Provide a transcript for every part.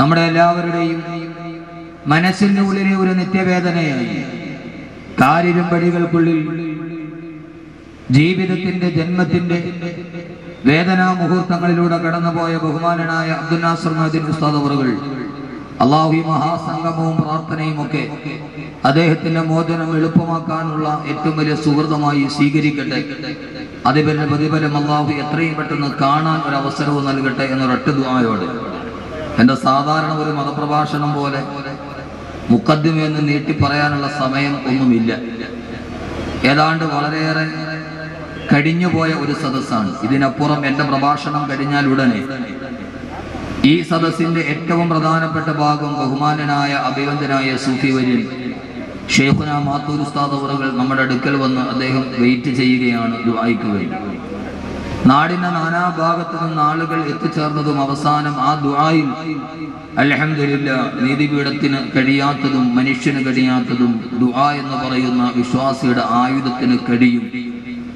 നമ്മുടെ എല്ലാവരുടെയും മനസ്സിന്റെ ഉള്ളിലെ ഒരു നിത്യവേദനയായി കാരിരുമ്പടികൾക്കുള്ളിൽ ജീവിതത്തിന്റെ ജന്മത്തിന്റെ വേദനാ മുഹൂർത്തങ്ങളിലൂടെ കടന്നുപോയ ബഹുമാനനായ അബ്ദുൽ നാസർ മഅ്ദിനി ഉസ്താദ് അവറുകൾ അല്ലാഹു ഈ മഹാസംഗമവും പ്രാർത്ഥനയും ഒക്കെ അദ്ദേഹത്തിന്റെ മോചനം എളുപ്പമാക്കാനുള്ള ഏറ്റവും വലിയ സുഹൃതമായി സ്വീകരിക്കട്ടെ. അതിന്റെ പ്രതിഫലം അല്ലാഹു എത്രയും പെട്ടെന്ന് കാണാൻ ഒരു അവസരവും നൽകട്ടെ എന്നൊരൊറ്റ ദുആയോടെ എന്റെ സാധാരണ ഒരു മതപ്രഭാഷണം പോലെ മുഖദ്ദിമയെന്ന് നീട്ടി പറയാനുള്ള സമയം ഒന്നുമില്ല. ഏതാണ്ട് വളരെയേറെ കഴിഞ്ഞുപോയ ഒരു സദസ്സാണ്. ഇതിനപ്പുറം എന്റെ പ്രഭാഷണം കഴിഞ്ഞാൽ ഉടനെ ഈ സദസ്സിന്റെ ഏറ്റവും പ്രധാനപ്പെട്ട ഭാഗം ബഹുമാനനായ അഭിവന്ദനായ സൂഫി വര്യൻ ഷെയ്ഖുന മാത്തൂർ ഉസ്താദ് അവറുകൾ നമ്മുടെ അടുക്കൽ വന്ന് അദ്ദേഹം വെയിറ്റ് ചെയ്യുകയാണ് ദുആയ്ക്ക് വേണ്ടി. നാടിന്റെ നാനാഭാഗത്തു നിന്ന് ആളുകൾ എത്തിച്ചേർന്നതും അവസാനം ആ ദുആയിൽ അൽഹംദുലില്ലാ നീതിപീഠത്തിന് കഴിയാത്തതും മനുഷ്യന് കഴിയാത്തതും ദുആ എന്ന് പറയുന്ന വിശ്വാസിയുടെ ആയുധത്തിന് കഴിയും.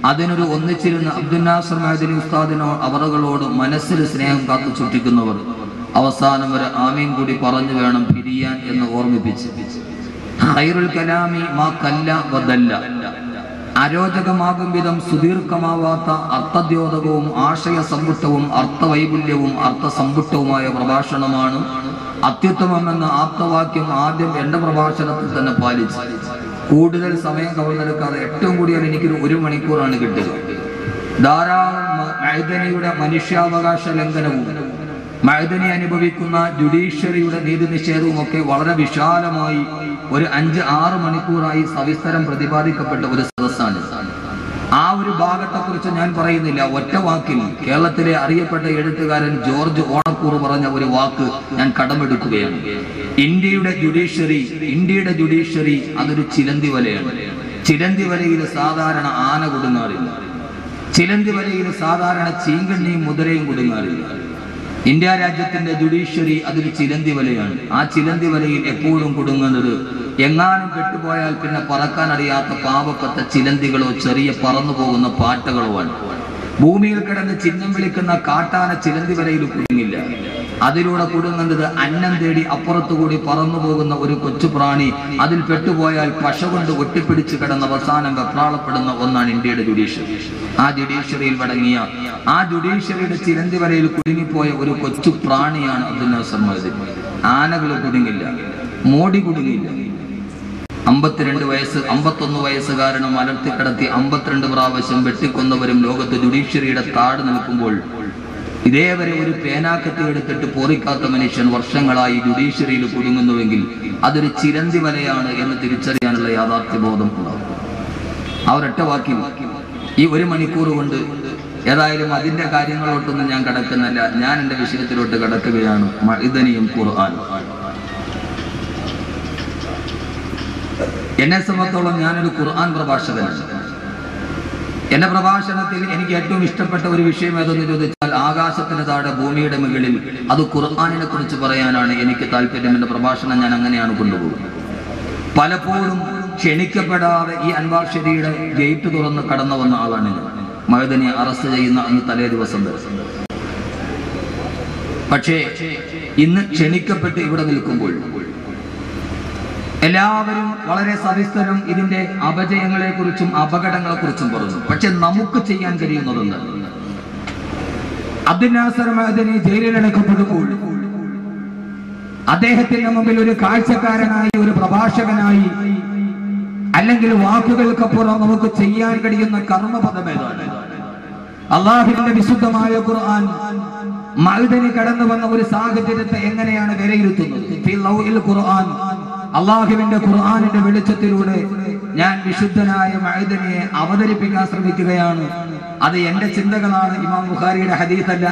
അതിനൊരു ഒന്നിച്ചിരുന്ന അബ്ദുൽ നാസർ മഅ്ദിനി ഉസ്താദിനോ അവറുകളോട് മനസ്സിൽ സ്നേഹം കാത്തു സൂക്ഷിക്കുന്നവർ അവസാനം വരെ ആമീൻ കൂടി പറഞ്ഞു വേണം പിരിയാൻ എന്ന് ഓർമ്മിപ്പിച്ച് ഖൈറുൽ കലാമി മാ കല്ല വദല്ല, അരോചകമാകും വിധം സുദീർഘമാവാത്ത അർത്ഥദ്യോതകവും ആശയസമ്പുഷ്ടവും അർത്ഥവൈപുല്യവും അർത്ഥസമ്പുഷ്ടവുമായ പ്രഭാഷണമാണ് അത്യുത്തമമെന്ന ആപ്തവാക്യം ആദ്യം എന്റെ പ്രഭാഷണത്തിൽ തന്നെ പാലിച്ചു. കൂടുതൽ സമയം കവർന്നെടുക്കാതെ ഏറ്റവും കൂടിയാൽ എനിക്കൊരു 1 മണിക്കൂറാണ് കിട്ടുക. ധാരാളം മഅ്ദിനിയുടെ മനുഷ്യാവകാശ ലംഘനവും മഅ്ദിനി അനുഭവിക്കുന്ന ജുഡീഷ്യറിയുടെ നീതി നിഷേധവും ഒക്കെ വളരെ വിശാലമായി ഒരു 5-6 മണിക്കൂറായി സവിസ്തരം പ്രതിപാദിക്കപ്പെട്ട ഒരു സദസ്സാണ്. ആ ഒരു ഭാഗത്തെക്കുറിച്ച് ഞാൻ പറയുന്നില്ല. ഒറ്റ വാക്കിൽ കേരളത്തിലെ അറിയപ്പെട്ട എഴുത്തുകാരൻ ജോർജ് ഓണക്കൂർ പറഞ്ഞ ഒരു വാക്ക് ഞാൻ കടമെടുക്കുകയാണ്. ഇന്ത്യയുടെ ജുഡീഷ്യറി അതൊരു ചിലന്തി വലയാണ്. ചിലന്തി വലയിൽ സാധാരണ ആന കുടുങ്ങാറില്ല. ചിലന്തി വലയിൽ സാധാരണ ചീങ്കണ്ണിയും മുതലയും കുടുങ്ങാറില്ല. ഇന്ത്യ രാജ്യത്തിന്റെ ജുഡീഷ്യറി അതൊരു ചിലന്തി വലയാണ്. ആ ചിലന്തി വലയിൽ എപ്പോഴും കുടുങ്ങുന്നത് എങ്ങാനും പെട്ടുപോയാൽ പിന്നെ പറക്കാൻ അറിയാത്ത പാവപ്പെട്ട ചിലന്തികളോ ചെറിയ പറന്നു പോകുന്ന പാറ്റകളോ ആണ്. ഭൂമിയിൽ കിടന്ന് ചിഹ്നം വിളിക്കുന്ന കാട്ടാന ചിലന്തി വലയിൽ കുടുങ്ങില്ല. അതിലൂടെ കുടുങ്ങുന്നത് അന്നം തേടി അപ്പുറത്തുകൂടി പറന്നു പോകുന്ന ഒരു കൊച്ചു പ്രാണി. അതിൽ പെട്ടുപോയാൽ പശ കൊണ്ട് ഒട്ടിപ്പിടിച്ച് കിടന്ന അവസാനം വെപ്രാളപ്പെടുന്ന ഒന്നാണ് ഇന്ത്യയുടെ ജുഡീഷ്യറി. ആ ജുഡീഷ്യറിയിൽ അടങ്ങിയ ആ ജുഡീഷ്യറിയുടെ ചിലന്തി വലയിൽ കുടുങ്ങിപ്പോയ ഒരു കൊച്ചു പ്രാണിയാണ് അബ്ദുൽ നാസർ മഅ്ദിനി. ആനകൾ കുടുങ്ങില്ല, മോടി കുടുങ്ങില്ല. 51 വയസ്സുകാരനും അലർത്തിക്കടത്തി 52 പ്രാവശ്യം വെട്ടിക്കൊന്നവരും ലോകത്ത് ജുഡീഷ്യറിയുടെ താഴെ നിൽക്കുമ്പോൾ ഇതേവരെ ഒരു പേനാക്കത്തി എടുത്തിട്ട് പോറിക്കാത്ത മനുഷ്യൻ വർഷങ്ങളായി ജുഡീഷ്യറിയിൽ കുടുങ്ങുന്നുവെങ്കിൽ അതൊരു ചിലന്തി വലയാണ് എന്ന് തിരിച്ചറിയാനുള്ള യാഥാർത്ഥ്യബോധം ഉണ്ടാവും. ആ ഒരൊറ്റ വാക്കിൽ ഈ 1 മണിക്കൂർ കൊണ്ട് ഏതായാലും അതിന്റെ കാര്യങ്ങളോട്ടൊന്നും ഞാൻ കടക്കുന്നില്ല. ഞാൻ എന്റെ വിഷയത്തിലോട്ട് കടക്കുകയാണ്. മഅ്ദിനിയും ഖുർആനും. എന്നെ സംബന്ധിച്ചോളം ഞാനൊരു ഖുർആൻ പ്രഭാഷകനാണ്. എന്റെ പ്രഭാഷണത്തിൽ എനിക്ക് ഏറ്റവും ഇഷ്ടപ്പെട്ട ഒരു വിഷയം ഏതെന്ന് ചോദിച്ചാൽ ആകാശത്തിന് താഴെ ഭൂമിയുടെ മുകളിൽ അത് ഖുർആനിനെ കുറിച്ച് പറയാനാണ് എനിക്ക് താല്പര്യം. എന്റെ പ്രഭാഷണം ഞാൻ അങ്ങനെയാണ് കൊണ്ടുപോകുന്നത്. പലപ്പോഴും ക്ഷണിക്കപ്പെടാതെ ഈ അൻവാർ ഷെരിയുടെ ഗേറ്റ് തുറന്ന് കടന്നു വന്ന ആളാണ് ഞാൻ. മഅ്ദിനിയെ അറസ്റ്റ് ചെയ്യുന്ന അന്ന് തലേ ദിവസം വരെ. പക്ഷേ ഇന്ന് ക്ഷണിക്കപ്പെട്ട് ഇവിടെ നിൽക്കുമ്പോൾ എല്ലാവരും വളരെ സവിസ്തരം ഇതിന്റെ അപജയങ്ങളെ കുറിച്ചും അപകടങ്ങളെ കുറിച്ചും പറഞ്ഞു. പക്ഷെ നമുക്ക് ചെയ്യാൻ കഴിയുന്നതെന്ന് അബ്ദുൽ നാസർ മഅ്ദിനി ജയിലിലടക്കപ്പെടുമ്പോൾ അദ്ദേഹത്തിന്റെ മുമ്പിൽ ഒരു കാഴ്ചക്കാരനായി, ഒരു പ്രഭാഷകനായി, അല്ലെങ്കിൽ വാക്കുകൾക്കപ്പുറം നമുക്ക് ചെയ്യാൻ കഴിയുന്ന കർമ്മപദം ഏതാണ്? അല്ലാഹുവിന്റെ വിശുദ്ധമായ ഖുർആൻ മഅ്ദിനി കടന്നു വന്ന ഒരു സാഹചര്യത്തെ എങ്ങനെയാണ് വിലയിരുത്തുന്നത്? ഫി ലൗഹിൽ ഖുർആൻ, അള്ളാഹുവിന്റെ ഖുർആനിന്റെ വെളിച്ചത്തിലൂടെ ഞാൻ വിശുദ്ധനായ മഅ്ദിനിയെ അവതരിപ്പിക്കാൻ ശ്രമിക്കുകയാണ്. അത് എന്റെ ചിന്തകളാണ്, ഇമാം ബുഖാരിയുടെ ഹദീസല്ല.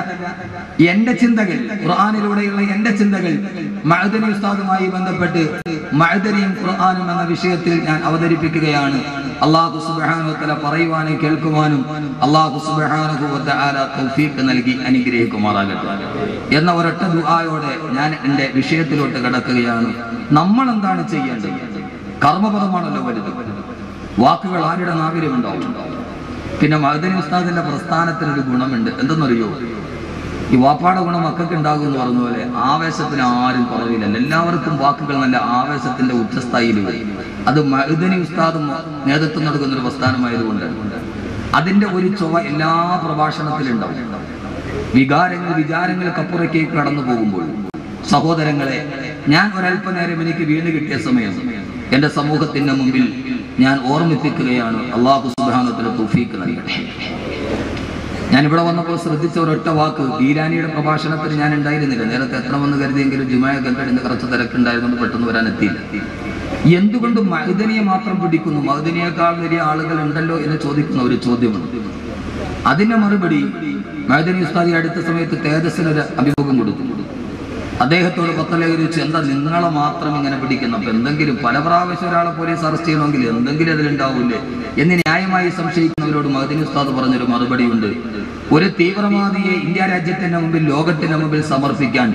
എന്റെ ചിന്തകൾ, ഖുർആനിലൂടെയുള്ള എന്റെ ചിന്തകൾ മഅ്ദിനി ഉസ്താദുമായി ബന്ധപ്പെട്ട് മഅ്ദിനിയും ഖുർആനും എന്ന വിഷയത്തിൽ ഞാൻ അവതരിപ്പിക്കുകയാണ്. അല്ലാഹു സുബ്ഹാനഹു വ തആല പറയുവാനും കേൾക്കുവാനും അല്ലാഹു സുബ്ഹാനഹു വ തആല തൗഫീഖ് നൽകി അനുഗ്രഹിക്കുമാറാകട്ടെ എന്ന ഒരൊറ്റ ദുആയോടെ ഞാൻ എന്റെ വിഷയത്തിലോട്ട് കടക്കുകയാണ്. നമ്മൾ എന്താണ് ചെയ്യേണ്ടത്? കർമ്മപദമാണല്ലോ വലുത്. വാക്കുകൾ ആരുടെ നാവിലും ഉണ്ടാവും. പിന്നെ മഅ്ദിനി ഉസ്താദിന്റെ പ്രസ്ഥാനത്തിനൊരു ഗുണമുണ്ട്. എന്തെന്നറിയോ? ഈ വാപ്പാടെ ഗുണം മക്കൾക്ക് ഉണ്ടാകും എന്ന് പറഞ്ഞ പോലെ ആവേശത്തിന് ആരും കുറവില്ല. എല്ലാവർക്കും വാക്കുകൾ നല്ല ആവേശത്തിന്റെ ഉച്ചസ്ഥായിയിൽ വരും. അത് മഅ്ദനി ഉസ്താദും നേതൃത്വം നൽകുന്ന ഒരു പ്രസ്ഥാനമായതുകൊണ്ട് അതിന്റെ ഒരു ചൊവ്വ എല്ലാ പ്രഭാഷണത്തിലുണ്ടാവും. വിചാരങ്ങൾക്കപ്പുറത്തേക്ക് കടന്നു പോകുമ്പോൾ സഹോദരങ്ങളെ, ഞാൻ ഒരല്പനേരം എനിക്ക് വീണ് കിട്ടിയ സമയം എന്റെ സമൂഹത്തിന്റെ മുമ്പിൽ ഞാൻ ഓർമ്മിപ്പിക്കുകയാണ്. അല്ലാഹു സുബ്ഹാനഹു വ തആല തൗഫീഖ് നൽകട്ടെ. ഞാനിവിടെ വന്നപ്പോൾ ശ്രദ്ധിച്ച ഒരൊറ്റ വാക്ക്, ഗീലാനിയുടെ പ്രഭാഷണത്തിൽ ഞാൻ ഉണ്ടായിരുന്നില്ല. നേരത്തെ എത്തണമെന്ന് കരുതിയെങ്കിലും ജുമായൊക്കെ കഴിഞ്ഞ് കുറച്ച് തിരക്കുണ്ടായിരുന്നു, പെട്ടെന്ന് വരാൻ എത്തിയില്ല. എന്തുകൊണ്ട് മഅ്ദനിയെ മാത്രം പിടിക്കുന്നു, മഅ്ദനിയേക്കാൾ വലിയ ആളുകൾ ഉണ്ടല്ലോ എന്ന് ചോദിക്കുന്ന ഒരു ചോദ്യമുണ്ട്. അതിന്റെ മറുപടി, മഅ്ദനി ഉസ്താദി അടുത്ത സമയത്ത് തേജസ്സിനൊരു അഭിമുഖം കൊടുത്തു. അദ്ദേഹത്തോട് പത്രലേഖരിച്ച്, എന്താ നിങ്ങളെ മാത്രം ഇങ്ങനെ പിടിക്കുന്നു, അപ്പൊ എന്തെങ്കിലും പല പ്രാവശ്യം ഒരാളെ പോലീസ് അറസ്റ്റ് ചെയ്യണമെങ്കിൽ എന്തെങ്കിലും അതിലുണ്ടാവില്ലേ എന്ന് ന്യായമായി സംശയിക്കുന്നവരോട് മഅ്ദനി ഉസ്താദ് പറഞ്ഞൊരു മറുപടിയുണ്ട്. ഒരു തീവ്രവാദിയെ ഇന്ത്യ രാജ്യത്തിന്റെ മുമ്പിൽ, ലോകത്തിന്റെ മുമ്പിൽ സമർപ്പിക്കാൻ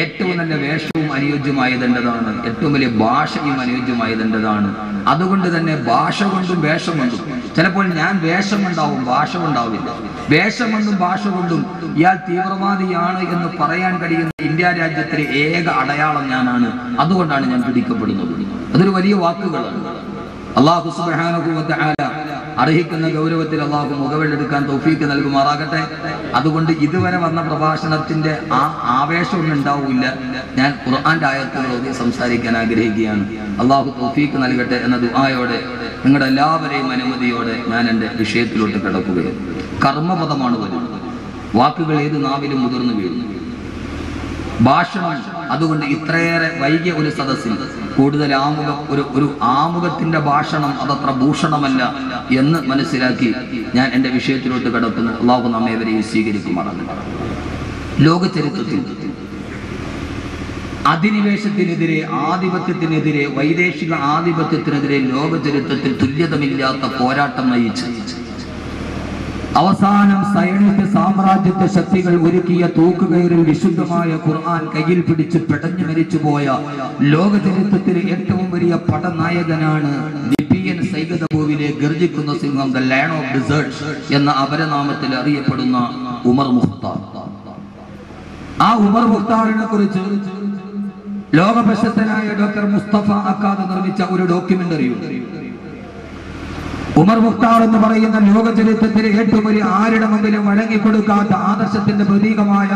ഏറ്റവും നല്ല വേഷവും അനുയോജ്യമായതേണ്ടതാണ്, ഏറ്റവും വലിയ ഭാഷയും അനുയോജ്യമായതേണ്ടതാണ്. അതുകൊണ്ട് തന്നെ ഭാഷ കൊണ്ടും വേഷം കൊണ്ടും, ചിലപ്പോൾ ഞാൻ വേഷം ഉണ്ടാവും, ഭാഷ ഉണ്ടാവില്ല. വേഷം കൊണ്ടും ഭാഷ കൊണ്ടും ഇയാൾ തീവ്രവാദിയാണ് എന്ന് പറയാൻ കഴിയുന്ന ഇന്ത്യ രാജ്യത്തിലെ ഏക അടയാളം ഞാനാണ്. അതുകൊണ്ടാണ് ഞാൻ പിടിക്കപ്പെടുന്നത്. അതൊരു വലിയ വാക്കുകളാണ്. അല്ലാഹു സുബ്ഹാനഹു വ തആല അർഹിക്കുന്ന ഗൗരവത്തിൽ അല്ലാഹു മുഖവിലെടുക്കാൻ തൗഫീഖ് നൽകുമാറാകട്ടെ. അതുകൊണ്ട് ഇതുവരെ വന്ന പ്രഭാഷണത്തിന്റെ ആ ആവേശമൊന്നും ഉണ്ടാവില്ല. ഞാൻ ഖുർആന്റെ ആയത്തുകൾ ഓതി സംസാരിക്കാൻ ആഗ്രഹിക്കുകയാണ്. അല്ലാഹു തൗഫീഖ് നൽകട്ടെ എന്ന ദുആയോടെ നിങ്ങളുടെ എല്ലാവരെയും അനുമതിയോടെ ഞാൻ എൻ്റെ വിഷയത്തിലോട്ട് കിടക്കുകയാണ്. കർമ്മപദമാണ് വരുന്നത്. വാക്കുകൾ ഏത് നാവിലും മുതിർന്നു വീഴുന്നു. ഭാഷണം. അതുകൊണ്ട് ഇത്രയേറെ വൈകിയ ഒരു സദസ്സിൽ കൂടുതൽ ഒരു ആമുഖത്തിന്റെ ഭാഷണം അതത്ര ഭൂഷണമല്ല എന്ന് മനസ്സിലാക്കി ഞാൻ എൻ്റെ വിഷയത്തിലോട്ട് കിടക്കുന്നു. അല്ലാഹു നമ്മെ ഇവരെ സ്വീകരിക്കുമാറാണ്. ലോക ചരിത്രത്തിൽ അധിനിവേശത്തിനെതിരെ, ആധിപത്യത്തിനെതിരെ, വൈദേശിക ആധിപത്യത്തിനെതിരെ ലോക ചരിത്രത്തിൽ തുല്യതമില്ലാത്ത പോരാട്ടം നയിച്ച് അവസാനം സൈനിക സാമ്രാജ്യത്തെ ശക്തികൾ ഒരുക്കിയ തൂക്കുകയറിൽ വിശുദ്ധമായ ഖുർആൻ കയ്യിൽ പിടിച്ച് പെടഞ്ഞു മരിച്ചുപോയ ലോക ചരിത്രത്തിലെ ഏറ്റവും വലിയ പടനായകനാണ് ലിബിയൻ സൈഗതഭൂവിലെ ഗർജിക്കുന്ന സിംഹം, ദ ലയൺ ഓഫ് ഡിസേർട്സ് എന്ന അപരനാമത്തിൽ അറിയപ്പെടുന്ന ഉമർ മുഖ്താർ. ആ ഉമർ മുഖ്താറിനെ കുറിച്ച് ലോക പ്രശസ്തനായ ഡോക്ടർ മുസ്തഫ അക്കാദ് നിർമ്മിച്ച ഒരു ഡോക്യുമെന്ററി ഉണ്ട്. ഉമർ മുഖ്താർ എന്ന് പറയുന്ന ലോക ചരിത്രത്തിലെ ഏറ്റവും വലിയ ആരുടെ മുമ്പിലും വഴങ്ങിക്കൊടുക്കാത്ത ആദർശത്തിന്റെ പ്രതീകമായ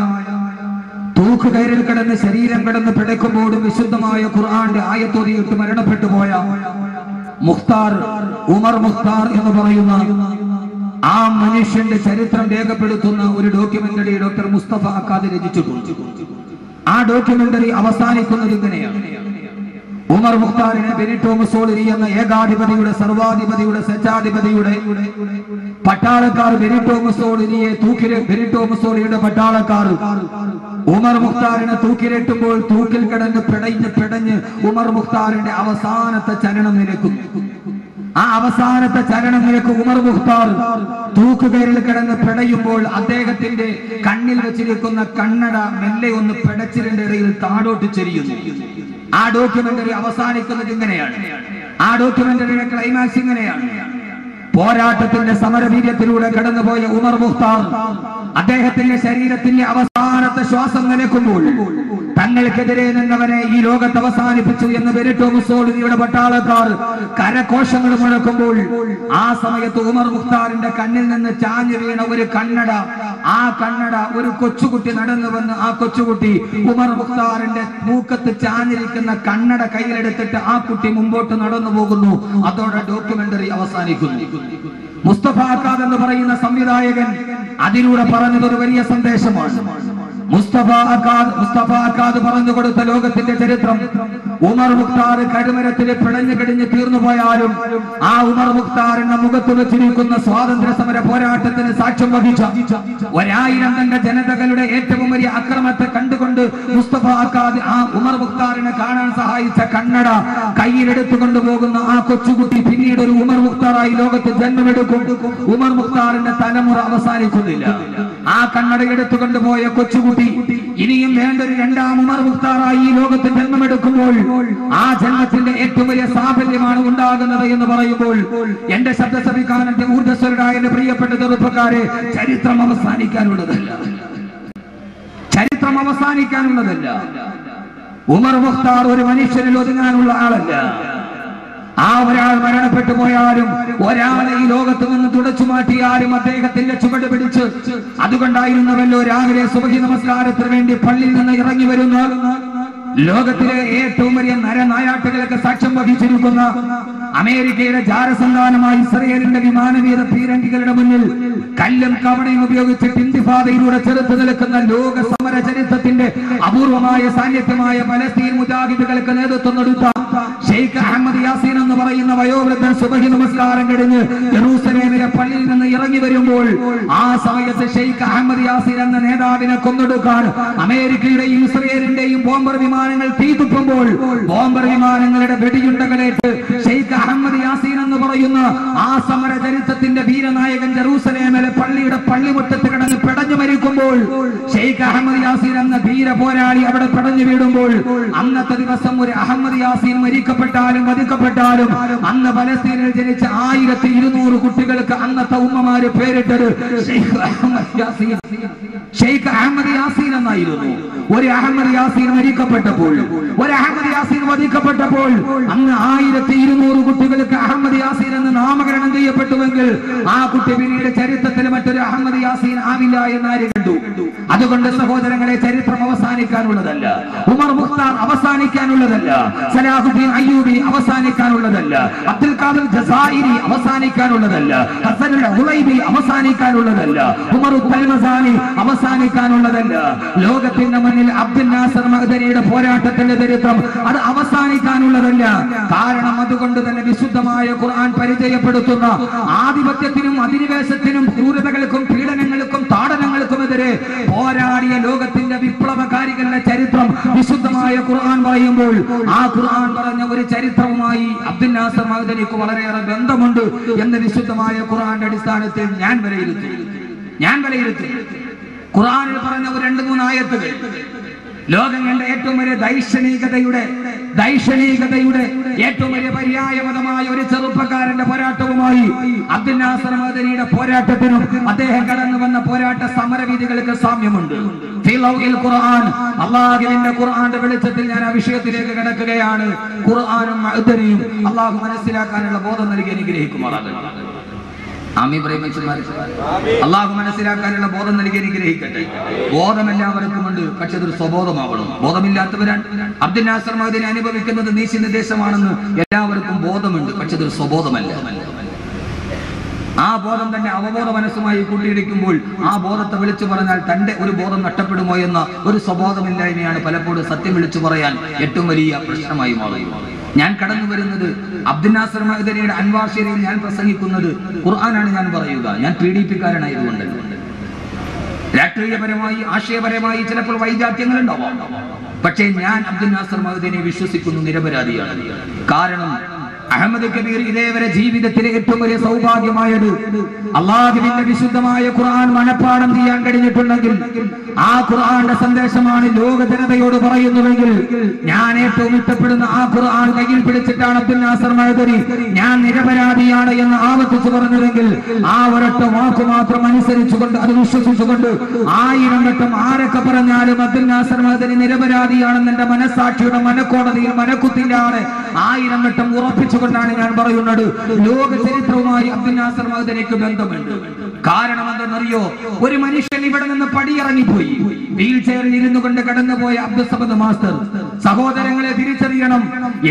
തൂക്കുകയറിൽ കിടന്ന് ശരീരം കിടന്ന് പിടയ്ക്കുമ്പോഴും വിശുദ്ധമായ ഖുർആന്റെ ആയത്തോതിയിട്ട് മരണപ്പെട്ടു പോയ മുഖ്താർ, ഉമർ മുഖ്താർ എന്ന് പറയുന്ന ആ മനുഷ്യന്റെ ചരിത്രം രേഖപ്പെടുത്തുന്ന ഒരു ഡോക്യുമെന്ററി ഡോക്ടർ മുസ്തഫ അക്കാദ് രചിച്ചിട്ടുണ്ട്. ആ ഡോക്യുമെന്ററി അവസാനിക്കുന്നത് ഇങ്ങനെയാണ്: ഉമർ മുഖ്താറിനെ ബെനിറ്റോ മുസോളിനി എന്ന ഏകാധിപതിയുടെ, സർവാധിപതിയുടെ, സ്വേച്ഛാധിപതിയുടെ പട്ടാളക്കാർ ബെനിറ്റോ മുസോളിനിയുടെ പട്ടാളക്കാർ ഉമർ മുഖ്താറിനെ തൂക്കിലെട്ടുമ്പോൾ തൂക്കിൽ കിടന്ന് പിടഞ്ഞ് ഉമർ മുഖ്താറിന്റെ അവസാനത്തെ ചലനം നിലക്കുന്നു. ആ അവസാനത്തെ ചലനം നിലക്ക് ഉമർ മുഖ്താർ തൂക്കുകയറിൽ കിടന്ന് പിടയുമ്പോൾ അദ്ദേഹത്തിന്റെ കണ്ണിൽ വെച്ചിരിക്കുന്ന കണ്ണട മെല്ലെ ഒന്ന് പിടച്ചിലിന്റെ ഇടയിൽ താഴോട്ട് ചെരിയുന്നു. ആ ഡോക്യുമെന്ററി അവസാനിക്കുന്നത് ഇങ്ങനെയാണ്. ആ ഡോക്യുമെന്ററിയുടെ ക്ലൈമാക്സ് ഇങ്ങനെയാണ്: പോരാട്ടത്തിന്റെ സമരവീര്യത്തിലൂടെ കടന്നുപോയ ഉമർ മുഖ്താർ അദ്ദേഹത്തിന്റെ ശരീരത്തിന്റെ അവസാനത്തെ ശ്വാസം നിലക്കുമ്പോൾ തങ്ങൾക്കെതിരെ നിന്നവനെ ഈ ലോകത്ത് അവസാനിപ്പിച്ചു എന്ന് ബെനിറ്റോ മുസോളിനിയുടെ പട്ടാളക്കാർ കരഘോഷങ്ങൾ മുഴക്കുമ്പോൾ ആ സമയത്ത് ഉമർ മുഖ്താറിന്റെ കണ്ണിൽ നിന്ന് ചാഞ്ഞു വീണ ഒരു കണ്ണട, ആ കണ്ണട ഒരു കൊച്ചുകുട്ടി നടന്നു വന്ന് ആ കൊച്ചുകുട്ടി ഉമർ മുഖ്താറിന്റെ മൂക്കത്ത് ചാഞ്ഞിരിക്കുന്ന കണ്ണട കയ്യിലെടുത്തിട്ട് ആ കുട്ടി മുമ്പോട്ട് നടന്നു പോകുന്നു. അതോടെ ഡോക്യുമെന്ററി അവസാനിക്കുന്നു. മുസ്തഫ അക്കാദ് എന്ന് പറയുന്ന സംവിധായകൻ അതിലൂടെ പറഞ്ഞത് ഒരു വലിയ സന്ദേശമാണ്. മുസ്തഫ അക്കാദ് പറഞ്ഞു കൊടുത്ത ലോകത്തിന്റെ ചരിത്രം, ഉമർ മുഖ്താർ കടുമരത്തിൽ പിടഞ്ഞു കിടിഞ്ഞ് തീർന്നു പോയാലും ആ ഉമർ മുഖ്താറിന്റെ മുഖത്ത് വെച്ചിരിക്കുന്ന സ്വാതന്ത്ര്യ സമര പോരാട്ടത്തിന് സാക്ഷ്യം വഹിച്ച 1000 തന്റെ ജനതകളുടെ ഏറ്റവും വലിയ അക്രമത്തെ കണ്ടുകൊണ്ട് മുസ്തഫ അക്കാദ് ആ ഉമർ മുഖ്താറിനെ കാണാൻ സഹായിച്ച കണ്ണട കയ്യിലെടുത്തുകൊണ്ടു പോകുന്ന ആ കൊച്ചുകുട്ടി പിന്നീട് ഒരു ഉമർ മുഖ്താറായി ലോകത്ത് ജന്മമെടുക്കും. ഉമർ മുഖ്താറിന്റെ തലമുറ അവസാനിക്കുന്നില്ല. ആ കണ്ണട എടുത്തുകൊണ്ടുപോയ കൊച്ചുകുട്ടി ഇനിയും വേണ്ട ഒരു രണ്ടാം ഉമർ മുഖ്താറായി ഈ ലോകത്ത് ജന്മമെടുക്കുമ്പോൾ ആ ജന്മത്തിന്റെ ഏറ്റവും വലിയ സാഫല്യമാണ് ഉണ്ടാകുന്നത് എന്ന് പറയുമ്പോൾ എന്റെ ശബ്ദസഭിക്കാനന്റെ ഊർജ്ജസ്വരരായ എന്റെ പ്രിയപ്പെട്ട ചെറുപ്പക്കാരെ, ചരിത്രം അവസാനിക്കാനുള്ളതല്ല. ചരിത്രം അവസാനിക്കാനുള്ളതല്ല. ഉമർ മുഖ്താർ ഒരു മനുഷ്യനിൽ ഒതുങ്ങാനുള്ള ആളല്ല. ആ ഒരാൾ മരണപ്പെട്ടു പോയാലും ഒരാളെ ഈ ലോകത്ത് നിന്ന് തുടച്ചു മാറ്റിയാലും അദ്ദേഹത്തിന്റെ ചുവട് പിടിച്ച് അതുകൊണ്ടായിരുന്നവല്ലോ രാവിലെ സുബഹി നമസ്കാരത്തിന് വേണ്ടി പള്ളിയിൽ നിന്ന് ഇറങ്ങി വരുന്ന ലോകത്തിലെ ഏറ്റവും വലിയ നരനായാട്ടുകൾക്ക് സാക്ഷ്യം വഹിച്ചിരിക്കുന്ന അമേരിക്കയുടെ ജാരസന്താനമായ ഇസ്രയേലിന്റെ വിമാനവീര പീരങ്കികളുടെ മുന്നിൽ കല്ലും കവണയും ഉപയോഗിച്ചിട്ട് ഇന്തിഫാദയിലൂടെ ചെറുത്തു നിൽക്കുന്ന ലോക സമര ചരിത്രത്തിന്റെ അപൂർവമായ സാന്നിധ്യമായ പലസ്തീൻ മുജാഹിദുകൾക്ക് നേതൃത്വം കൊടുത്ത ഷെയ്ഖ് അഹമ്മദ് യാസീൻ എന്ന് പറയുന്ന വയോവൃദ്ധൻ സുബഹി നമസ്കാരം കഴിഞ്ഞ് യെരൂസലേമിലെ പള്ളിയിൽ നിന്ന് ഇറങ്ങി വരുമ്പോൾ ആ സമയത്ത് ഷെയ്ഖ് അഹമ്മദ് യാസീൻ എന്ന നേതാവിനെ കൊന്നൊടുക്കാൻ അമേരിക്കയുടെയും ഇസ്രയേലിന്റെയും ബോംബർ വിമാനങ്ങൾ തീതുപ്പുമ്പോൾ ബോംബർ വിമാനങ്ങളുടെ വെടിയുണ്ടകളേറ്റ് ഷെയ്ഖ് അഹമ്മദ് യാസീൻ എന്ന് പറയുന്ന ആ സമര ചരിത്രത്തിന്റെ വീരനായകൻ ജെറൂസലേമിലെ പള്ളിയുടെ പള്ളിമുറ്റത്ത് കിടന്ന് പിടഞ്ഞു മരിക്കുമ്പോൾ ഷെയ്ഖ് അഹമ്മദ് യാസീൻ എന്ന ധീര പോരാളി അവിടെ പിടഞ്ഞു വീടുമ്പോൾ അന്നത്തെ ദിവസം ഒരു അഹമ്മദ് യാസീൻ മരിക്കപ്പെട്ടാലും വധിക്കപ്പെട്ടാലും അന്ന് പലസ്തീനിൽ ജനിച്ച 1200 കുട്ടികൾക്ക് അന്നത്തെ ഉമ്മമാര് പേരിട്ടത് ഷെയ്ഖ് അഹമ്മദ് യാസീൻ എന്നായിരുന്നു. ഒരു അഹമ്മദ് യാസീൻ മരിക്കപ്പെട്ടപ്പോൾ, ഒരു അഹമ്മദ് യാസീൻ വധിക്കപ്പെട്ടപ്പോൾ അന്ന് 1200 കുട്ടികൾക്ക് അഹമ്മദ് യാസീൻ എന്ന് നാമകരണം ചെയ്യപ്പെട്ടുവെങ്കിൽ ആ കുട്ടി പിന്നീട് ചരിത്രത്തിൽ മറ്റൊരു അഹമ്മദ് യാസീൻ ആവില്ല എന്നാര് കണ്ടു? അതുകൊണ്ട് സഹോദരങ്ങളെ, ചരിത്രം അവസാനിക്കാനുള്ളതല്ല. ഉമർ മുഖ്താർ അവസാനിക്കാനുള്ളതല്ല. സലാഹുദ്ദീൻ അയ്യൂബി അവസാനിക്കാനുള്ളതല്ല. അബ്ദുൽ ഖാദിർ ജസായിരി അവസാനിക്കാനുള്ളതല്ല. ഹസനുൽ ഹുലൈബി അവസാനിക്കാനുള്ളതല്ല. ഉമർ തൽമസാനി അവസാനിക്കാനുള്ളതല്ല. ലോകത്തിന്റെ മുന്നിൽ അബ്ദുൽ നാസർ മഅ്ദനിയുടെ പോരാട്ടത്തിന്റെ ചരിത്രം അത് അവസാനിക്കാനുള്ളതല്ല. കാരണം അതുകൊണ്ട് തന്നെ വിശുദ്ധമായ ഖുർആൻ പരിചയപ്പെടുത്തുന്ന ആധിപത്യത്തിനും അധിനിവേശത്തിനും ക്രൂരതകൾക്കും പീഡനങ്ങൾക്കും താടനങ്ങൾക്കുമെതിരെ പോരാടിയ ലോകത്തിന്റെ വിപ്ലവകാരികളുടെ ചരിത്രം വിശുദ്ധമായ ഖുർആൻ പറയുമ്പോൾ ആ ഖുർആൻ പറഞ്ഞ ഒരു ചരിത്രവുമായി അബ്ദുൽ നാസർ മഅ്ദനിക്ക് വളരെയേറെ ബന്ധമുണ്ട് എന്ന് വിശുദ്ധമായ ഖുർആന്റെ അടിസ്ഥാനത്തിൽ ഞാൻ വിലയിരുത്തി. ഖുർആനിൽ പറഞ്ഞ ഒരു 2-3 ആയത്തുകൾ ലോകം കണ്ട ഏറ്റവും വലിയ ദൈക്ഷണികതയുടെ ഏറ്റവും വലിയ പര്യായപദമായ ഒരു ചെറുപ്പക്കാരന്റെ പോരാട്ടവുമായി അബ്ദുൽ നാസർ മഅ്ദനിയുടെ പോരാട്ടത്തിനും അദ്ദേഹം കടന്നു വന്ന പോരാട്ട സമരവീതികൾക്ക് സാമ്യമുണ്ട്. അള്ളാഹുവിന്റെ ഖുർആന്റെ വെളിച്ചത്തിൽ ഞാൻ ആ വിഷയത്തിലേക്ക് കടക്കുകയാണ്. ഖുർആനും മഅ്ദനിയും അള്ളാഹു മനസ്സിലാക്കാനുള്ള ബോധം നൽകി അനുഗ്രഹിക്കുമാറാകട്ടെ. അള്ളാഹു മനസ്സിലാക്കാനുള്ള ബോധം നൽകി അനുഗ്രഹിക്കട്ടെ. ബോധം എല്ലാവർക്കും ഉണ്ട്, പക്ഷെ അതൊരു സ്വബോധമാവണം. ബോധമില്ലാത്തവരാണ്. അബ്ദുൽ നാസർ മഅ്ദനി അനുഭവിക്കുന്നത് നീതി നിർദ്ദേശമാണെന്ന് എല്ലാവർക്കും ബോധമുണ്ട്, പക്ഷെ അതൊരു സ്വബോധമല്ല. ആ ബോധം തന്നെ അവബോധ മനസ്സുമായി കൂട്ടിയിടിക്കുമ്പോൾ ആ ബോധത്തെ വിളിച്ചു പറഞ്ഞാൽ തന്റെ ഒരു ബോധം നഷ്ടപ്പെടുമോ എന്ന ഒരു സ്വബോധമില്ലായ്മയാണ് പലപ്പോഴും സത്യം വിളിച്ചു പറയാൻ ഏറ്റവും വലിയ പ്രശ്നമായി മാറുന്നത്. ഞാൻ കടന്നു വരുന്നത് അബ്ദുൽ നാസർ മഅ്ദനിയുടെ അൻവാർ ശരീയിൽ ഞാൻ പ്രസംഗിക്കുന്നത് ഖുർആനാണ് ഞാൻ പറയുക. ഞാൻ PDP-കാരനായതുകൊണ്ട് രാഷ്ട്രീയപരമായി ആശയപരമായി ചിലപ്പോൾ വൈജാത്യങ്ങൾ ഉണ്ടാവാം. പക്ഷേ ഞാൻ അബ്ദുൽ നാസർ മഅ്ദനിയെ വിശ്വസിക്കുന്നു, നിരപരാധിയാണ്. കാരണം അഹമ്മദ് കബീർ ഇതേവരെ ജീവിതത്തിലെ ഏറ്റവും വലിയ സൗഭാഗ്യമായത് അള്ളാഹുവിന്റെ വിശുദ്ധമായ ഖുർആൻ മനഃപ്പാഠം ചെയ്യാൻ കഴിഞ്ഞിട്ടുണ്ടെങ്കിൽ ആ ഖുർആന്റെ സന്ദേശമാണ് ലോക ജനതയോട് പറയുന്നുവെങ്കിൽ ഞാൻ ഏറ്റവും ഇഷ്ടപ്പെടുന്ന ആ ഖുർആൻ കയ്യിൽ പിടിച്ചിട്ടാണ് അബ്ദുൽ നാസർ മഅ്ദനി ഞാൻ നിരപരാധിയാണ് എന്ന് ആവർത്തിച്ചു പറഞ്ഞതെങ്കിൽ ആ ഒരൊറ്റ വാക്ക് മാത്രം അനുസരിച്ചുകൊണ്ട് അത് വിശ്വസിച്ചുകൊണ്ട് 1000 വട്ടം ആരൊക്കെ പറഞ്ഞാലും അബ്ദുൽ നാസർ മഅ്ദനി നിരപരാധിയാണെന്ന് എന്റെ മനസ്സാക്ഷിയുടെ മനക്കോടതിയിൽ മനക്കുത്തിലാണ് 1000 വട്ടം ഉറപ്പിച്ചു കൊണ്ടാണ് ഞാൻ പറയുന്നത്. ലോക ചരിത്രവുമായി അബ്ദുൽ നാസർ മഅ്ദനിക്ക് ബന്ധമുണ്ട്. കാരണം എന്തെന്നറിയോ? ഒരു മനുഷ്യൻ ഇവിടെ നിന്ന് പടിയിറങ്ങിപ്പോയി, വീൽ ചെയറിൽ ഇരുന്നു കൊണ്ട് കടന്നുപോയ അബ്ദുൽ സമദ് മാസ്റ്റർ. സഹോദരങ്ങളെ തിരിച്ചറിയണം,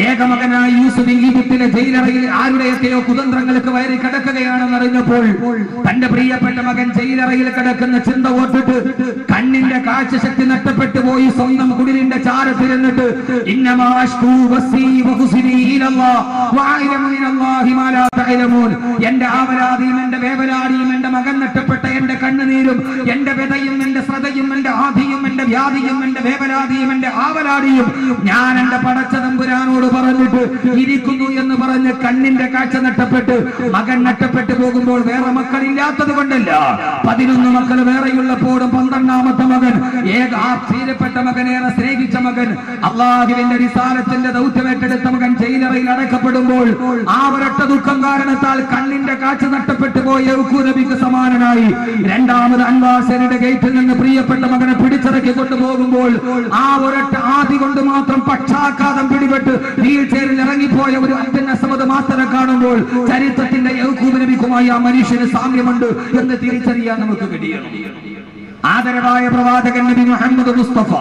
ഏകമകനായി യൂസുഫ് ഈജിപ്തിലെ ജയിലറയിൽ ആരുടെയൊക്കെയോ കുതന്ത്രങ്ങൾക്ക് വയറി കിടക്കുകയാണെന്ന് അറിഞ്ഞപ്പോൾ തന്റെ പ്രിയപ്പെട്ട മകൻ ജയിലറയിൽ കിടക്കുന്ന ചിന്ത ഓർത്തിട്ട് കണ്ണിന്റെ കാഴ്ചശക്തി നഷ്ടപ്പെട്ടു പോയി സ്വന്തം കുടിലിന്റെ ചാരത്തിരുന്നിട്ട് എന്റെ ആവലാതിയും എന്റെ വേവലാടിയും എന്റെ മകൻ നഷ്ടപ്പെട്ട എന്റെ കണ്ണുനീരും എന്റെ വ്യതയും എന്റെ ശ്രദ്ധയും എന്റെ ആധിയും എന്റെ വ്യാധിയും എന്റെ വേവലാതിയും എന്റെ ആവലാടിയും ഞാൻ എന്റെ പടച്ച തമ്പുരാനോട് പറഞ്ഞിട്ട് ഇരിക്കുന്നു എന്ന് പറഞ്ഞ് കണ്ണിന്റെ കാഴ്ച നഷ്ടപ്പെട്ട് മകൻ നഷ്ടപ്പെട്ടു പോകുമ്പോൾ വേറെ മക്കളില്ലാത്തത് കൊണ്ടല്ല, 11 മക്കൾ വേറെയുള്ളപ്പോഴും 12ാമത്തെ മകൻ പ്രിയപ്പെട്ട മകനേറെ സ്നേഹിച്ച മകൻ അള്ളാഹുവിന്റെ റിസാലത്തിന്റെ ദൗത്യമേറ്റെടുത്ത മകൻ ജയിലറയിൽ അടക്കപ്പെടുമ്പോൾ ആ ഒരൊറ്റ ദുഃഖം കാരണത്താൽ കണ്ണിന്റെ കാഴ്ച നഷ്ടപ്പെട്ടു പോയ യഹൂദ നബിക്ക് സമാനനായി രണ്ടാമത് അൻവാസരുടെ ഗേറ്റിൽ നിന്ന് പ്രിയപ്പെട്ട മകനെ പിടിച്ചിറക്കി കൊണ്ടുപോകുമ്പോൾ ആ ഒരൊറ്റ ആദി കൊണ്ട് മാത്രം പക്ഷാഘാതം പിടിപെട്ട് വീൽ ചെയറിൽ ഇറങ്ങിപ്പോയ ഒരു അബ്ദുൽ അസ്മദ് മാസ്റ്ററെ കാണുമ്പോൾ ചരിത്രത്തിന്റെ യഹൂദ നബിക്കുമായി ആ മനുഷ്യന് സാമ്യമുണ്ട് എന്ന് തിരിച്ചറിയാൻ നമുക്ക് കഴിയണം. ആദരവായ പ്രവാചകൻ നബി മുഹമ്മദ് മുസ്തഫ,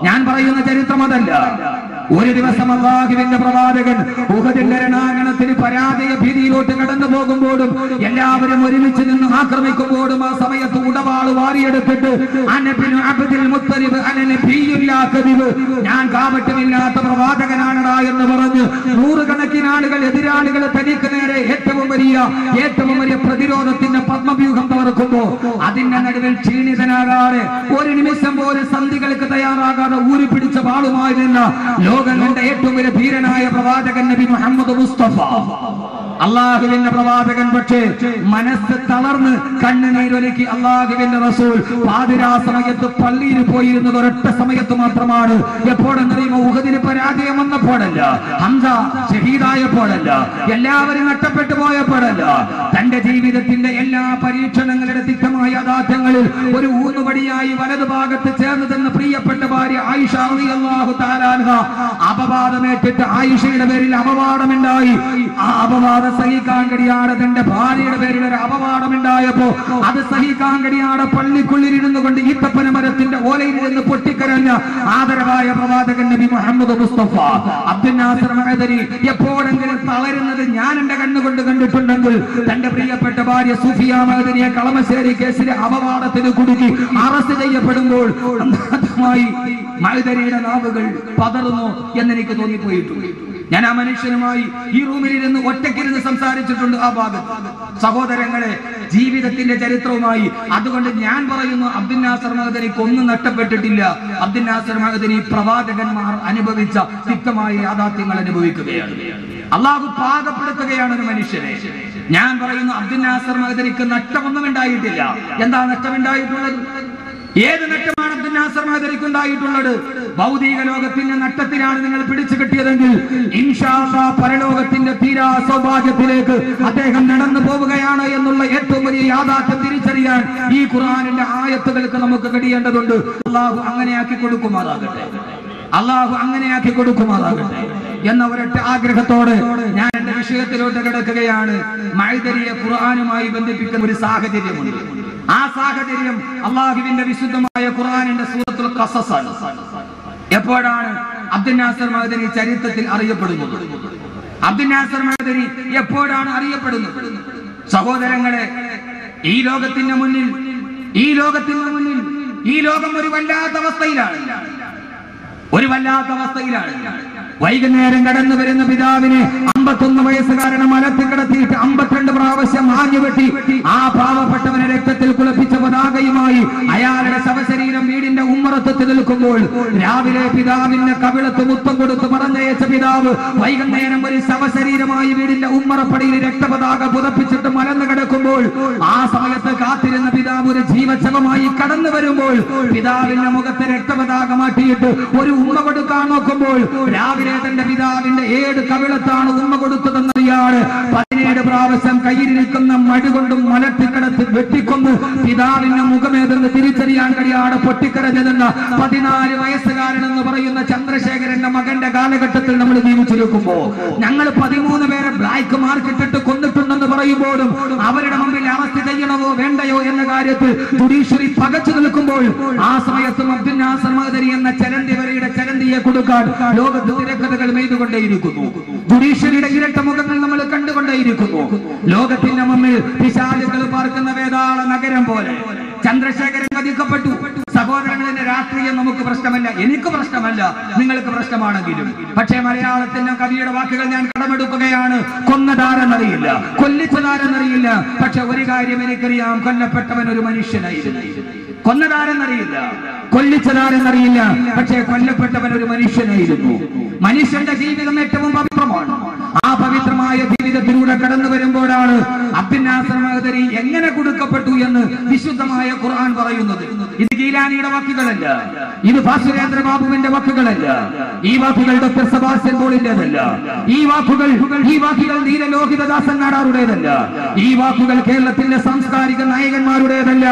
ഞാൻ പറയുന്ന ചരിത്രം അതല്ല. ഒരു ദിവസം അല്ലാഹുവിന്റെ പ്രവാചകൻ ഉഹദിന്റെ രണാങ്കണത്തിന് പരാജയ ഭീതിയിലോട്ട് കടന്നു പോകുമ്പോഴും എല്ലാവരും ഒരുമിച്ച് നിന്ന് ആക്രമിക്കുമ്പോഴും ആ സമയത്ത് ഉടവാള് വാരിയെടുത്തിട്ട് ഞാൻ കാപട്യമില്ലാത്ത പ്രവാചകനാണടാ എന്ന് പറഞ്ഞ് നൂറുകണക്കിന് ആളുകൾ എതിരാളികൾ തനിക്ക് നേരെ ഏറ്റവും വലിയ പ്രതിരോധത്തിന്റെ പത്മവ്യൂഹം തകർക്കുമ്പോ അതിന്റെ നടുവിൽ ക്ഷീണിതനാകാതെ ഒരു നിമിഷം പോലും സന്ധികൾക്ക് തയ്യാറാകാതെ ഊരിപ്പിടിച്ച വാളുമായി നിന്ന ലോകം കണ്ട ഏറ്റവും വലിയ ധീരനായ പ്രവാചകൻ നബി മുഹമ്മദ് മുസ്തഫ, അള്ളാഹുവിന്റെ പ്രവാചകൻ. പക്ഷേ മനസ്സ് തളർന്ന് കണ്ണുനീരൊരുക്കി അള്ളാഹുവിന്റെ റസൂൽ പാതിരാ സമയത്ത് പള്ളിയിൽ പോയിരുന്നത് ഒരൊറ്റ സമയത്ത് മാത്രമാണ്. എപ്പോഴെന്നറിയുമോ? ഉഹദിന് പരാജയം വന്നപ്പോഴല്ല, ഹംസ ഷഹീദായപ്പോഴല്ല, എല്ലാവരും നഷ്ടപ്പെട്ടു പോയപ്പോഴല്ല. തന്റെ ജീവിതത്തിന്റെ എല്ലാ പരീക്ഷണങ്ങളുടെ തിക്തമായ യാഥാർത്ഥ്യങ്ങളിൽ ഒരു ഊന്നുപടിയായി വലതുഭാഗത്ത് ചേർന്ന് തന്ന പ്രിയപ്പെട്ട ഭാര്യ ആയിഷ റളിയല്ലാഹു തആല അൻഹ അപവാദമേറ്റിട്ട് ആയിഷയുടെ പേരിൽ അപവാദമുണ്ടായി. ആ അപവാദം സഹിക്കാൻ കഴിയാതെ തന്റെ ഭാര്യയുടെ പേരിൽ ഒരു അപവാദമുണ്ടായപ്പോ അത് സഹിക്കാൻ കഴിയാതെ പള്ളിക്കുള്ളിൽ ഇരുന്നു കൊണ്ട് ഈത്തപ്പന മരത്തിന്റെ ഓലയിൽ നിന്ന് പൊട്ടിക്കരഞ്ഞ ആദരവായ പ്രവാചകൻ നബി മുഹമ്മദ് മുസ്തഫ അബ്ദുൽ നാസർ മഅദനി എപ്പോഴെങ്കിലും തളരുന്നത് ഞാൻ എന്റെ കണ്ണുകൊണ്ട് കണ്ടിട്ടുണ്ടെങ്കിൽ തന്റെ പ്രിയപ്പെട്ട ഭാര്യ സുഫിയ മഅദനിയെ കളമശ്ശേരി കേസിലെ അപവാദത്തിന് കുടുക്കി അറസ്റ്റ് ചെയ്യപ്പെടുമ്പോൾ മഅദനിയുടെ നാവുകൾ പതറുന്നു എന്നെനിക്ക് തോന്നിപ്പോയിട്ടുണ്ട്. ഞാൻ ആ മനുഷ്യനുമായി ഈ റൂമിലിരുന്ന് ഒറ്റയ്ക്കിരുന്ന് സംസാരിച്ചിട്ടുണ്ട് ആ ഭാഗത്ത്. സഹോദരങ്ങളെ, ജീവിതത്തിന്റെ ചരിത്രവുമായി അതുകൊണ്ട് ഞാൻ പറയുന്നു, അബ്ദുൽ നാസർ മഅദനിക്ക് ഒന്നും നഷ്ടപ്പെട്ടിട്ടില്ല. അബ്ദുൽ നാസർ മഅദനി പ്രവാചകന്മാർ അനുഭവിച്ച തിക്തമായ യാഥാർത്ഥ്യങ്ങൾ അനുഭവിക്കുകയാണ്. അള്ളാഹു പാകപ്പെടുത്തുകയാണ് ഒരു മനുഷ്യനെ. ഞാൻ പറയുന്നു, അബ്ദുൽ നാസർ മഅദനിക്ക് നഷ്ടമൊന്നും ഉണ്ടായിട്ടില്ല. എന്താ നഷ്ടമുണ്ടായിട്ടുള്ളത്? ഏത് നഷ്ടമാണ് അബ്ദുൽ നാസർ മഅദനിക്ക് ഉണ്ടായിട്ടുള്ളത്? ഭൗതിക ലോകത്തിന്റെ നഷ്ടത്തിലാണ് നിങ്ങൾ പിടിച്ചു കിട്ടിയതെങ്കിൽ ഇൻഷാ അല്ലാഹ് പരലോകത്തിന്റെ തീരാ സൗഭാഗ്യത്തിലേക്ക് അദ്ദേഹം നടന്നു പോവുകയാണ് എന്നുള്ള ഏറ്റവും വലിയ യാഥാർത്ഥ്യം തിരിച്ചറിയാൻ ഈ ഖുർആനിന്റെ ആയത്തുകൾക്ക് നമുക്ക് കഴിയേണ്ടതുണ്ട്. അള്ളാഹു അങ്ങനെയാക്കി കൊടുക്കുമാറാകട്ടെ, അള്ളാഹു അങ്ങനെയാക്കി കൊടുക്കുമാറാകട്ടെ എന്ന ഒരൊറ്റ ആഗ്രഹത്തോടെ ഞാൻ എന്റെ വിഷയത്തിലോട്ട് കിടക്കുകയാണ്. മഅദനിയെ ഖുർആനുമായി ബന്ധിപ്പിക്കുന്ന ഒരു സാഹചര്യമുണ്ട്. ആ സാഹചര്യം അള്ളാഹുവിന്റെ വിശുദ്ധമായ ഖുർആനിന്റെ സൂറത്തുൽ ഖസസ് ആണ്. എപ്പോഴാണ് അബ്ദുൽ നാസർ മഅദനി ചരിത്രത്തിൽ അറിയപ്പെടുന്നത്? അബ്ദുൽ നാസർ മഅദനി എപ്പോഴാണ് അറിയപ്പെടുന്നത്? സഹോദരങ്ങളെ, ഈ ലോകത്തിന്റെ മുന്നിൽ ഈ ലോകം ഒരു വല്ലാത്ത അവസ്ഥയിലാണ്. വൈകുന്നേരം കടന്നു വരുന്ന പിതാവിനെ 51 വയസ്സുകാരനെ മലത്തിൽ കിടത്തിയിട്ട് 52 പ്രാവശ്യം ആഞ്ഞുവെട്ടി ആ പാവപ്പെട്ടവനെ രക്തത്തിൽ കുളിപ്പിച്ച പതാകയുമായി അയാളുടെ ശവശരീരം വീടിന്റെ ഉമ്മറത്ത് നിൽക്കുമ്പോൾ രാവിലെ പിതാവിന്റെ കവിളത്ത് മുത്തം കൊടുത്ത് പറഞ്ഞയച്ച പിതാവ് വൈകുന്നേരം ഒരു ശവശരീരമായി വീടിന്റെ ഉമ്മറപ്പടിയിൽ രക്തപതാക പുതപ്പിച്ചിട്ട് മലന്ന് കിടക്കുമ്പോൾ ആ സമയത്ത് കാത്തിരുന്ന പിതാവ് ഒരു ജീവശവമായി കടന്നു വരുമ്പോൾ പിതാവിന്റെ മുഖത്തെ രക്തപതാക മാറ്റിയിട്ട് ഒരു ഉമ്മ കൊടുക്കാൻ നോക്കുമ്പോൾ രാവിലെ തന്റെ പിതാവിന്റെ 7 കവിളത്താണ് ഉമ്മ കൊടുത്തതെന്നറിയാണ് 17 പ്രാവശ്യം കയ്യിലിരിക്കുന്ന മടി കൊണ്ടും മലത്തിക്കടത്ത് വെട്ടിക്കൊന്ന് പിതാവിന്റെ മുഖമേതെന്ന് തിരിച്ചറിയാൻ കഴിയാതെ പൊട്ടിക്കരഞ്ഞതെന്ന 14 വയസ്സുകാരനെന്ന് പറയുന്ന ചന്ദ്രശേഖരന്റെ മകന്റെ കാലഘട്ടത്തിൽ നമ്മൾ ജീവിച്ചിരിക്കുമ്പോ ഞങ്ങൾ 13 പേരെ ബ്ലാക്ക് മാർക്കിട്ടിട്ട് കൊന്നിട്ടുണ്ടെന്ന് പറയുമ്പോഴും അവരുടെ മുമ്പിൽ അറസ്റ്റ് ചെയ്യണമോ വേണ്ടയോ എന്ന കാര്യത്തിൽ ജുഡീഷ്യറി പകച്ചു നിൽക്കുമ്പോൾ ആ സമയത്തും അബ്ദുൽ നാസർ മഅദനി എന്ന ചലന്തിവരയുടെ ചലന്തിയെ കൊടുക്കാൻ ലോകത്ത് തിരക്കഥകൾ മെയ്തുകൊണ്ടേയിരിക്കുന്നു. ജുഡീഷ്യറിയുടെ ഇരട്ട മുഖങ്ങൾ നമ്മൾ കണ്ടുകൊണ്ടേയിരിക്കുന്നു. ലോകത്തിന്റെ മുന്നിൽ പിശാചുകൾ പാർക്കുന്ന വേതാള നഗരം പോലെ ചന്ദ്രശേഖരൻ വധിക്കപ്പെട്ടു. സഹോദരങ്ങളുടെ രാഷ്ട്രീയം നമുക്ക് പ്രശ്നമല്ല, എനിക്ക് പ്രശ്നമല്ല, നിങ്ങൾക്ക് പ്രശ്നമാണെങ്കിലും. പക്ഷേ മലയാളത്തിന്റെ കവിയുടെ വാക്കുകൾ ഞാൻ കടമെടുക്കുകയാണ്. കൊന്നതാരെന്നറിയില്ല, കൊല്ലിച്ചതാരെന്നറിയില്ല, പക്ഷെ ഒരു കാര്യം എനിക്കറിയാം, കൊല്ലപ്പെട്ടവൻ ഒരു മനുഷ്യനായിരുന്നു. കൊന്നതാരെന്നറിയില്ല, കൊല്ലിച്ചതാരെന്നറിയില്ല, പക്ഷേ കൊല്ലപ്പെട്ടവൻ ഒരു മനുഷ്യനായിരുന്നു. മനുഷ്യന്റെ ജീവിതം ഏറ്റവും പവിത്രമാണ്. ആ പവിത്രമായ ജീവിതത്തിലൂടെ കടന്നു വരുമ്പോഴാണ് അബ്ദുൽ നാസർ മഅ്ദനി എങ്ങനെ കൊടുക്കപ്പെട്ടു എന്ന് വിശുദ്ധമായ ഖുർആൻ പറയുന്നത്. ഇത് ഗീലാനിയുടെ വാക്കുകളല്ല, ഇത് ഭാസുരേന്ദ്ര ബാബുവിന്റെ വാക്കുകളല്ല, ഈ വാക്കുകൾ ഡോക്ടർ സെബാസ്റ്റ്യൻ പോളിന്റേതല്ല, ഈ വാക്കുകൾ നീലലോഹിതദാസൻ നാടാറുടേതല്ല, ഈ വാക്കുകൾ കേരളത്തിന്റെ സാംസ്കാരിക നായകന്മാരുടേതല്ല,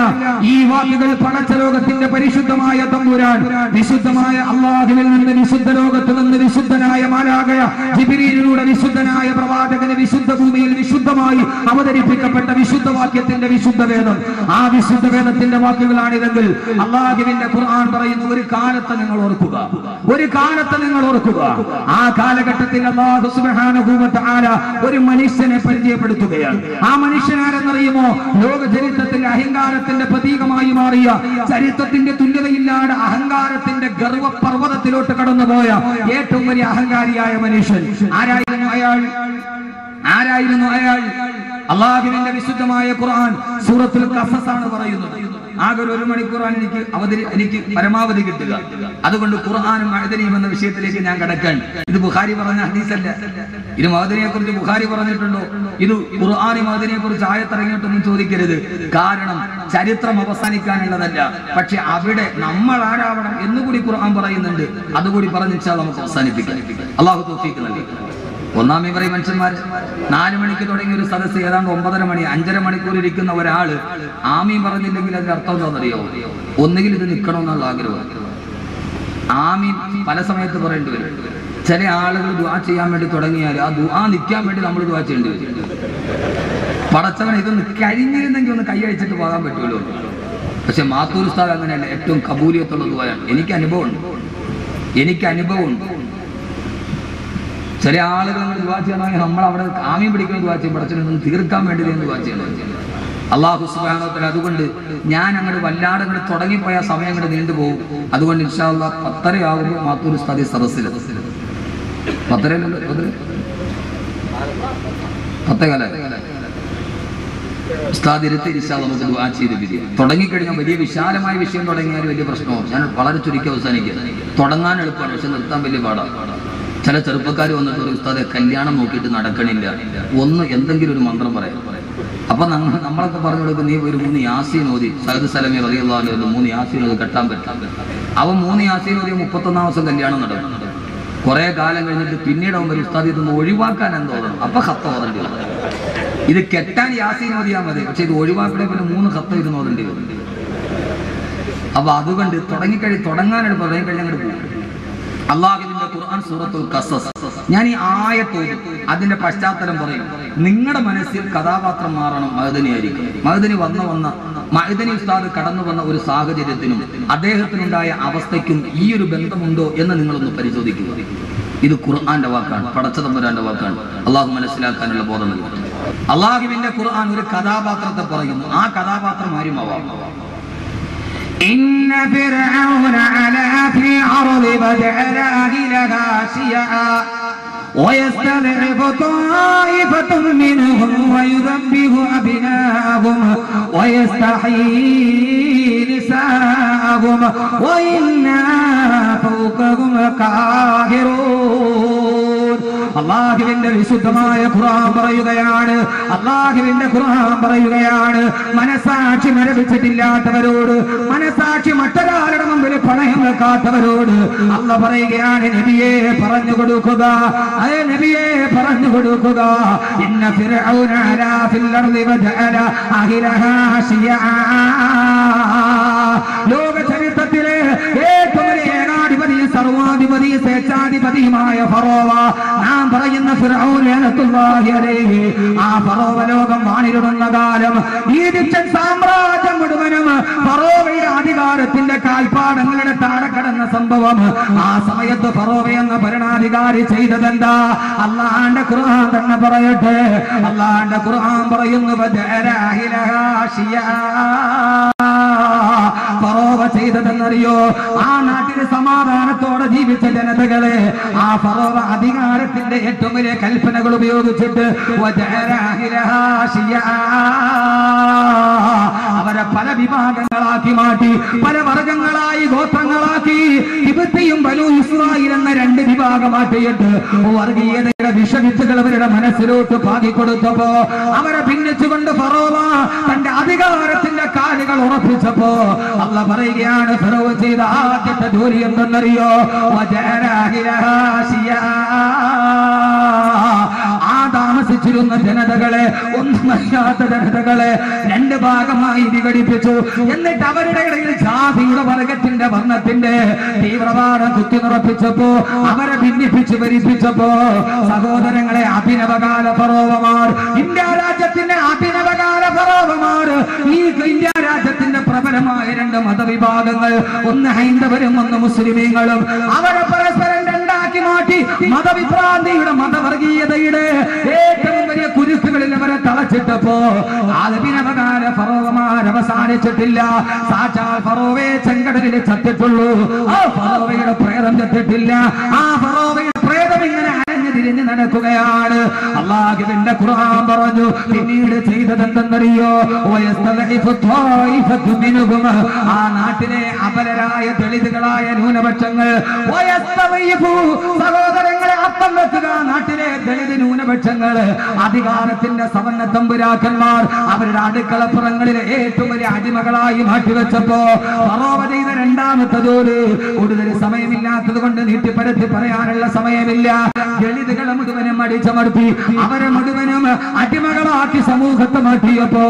ഈ വാക്കുകൾ പടച്ച ലോകത്തിന്റെ പരിശുദ്ധമായ തമ്പുരാൻ വിശുദ്ധമായ അല്ലാഹുവിൽ നിന്ന് വിശുദ്ധ ലോകത്ത് നിന്ന് വിശുദ്ധനായ മാലാഖയ ജിബ്രീലിലൂടെ വിശുദ്ധനായ പ്രവാചകന് വിശുദ്ധ ഭൂമിയിൽ വിശുദ്ധമായി അവതരിപ്പിക്കപ്പെട്ട വിശുദ്ധ വാക്യത്തിന്റെ വിശുദ്ധ വേദം. ആ വിശുദ്ധ വേദത്തിന്റെ വാക്കുകളാണിതെങ്കിൽ അല്ലാഹുവിന്റെ ഖുർആൻ പറയുന്നു, ഒരു കാലത്ത് നിങ്ങൾ ഓർക്കുക, ഒരു കാലത്ത് നിങ്ങൾ ഓർക്കുക. ആ കാലഘട്ടത്തിൽ അല്ലാഹു സുബ്ഹാനഹു വ തആല ഒരു മനുഷ്യനെ പരിചയപ്പെടുത്തുകയാണ്. ആ മനുഷ്യനാരെന്നറിയുമോ? ലോക ചരിത്രത്തിൽ അഹങ്കാരത്തിന്റെ പ്രതീകമായി മാറിയ, ചരിത്രത്തിന്റെ തുല്യതയില്ലാതെ അഹങ്കാരത്തിന്റെ ഗർവപർവ്വതത്തിലോട്ട് കടന്നുപോയ ഏറ്റവും വലിയ അഹങ്കാരിയായ മനുഷ്യൻ. ആരായിരുന്നു അയാൾ? ആരായിരുന്നു അയാൾ? അല്ലാഹുവിന്റെ വിശുദ്ധമായ ഖുർആൻ സൂറത്തുൽ ഖസസ് ആണ് പറയുന്നത്. ആകെ 1 മണിക്കൂറാണ് എനിക്ക് പരമാവധി കിട്ടുക. അതുകൊണ്ട് ഖുർആനും മഅ്ദനിയും എന്ന വിഷയത്തിലേക്ക് ഞാൻ കടക്കാൻ. ഇത് ബുഖാരി പറഞ്ഞ ഹദീസല്ല. ഇത് മഅ്ദനിയെ കുറിച്ച് ബുഖാരി പറഞ്ഞിട്ടുണ്ടോ? ഇത് ഖുർആനും മഅ്ദനിയെ കുറിച്ച് ആയത്തിറങ്ങിയിട്ടൊന്നും ചോദിക്കരുത്. കാരണം ചരിത്രം അവസാനിക്കാനുള്ളതല്ല. പക്ഷെ അവിടെ നമ്മൾ ആരാവണം എന്നുകൂടി ഖുർആൻ പറയുന്നുണ്ട്. അതുകൂടി പറഞ്ഞാൽ നമുക്ക് അവസാനിപ്പിക്കാം. അല്ലാഹു തൗഫീഖ് നൽകി. ഒന്നാം ഇവരെ മനുഷ്യന്മാർ 4 മണിക്ക് തുടങ്ങിയ ഒരു സദസ്സ് ഏതാണ്ട് 9:30 മണി 5.5 മണിക്കൂർ ഇരിക്കുന്ന ഒരാള് ആമീൻ പറഞ്ഞില്ലെങ്കിൽ അതിന്റെ അർത്ഥം എന്താണെന്നറിയോ? ഒന്നുകിൽ ഇത് നിൽക്കണമെന്നുള്ള ആഗ്രഹം. ആമീൻ പല സമയത്ത് പറയേണ്ടി വരും. ചില ആളുകൾ ദുആ ചെയ്യാൻ വേണ്ടി തുടങ്ങിയാൽ ആ ദുആ നിൽക്കാൻ വേണ്ടി നമ്മൾ ദുആ ചെയ്യേണ്ടി വരും. പടച്ചവൻ ഇതൊന്ന് കഴിഞ്ഞിരുന്നെങ്കിൽ ഒന്ന് കൈ അഴിച്ചിട്ട് പോകാൻ പറ്റുമല്ലോ. പക്ഷെ മാത്തൂർ ഉസ്താദ് അങ്ങനെയല്ല, ഏറ്റവും കബൂലിയത്തുള്ള ദുആയാണ്. എനിക്ക് അനുഭവമുണ്ട്. ചില ആളുകൾ ദുആ ചെയ്യണമെങ്കിൽ നമ്മൾ അവിടെ ആമീൻ പിടിക്കുന്ന ദുആ ചെയ്യും. പടച്ചവനെ തീർക്കാൻ വേണ്ടി ദുആ ചെയ്യണം. അല്ലാഹു സുബ്ഹാനഹു വ തആല അതുകൊണ്ട് ഞാൻ അങ്ങോട്ട് വല്ലാതെ അങ്ങോട്ട് തുടങ്ങിപ്പോയ സമയം അങ്ങോട്ട് നീണ്ടുപോകും. അതുകൊണ്ട് ഇൻഷാ അല്ലാഹ് 10:30 ആകുമ്പോൾ മാത്തൂർ ഉസ്താദി സദസ്സിൽ 10:30 ഉസ്താദ് ഇരുത്തി ഇൻഷാ അല്ലാഹ് നമുക്ക് ദുആ ചെയ്ത് പിരിയാം. തുടങ്ങിക്കഴിഞ്ഞാൽ വലിയ വിശാലമായ വിഷയം തുടങ്ങിയാൽ വലിയ പ്രശ്നവും. ഞാൻ വളരെ ചുരുക്കി അവസാനിക്കുക. തുടങ്ങാൻ എളുപ്പമാണ്, പക്ഷെ നിർത്താൻ വലിയ പാടാണ്. ചില ചെറുപ്പക്കാർ വന്നിട്ട് ഒരു ഉസ്താദെ കല്യാണം നോക്കിയിട്ട് നടക്കണില്ല, ഒന്ന് എന്തെങ്കിലും ഒരു മന്ത്രം പറയാം. അപ്പൊ നമ്മളൊക്കെ പറഞ്ഞു കൊടുക്കും, നീ ഒരു 3 യാസീൻ ഓതി. സയ്യിദ് സലമി റളിയല്ലാഹു അൻഹു 3 യാസീൻ ഓതി കെട്ടാൻ പറ്റും. അവൻ 3 യാസീൻ ഓതി 31-ാം ദിവസം കല്യാണം നടക്കും. കുറെ കാലം കഴിഞ്ഞിട്ട് പിന്നീട് അവൻ ഒരു ഉസ്താദ് ഇതൊന്ന് ഒഴിവാക്കാൻ എന്തോന്നണം. അപ്പൊ ഖത്ത് ഓതേണ്ടി വരും. ഇത് കെട്ടാൻ യാസീൻ ഓതിയാൽ മതി, പക്ഷെ ഇത് ഒഴിവാക്കണേ പിന്നെ 3 ഖത്ത് ഇരുന്ന് ഓതേണ്ടി വരും. അപ്പൊ അതുകൊണ്ട് തുടങ്ങാനായിട്ട് തുടങ്ങിക്കഴിഞ്ഞാൽ അങ്ങോട്ട് പോകും. അല്ലാഹുവിന്റെ ഖുർആൻ സൂറത്തുൽ ഖസസ്. ഞാൻ ഈ ആയത്ത് അതിന്റെ പശ്ചാത്തലം പറയും. നിങ്ങളുടെ മനസ്സിൽ കഥാപാത്രം മാറണം മഅ്ദനിയായിരിക്കും. മഅ്ദനി ഉസ്താദ് കടന്നു വന്ന ഒരു സാഹചര്യത്തിനും അദ്ദേഹത്തിനുണ്ടായ അവസ്ഥയ്ക്കും ഈ ഒരു ബന്ധമുണ്ടോ എന്ന് നിങ്ങളൊന്ന് പരിശോധിക്കുക. ഇത് ഖുർആന്റെ വാക്കാണ്, പടച്ച തമ്പുരാന്റെ വാക്കാണ്. അള്ളാഹു മനസ്സിലാക്കാനുള്ള ബോധം നൽകും. അല്ലാഹുവിന്റെ ഖുർആൻ ഒരു കഥാപാത്രത്തെ പറയുന്നു. ആ കഥാപാത്രം ആരുമാവാം. إن فرعون علا في الأرض وجعل أهلها شيعا ويستضعف طائفة منهم ويذبح أبناءهم ويستحيي نساءهم وإنا فوقهم قاهرون. അല്ലാഹുവിന്റെ വിശുദ്ധമായ ഖുർആൻ പറയുകയാണ്, മനസാക്ഷി മരവിച്ചിട്ടില്ലാത്തവരോട്, മനസാക്ഷി മറ്റൊരാളുടെ മുമ്പിൽ പണയം വെക്കാത്തവരോട് അല്ലാഹ് പറയുകയാണ്, നബിയെ പറഞ്ഞു കൊടുക്കുക, ഇന്ന ഫിർഔന അലാ ഫിൽ അർളി വജഅല അഹ്ലഹാ ശിയആ. ലോക ചരിത്രത്തിലെ ഏറ്റവും വലിയ ഏകാധിപതി, സർവാധിപതി, സ്വേച്ഛാധിപതിയുമായ ഫറോവ, നാം പറയുന്ന ഫിർഔൻ ലഅനത്തുല്ലാഹി അലൈഹി, ആ ഫറോവ ലോകം വാണിരുന്ന കാലം ഈജിപ്ഷ്യൻ സാമ്രാജ്യം മുഴുവനും ഫറോവയുടെ അധികാരത്തിന്റെ കാൽപ്പാടങ്ങളുടെ താഴെ കടന്ന സംഭവം. ആ സമയത്ത് ഫറോവ എന്ന ഭരണാധികാരി ചെയ്തതെന്താ? അല്ലാഹുവിന്റെ ഖുർആൻ തന്നെ പറയട്ടെ. അല്ലാഹുവിന്റെ ഖുർആൻ പറയുന്നു, ഫറോവ ചെയ്തതെന്നറിയോ? ആ നാട്ടിൽ സമാധാനത്തോടെ ജീവിച്ച ജനതകളെ ആ ഫറോവ അധികാരത്തിന്റെ ഏറ്റവും വലിയ കൽപ്പനകൾ ഉപയോഗിച്ചിട്ട് അവരെ പല വിഭാഗങ്ങളായി വർഗങ്ങളാക്കി മാറ്റി, പല വർഗങ്ങളായി ഗോത്രങ്ങളാക്കി. ഹിബ്തിയും ബനൂ ഇസ്രായേൽ എന്ന രണ്ട് വിഭാഗമാക്കിയിട്ട് വർഗീയതയുടെ വിഷവിത്തുകൾ അവരുടെ മനസ്സിലോട്ട് പാകിക്കൊടുത്തപ്പോ അവരെ ഭിന്നിച്ചുകൊണ്ട് ഫറോവ തന്റെ അധികാരത്തിന്റെ കാലുകൾ ഉറപ്പിച്ചപ്പോ അല്ലാഹ് പറയുകയാണ്, ഫറോവ ചെയ്ത ആദ്യത്തെ ജോലി എന്തെന്നറിയോ? ആ താമസിച്ചിരുന്ന ജനതകളെ, ഒന്നുമല്ലാത്ത ജനതകളെ രണ്ട് ഭാഗമായി വിഘടിപ്പിച്ചു. എന്നിട്ട് അവരുടെ ഇടയിൽ ജാതിയുടെ വർഗത്തിന്റെ വർണ്ണത്തിന്റെ തീവ്രവാദം കുത്തിനിറപ്പിച്ചപ്പോ അവരെ ഭിന്നിപ്പിച്ച് ഭരിപ്പിച്ചപ്പോ സഹോദരങ്ങളെ, അഭിനവകാല ഫറോവമാർ, ഇന്ത്യ രാജ്യത്തിന്റെ അഭിനവകാല ഫറോവമാർ, ഈ ഇന്ത്യ രാജ്യത്തിന്റെ പ്രബലമായ രണ്ട് മതവിഭാഗങ്ങൾ, ഒന്ന് ഹൈന്ദവരും ഒന്ന് മുസ്ലിമീങ്ങളും, അവരെ പരസ്പരം രണ്ടാക്കി മാറ്റി മതവിഭ്രാന്തിയുടെ മതവർഗീയതയുടെ ഏറ്റവും വലിയ കുരുക്കുകളിൽ അവരെ തളച്ചിട്ടപ്പോ അഭിനവകാല ഫറോവമാർ അവസാനിച്ചിട്ടില്ല. സാക്ഷാൽ ഫറോവയെ ചെങ്കടലിൽ ചത്തിട്ടുള്ളൂ. ആ ഫറോവയുടെ പ്രേതം ചത്തിട്ടില്ല. ആ ഫറോവയുടെ പ്രേതം ഇങ്ങനെ അരഞ്ഞു തിരിഞ്ഞ് നടക്കുകയാണ്. അല്ലാഹുവിന്റെ ഖുർആൻ പറഞ്ഞു, പിന്നീട് ചെയ്തതെന്തെന്നറിയോ? ആ നാട്ടിലെ അപരരായ ദളിതുകളായ ന്യൂനപക്ഷങ്ങൾ, സഹോദരങ്ങളെ അർത്ഥം വെക്കുക, നാട്ടിലെ ദളിത് ന്യൂനപക്ഷങ്ങൾ അധികാരത്തിന്റെ സവർണ്ണ തമ്പുരാക്കന്മാർ അവരുടെ അടുക്കളപ്പുറങ്ങളിലെ ഏറ്റവും വലിയ അടിമകളായി മാറ്റിവെച്ചപ്പോ ഫറോവ ചെയ്ത രണ്ടാമത്തെ ജോലി, കൂടുതൽ സമയമില്ലാത്തത് കൊണ്ട് നീട്ടിപ്പരത്തി പറയാനുള്ള സമയമില്ല, ദളിതുകളെ മുഴുവനും അടിച്ചമർത്തി അവരെ മുഴുവനും അടിമകളാക്കി സമൂഹത്തെ മാറ്റിയപ്പോ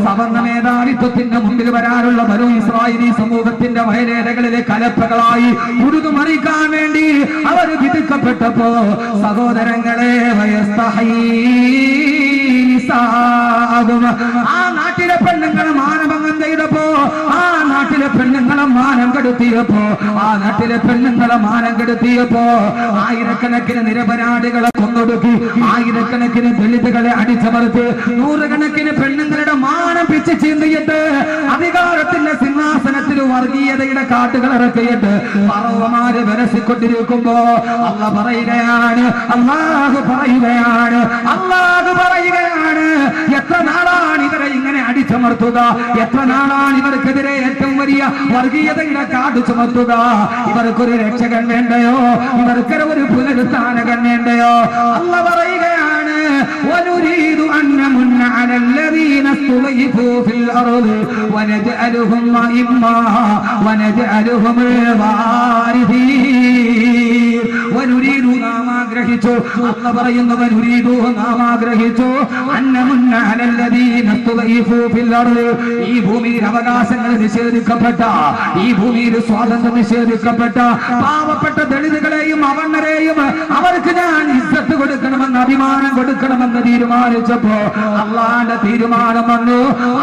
സവർണ്ണ മേധാവിത്വത്തിന്റെ മുമ്പിൽ വരാനുള്ള ബനൂ ഇസ്രായേലി സമൂഹത്തിന്റെ വയലേലകളിലെ കലപ്പകളായി ഉരുതുമറിക്കാൻ വേണ്ടി അവർ വിധിക്കപ്പെട്ടപ്പോ സഹോദരങ്ങളെ, ആ നാട്ടിലെ പെണ്ണുങ്ങളെ മാനഭംഗം ചെയ്തപ്പോ, ആ നാട്ടിലെ പെണ്ണുങ്ങളെ മാനം കെടുത്തിയപ്പോ, ആ നാട്ടിലെ പെണ്ണുങ്ങളെ മാനം കെടുത്തിയപ്പോ ആയിരക്കണക്കിന് നിരപരാധികളെ കൊന്നൊടുക്കി, ആയിരക്കണക്കിന് ദളിതുകളെ അടിച്ചമർത്തി, നൂറുകണക്കിന് പെണ്ണുങ്ങളുടെ മാനം പിച്ച് ചീന്തിയിട്ട് അധികാരത്തിന്റെ സിംഹാസനത്തിൽ വർഗീയതയുടെ കാട്ടുകൾ ഇറക്കിയിട്ട് ഫറോവമാര് വിരസിക്കൊണ്ടിരിക്കുമ്പോ അല്ലാഹ് പറയുകയാണ്, അല്ലാഹു പറയുകയാണ്, അല്ലാഹു പറയുകയാണ്, എത്ര നാളാണ് ഇവരെ ഇങ്ങനെ അടിച്ചമർത്തുക? എത്ര നാളാണ് ഇവർക്കെതിരെ ഏറ്റവും വലിയ വർഗീയതയുടെ കാട് ചുമത്തുക? ഇവർക്കൊരു രക്ഷകൻ വേണ്ടയോ? ഇവർക്കൊരു ഒരു പുനരുത്ഥാനകൻ വേണ്ടയോ? അല്ലാഹ് പറയുകയാണ്, വനുരീദു അൻ നമുന്ന അലല്ലദീന സ്തുളൈഫു ഫിൽ അർദി വനജഅലുഹും അഇമ്മാ വനജഅലുഹും വാരിഥീൻ. വനുരീദു നാം ആഗ്രഹിച്ചു, അല്ലാഹ് പറയുന്നു, വനുരീദു നാം ആഗ്രഹിച്ചു അന്നമുന്ന അലല്ലദീന സ്തുളൈഫു ഫിൽ അർദി, ഈ ഭൂമിയിൽ അവകാശങ്ങൾ നിഷേധിക്കപ്പെട്ട, ഈ ഭൂമിയിൽ സ്വാതന്ത്ര്യം നിഷേധിക്കപ്പെട്ട പാവപ്പെട്ട ദളിതുകളെയും അവർണരെയും അവർക്ക് ഞാൻ ഇസ്സത്ത് കൊടുക്കണമെന്ന്, അഭിമാനം കൊടുക്കണമെന്ന് തീരുമാനിച്ചപ്പോ അല്ലാഹുവിന്റെ തീരുമാനം വന്നു.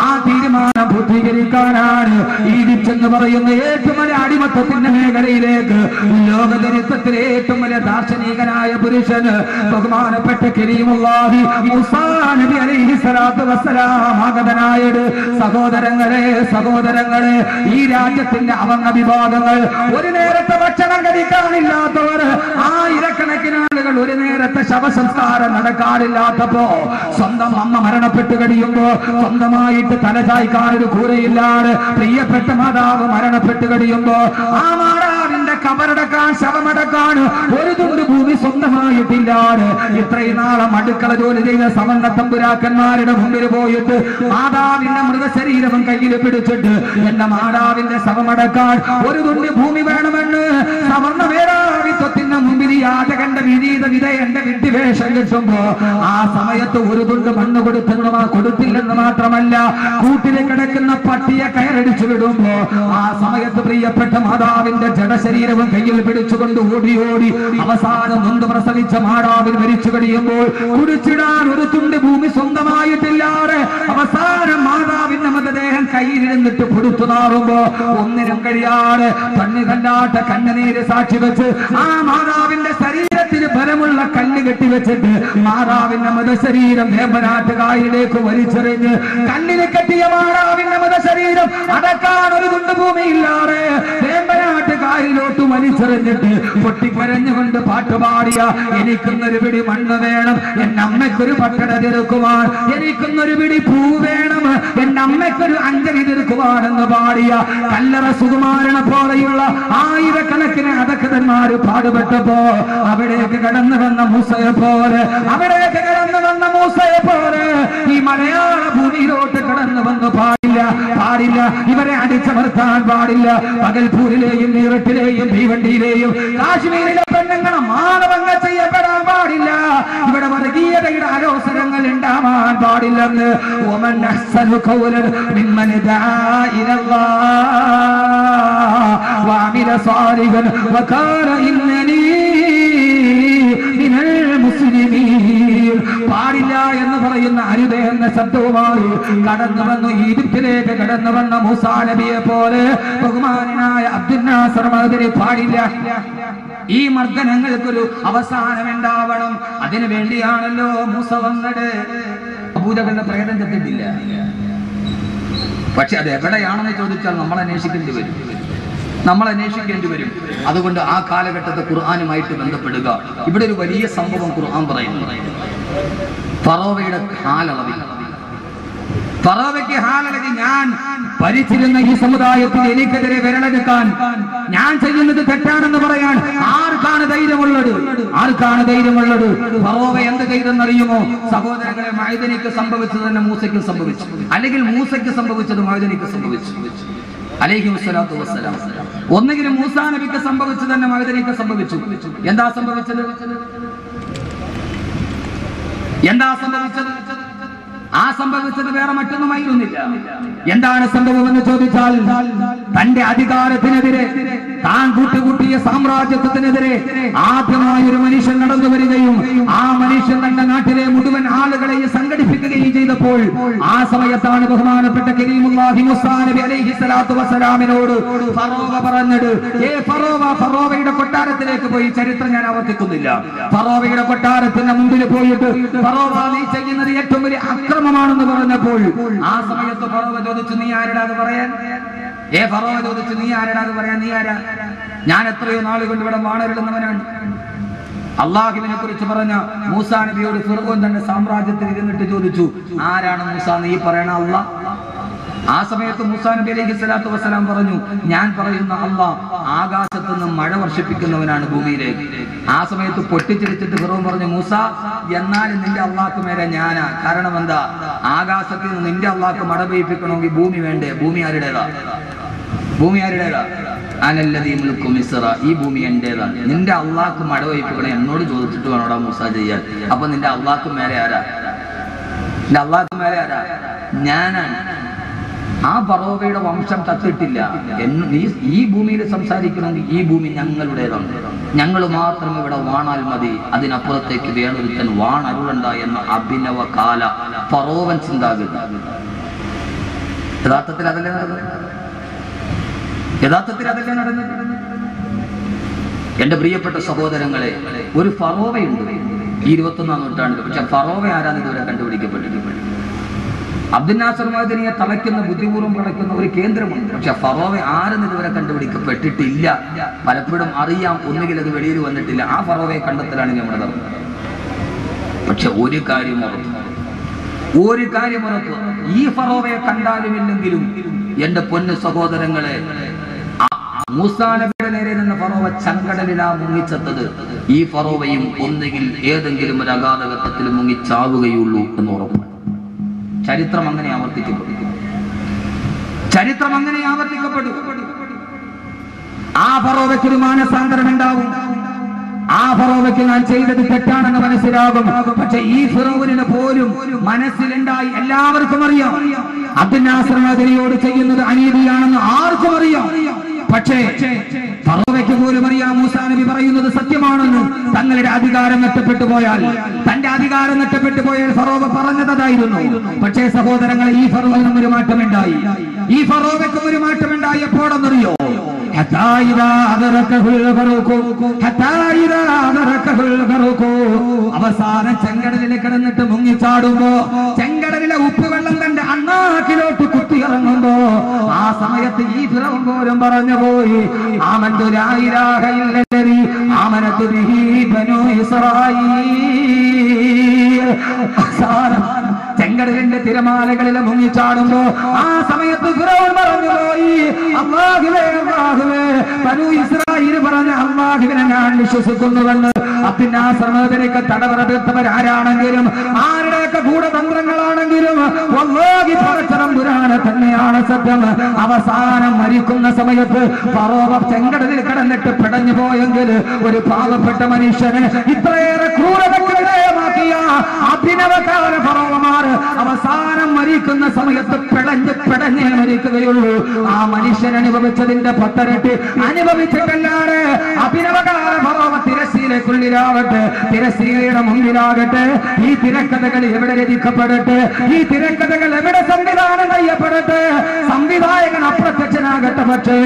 ആ തീരുമാനം പൂർത്തീകരിക്കാനാണ് ഈജിപ്ത് എന്ന് പറയുന്ന ഏറ്റവും വലിയ അടിമത്തത്തിന്റെ മേഖലയിലേക്ക് ലോകചരിത്രത്തിലെ ഏറ്റവും വലിയ ദാർശനികനായ പുരുഷൻ ബഹുമാനപ്പെട്ട കരീമുല്ലാഹി മൂസാ നബി അലൈഹി സ്വലാത്തു വസ്സലാം ആഗതനായത്. സഹോദരങ്ങളെ, സഹോദരങ്ങളെ, ഈ രാജ്യത്തിന്റെ അവർണ്ണ വിഭാഗങ്ങൾ, ഒരു നേരത്തെ ഭക്ഷണം കഴിക്കാനില്ലാത്തവർ, ആയിരക്കണക്കിന് ആളുകൾ ഒരു നേരത്തെ ശവസംസ്കാരം നടക്കാനില്ലാത്തപ്പോ, സ്വന്തം അമ്മ മരണപ്പെട്ട് കഴിയുമ്പോ സ്വന്തമായിട്ട് തലചായ്ക്കാനൊരു കൂരയില്ലാതെ പ്രിയപ്പെട്ട മാതാവ് മരണപ്പെട്ട് കഴിയുമ്പോ ആ മാതാവിന്റെ കബറടക്കാൻ, ശവമടക്കാൻ ഒരു തുണ്ട് ഭൂമി സ്വന്തമായിട്ടില്ലാതെ ഇത്രയും നാളം അടുക്കള ജോലി ചെയ്ത സവർണ്ണ തമ്പുരാക്കന്മാരുടെ മുമ്പിൽ പോയിട്ട് മാതാവിന്റെ മൃതശരീരവും കയ്യിൽ പിടിച്ചിട്ട് എന്റെ മാതാവിന്റെ ശവമടക്കാൻ ഒരു തുണ്ട് ഭൂമി വേണമെന്ന് സവർണ്ണ മേധാവിത്വത്തിന്റെ മുമ്പിൽ യാചകന്റെ വിനീത വിധേയന്റെ വിദ്വേഷം കിട്ടുമ്പോ ആ സമയത്ത് ഒരു തുണ്ട് മണ്ണ് കൊടുത്തില്ലെന്ന് മാത്രമല്ല, കൂട്ടിൽ കിടക്കുന്ന പട്ടിയെ കയറടിച്ചു വിടുമ്പോ ആ സമയത്ത് പ്രിയപ്പെട്ട മാതാവിന്റെ ജഡശരീരവും കയ്യിൽ പിടിച്ചുകൊണ്ട് ഓടി ഓടി അവസാനം നൊന്ത് പ്രസവിച്ച മാതാവിൽ മരിച്ചു കഴിയുമ്പോൾ കുടിച്ചിടാൻ ഒരു തുണ്ട് ഭൂമി സ്വന്തമായിട്ടില്ലാതെ അവസാനം മാതാവിന്റെ മൃതദേഹം കയ്യിലിരുന്നിട്ട് കൊടുത്തു നാറുമ്പോ ഒന്നിനും കഴിയാതെ കണ്ണുകല്ലാട്ട കണ്ണുനീര് സാക്ഷി വെച്ച് ആ മാതാവിന്റെ ശരീരത്തിന് ബലമുള്ള കല്ല് കെട്ടിവെച്ചിട്ട് മാതാവിന്റെ മൃതശരീരം വേമ്പനാട്ടുകായലിലേക്ക് വലിച്ചെറിഞ്ഞ് കല്ലിന് കെട്ടിയ മാതാവിന്റെ മൃതശരീരം അടക്കാൻ ഒരു തുണ്ട് ഭൂമിയില്ലാതെ വേമ്പനാട്ടുകായൽ കായലിലോട്ട് വലിച്ചെറിഞ്ഞിട്ട് പൊട്ടിക്കരഞ്ഞുകൊണ്ട് പാട്ടുപാടിയ എനിക്കുന്നൊരു പിടി മണ്ണ് വേണം, എന്റെ അമ്മയ്ക്കൊരു പട്ടട തീർക്കുവാൻ, എനിക്കുന്നൊരു പിടി പൂ വേണം, എന്റെ അമ്മയ്ക്കൊരു അഞ്ജലി തീർക്കുവാനെന്ന് പാടിയ കല്ലറ സുകുമാരനെ പോലെയുള്ള ആയിരക്കണക്കിന് അധകൃതന്മാര് പാടുപെട്ടപ്പോ അവിടേക്ക് കടന്നു വന്ന മൂസയെ പോലെ, അവിടേക്ക് കടന്നു വന്ന മൂസയെ പോലെ ഈ മലയാള ഭൂമിയിലോട്ട് കടന്നു വന്ന് പാടില്ല, പാടില്ല, ഇവരെ അടിച്ചമർത്താൻ പാടില്ല. പകൽപൂരിലെയും മീററ്റിലെയും ഭീവണ്ടിയിലെയും കാശ്മീരിലെ പെണ്ണുങ്ങളെ മാനഭംഗം ചെയ്യപ്പെടാൻ പാടില്ല. ഇവിടെ വർഗീയതയുടെ ആലോചനകൾ ഉണ്ടാവാൻ പാടില്ലെന്ന് ومن أحسن قولا ممن دعا إلى الله وعمل صالحا وقال إنني من المسلمين. പാടില്ല എന്ന് പറയുന്ന അരുതേ എന്ന ശബ്ദവുമായി കടന്നു വന്നു ഈജിപ്തിലേക്ക് കടന്നു വന്ന മൂസാ നബിയെ പോലെ ബഹുമാനായ അബ്ദുൽ നാസർ മഅ്ദനി പാടില്ല. ഈ മർദ്ദനങ്ങൾക്കൊരു അവസാനം ഉണ്ടാവണം, അതിനു വേണ്ടിയാണല്ലോ മൂസ വന്നത്. അബൂജഹലിന്റെ പ്രേതം ചത്തിട്ടില്ല, പക്ഷെ അത് എവിടെയാണെന്ന് ചോദിച്ചാൽ നമ്മൾ അന്വേഷിക്കേണ്ടി വരും. അതുകൊണ്ട് ആ കാലഘട്ടത്തെ ഖുർആനുമായിട്ട് ബന്ധപ്പെടുക. ഇവിടെ ഒരു വലിയ സംഭവം ഖുർആൻ പറയുന്നു. ഫറോവയുടെ ഫറോവയ്ക്ക് ഹാലളകി, ഞാൻ ഭരിച്ചിരുന്ന ഈ സമുദായത്തിൽ എനിക്കെതിരെ വിരലെടുക്കാൻ, ഞാൻ ചെയ്യുന്നത് തെറ്റാണെന്ന് പറയാൻ ആർക്കാണ് ധൈര്യമുള്ളത്? ഫറോവ എന്ത് ചെയ്തെന്നറിയുമോ? സഹോദരങ്ങളെ, മഅ്ദനിക്ക് സംഭവിച്ചത് തന്നെ മൂസയ്ക്ക് സംഭവിച്ചു, അല്ലെങ്കിൽ മൂസയ്ക്ക് സംഭവിച്ചത് മഅ്ദനിക്ക് സംഭവിച്ചു അലൈഹിസ്സലാത്തു വസ്സലാം. ഒന്നുകിലും മൂസാ നബിക്ക് സംഭവിച്ചത് തന്നെ മഅ്ദനിക്ക് സംഭവിച്ചു. എന്താ സംഭവിച്ചത്? ആ സംഭവിച്ചത് വേറെ മറ്റൊന്നുമായിരുന്നില്ല. എന്താണ് സംഭവമെന്ന് ചോദിച്ചാൽ, തന്റെ അധികാരത്തിനെതിരെ, താൻ കൂട്ടുകൂട്ടിയ സാമ്രാജ്യത്വത്തിനെതിരെ ആദ്യമായി ഒരു മനുഷ്യൻ നടന്നു വരികയും ആ മനുഷ്യൻ തന്റെ നാട്ടിലെ മുഴുവൻ ആളുകളെയും സംഘടിപ്പിക്കുകയും ചെയ്തപ്പോൾ ആ സമയത്താണ് ബഹുമാനപ്പെട്ട കരീമുല്ലാഹി മൂസാ നബി അലൈഹിസ്സലാത്തു വസ്സലാമിനോട് ഫറോവ പറഞ്ഞത്, ഫറോവയുടെ കൊട്ടാരത്തിലേക്ക് പോയി. ചരിത്രം ഞാൻ ആവർത്തിക്കുന്നില്ല. ഫറോവയുടെ കൊട്ടാരത്തിന്റെ മുമ്പിൽ പോയിട്ട് ഫറോവ, നീ ചെയ്യുന്നത് ഏറ്റവും വലിയ അക്രമമാണെന്ന് പറഞ്ഞപ്പോൾ ആ സമയത്ത് ഫറോവ ചോദിച്ചു, നീ ആരടാ അത് പറയാൻ? ഫറോവ ചോദിച്ചു, നീ ആരടാ അത് പറയാൻ? നീ ആരാ? ഞാൻ എത്രയോ നാളുകൊണ്ട് ഇവിടെ വാണരുളുന്നവനാണ്. അള്ളാഹുവിനെ കുറിച്ച് പറഞ്ഞ മൂസാ നബിയോട് ഫിർഔൻ തന്റെ സാമ്രാജ്യത്തിൽ ഇരുന്നിട്ട് ചോദിച്ചു, ആരാണ് മൂസ നീ പറയണ അള്ളാഹ്? ആ സമയത്ത് മൂസാ നബി അലൈഹിസ്സലാത്തു വസ്സലാം പറഞ്ഞു, ഞാൻ പറയുന്ന അള്ളാഹ് ആകാശത്ത് നിന്ന് മഴ വർഷിപ്പിക്കുന്നവനാണ് ഭൂമിയിലേക്ക്. ആ സമയത്ത് പൊട്ടിച്ചിരിച്ചിട്ട് ഫിർഔൻ പറഞ്ഞു, മൂസ, എന്നാലും നിന്റെ അള്ളാഹ്ക്ക് മേലെ ഞാനാ. കാരണം എന്താ? ആകാശത്തിൽ നിന്ന് നിന്റെ അള്ളാഹ്ക്ക് മഴ പെയ്യിപ്പിക്കണമെങ്കിൽ ഭൂമി വേണ്ടേ? ഭൂമി ആരുടേതാ? അനല്ലദീ മുൽക്കു മിസ്റ, ഈ ഭൂമി എന്റേതാണ്. നിന്റെ അള്ളാഹ്ക്ക് മഴ പെയ്യിപ്പിക്കണം എന്നോട് ചോദിച്ചിട്ട് വേണോടാ മൂസ ചെയ്യാൻ. അപ്പൊ നിന്റെ അള്ളാഹ്ക്ക് മേലെ ആരാ? ഞാനാണ്. ആ ഫറോവയുടെ വംശം ചത്തിട്ടില്ല. ഈ ഭൂമിയിൽ സംസാരിക്കണമെങ്കിൽ ഈ ഭൂമി ഞങ്ങളുടേതാണ്, ഞങ്ങൾ മാത്രം ഇവിടെ വാണാൽ മതി, അതിനപ്പുറത്തേക്ക് വേറൊരുത്തൻ വാണരുളണ്ട എന്ന അഭിനവ കാല ഫറോവൻ ചിന്താഗതി. യഥാർത്ഥത്തിൽ അതല്ലേ നടന്നത്? എന്റെ പ്രിയപ്പെട്ട സഹോദരങ്ങളെ, ഒരു ഫറോവയുണ്ട് ഈ 21-ാം നൂറ്റാണ്ടിൽ. പക്ഷെ ഫറോവ ആരാന്ന് ഇതുവരെ കണ്ടുപിടിക്കപ്പെട്ടിട്ടില്ല. അബ്ദുൽ നാസർ മഅ്ദനിയെ തളയ്ക്കുന്ന, ബുദ്ധിപൂർവ്വം കളയ്ക്കുന്ന ഒരു കേന്ദ്രമുണ്ട്. പക്ഷെ ഫറോവ ആരെന്ന് ഇതുവരെ കണ്ടുപിടിക്കപ്പെട്ടിട്ടില്ല. പലപ്പോഴും അറിയാം, ഒന്നുകിൽ അത് വെളിയിൽ വന്നിട്ടില്ല. ആ ഫറോവയെ കണ്ടെത്തലാണ് നമ്മുടെ ധർമ്മം. പക്ഷെ ഒരു കാര്യം ഉറപ്പ്, ഈ ഫറോവയെ കണ്ടാലും ഇല്ലെങ്കിലും എന്റെ പൊന്നു സഹോദരങ്ങളെ, മൂസാ നബിയുടെ നേരെ നിന്ന് ഫറോവ ചങ്കടലിലാ മുങ്ങിച്ചെത്തത്. ഈ ഫറോവയും ഒന്നുകിൽ ഏതെങ്കിലും ഒരു അഗാധഘട്ടത്തിൽ മുങ്ങിച്ചാവുകയുള്ളൂ എന്ന് ഉറപ്പ്. ചരിത്രം അങ്ങനെ ആവർത്തിക്കപ്പെടും. ആ ഫറോവയ്ക്ക് ഒരു മാനസാന്തരം ഉണ്ടാവും. ആ ഫറോവയ്ക്ക് ഞാൻ ചെയ്തത് തെറ്റാണെന്ന് മനസ്സിലാകും. പക്ഷെ ഈ ഫിറൗനിന് പോലും മനസ്സിലുണ്ടായി. എല്ലാവർക്കും അറിയാം അബ്ദുൽ നാസർ മഅ്ദനിയോട് ചെയ്യുന്നത് അനീതിയാണെന്ന് ആർക്കും അറിയാം. പക്ഷേ ഫറോവയ്ക്ക് പോലും അറിയാം മൂസാ നബി പറയുന്നത് സത്യമാണെന്ന്. തങ്ങളുടെ അധികാരം നഷ്ടപ്പെട്ടു പോയാൽ, തന്റെ അധികാരം നഷ്ടപ്പെട്ടു പോയാൽ ഫറോവ പറഞ്ഞതായിരുന്നു. പക്ഷേ സഹോദരങ്ങളെ, ഈ ഫറോവയ്ക്കും ഒരു മാറ്റമുണ്ടായി. എപ്പോഴെന്നറിയോ? അവസാനം ചെങ്കടലിൽ കിടന്നിട്ട് മുങ്ങിച്ചാടുമ്പോ ചെങ്കടലിലെ ഉപ്പുവെള്ളം തന്റെ അണ്ണാക്കിലോട്ട് കുത്തിയിറങ്ങുമ്പോ ആ സമയത്ത് ഈ ഫിറഔൻ പോലും പറഞ്ഞു പോയി, ആമന്തു ലാ ഇലാഹ ഇല്ലല്ലദീ ആമനതു ബിഹി ബനൂ ഇസ്രായീൽ. ചെങ്കടലിന്റെ തിരമാലകളിൽ മുങ്ങിച്ചാടുമ്പോ ആ സമയത്ത് ഫിറഔൻ പറഞ്ഞു പോയി, അല്ലാഹുവേ അല്ലാഹുവേ, ബനൂ ഇസ്രായീൽ പറഞ്ഞ അല്ലാഹുവിനെ ഞാൻ വിശ്വസിക്കുന്നുവെന്ന്. അബ്ദുന്നാസറിനെതിരേക്ക് തടവറെടുത്തവരാരാണെങ്കിലും ആരുടെയൊക്കെ ഗൂഢതന്ത്രങ്ങളാണെങ്കിലും വല്ലാഹി പടച്ചതമ്പുരാനെ തന്നെയാണ് സത്യം. അവസാനം മരിക്കുന്ന സമയത്ത് ഫറോവ ചെങ്കടലിൽ കിടന്നിട്ട് പിടഞ്ഞു പോയെങ്കിൽ ഒരു പാവപ്പെട്ട മനുഷ്യന് ഇത്രയേറെ ക്രൂരതയ്ക്ക് വിധേയമാക്കിയ അഭിനവകാല ഫറോവമാർ അവസാനം മരിക്കുന്ന സമയത്ത് പിടഞ്ഞേ മരിക്കുകയുള്ളൂ. ആ മനുഷ്യൻ അനുഭവിച്ചതിന്റെ 10 ഇരട്ടി അനുഭവിച്ചിട്ടല്ലാതെ അഭിനവകാല ഫറോവ തിരശ്ശീലക്കുള്ളിലാകട്ടെ തിരശ്ശീലയുടെ മുന്നിലാകട്ടെ ഈ തിരക്കഥകൾ എവിടെ രചിക്കപ്പെടട്ടെ, ഈ തിരക്കഥകൾ എവിടെ സംവിധാനം ചെയ്യപ്പെടട്ടെ, സംവിധായകൻ അപ്രത്യക്ഷനാകട്ടെ. പക്ഷേ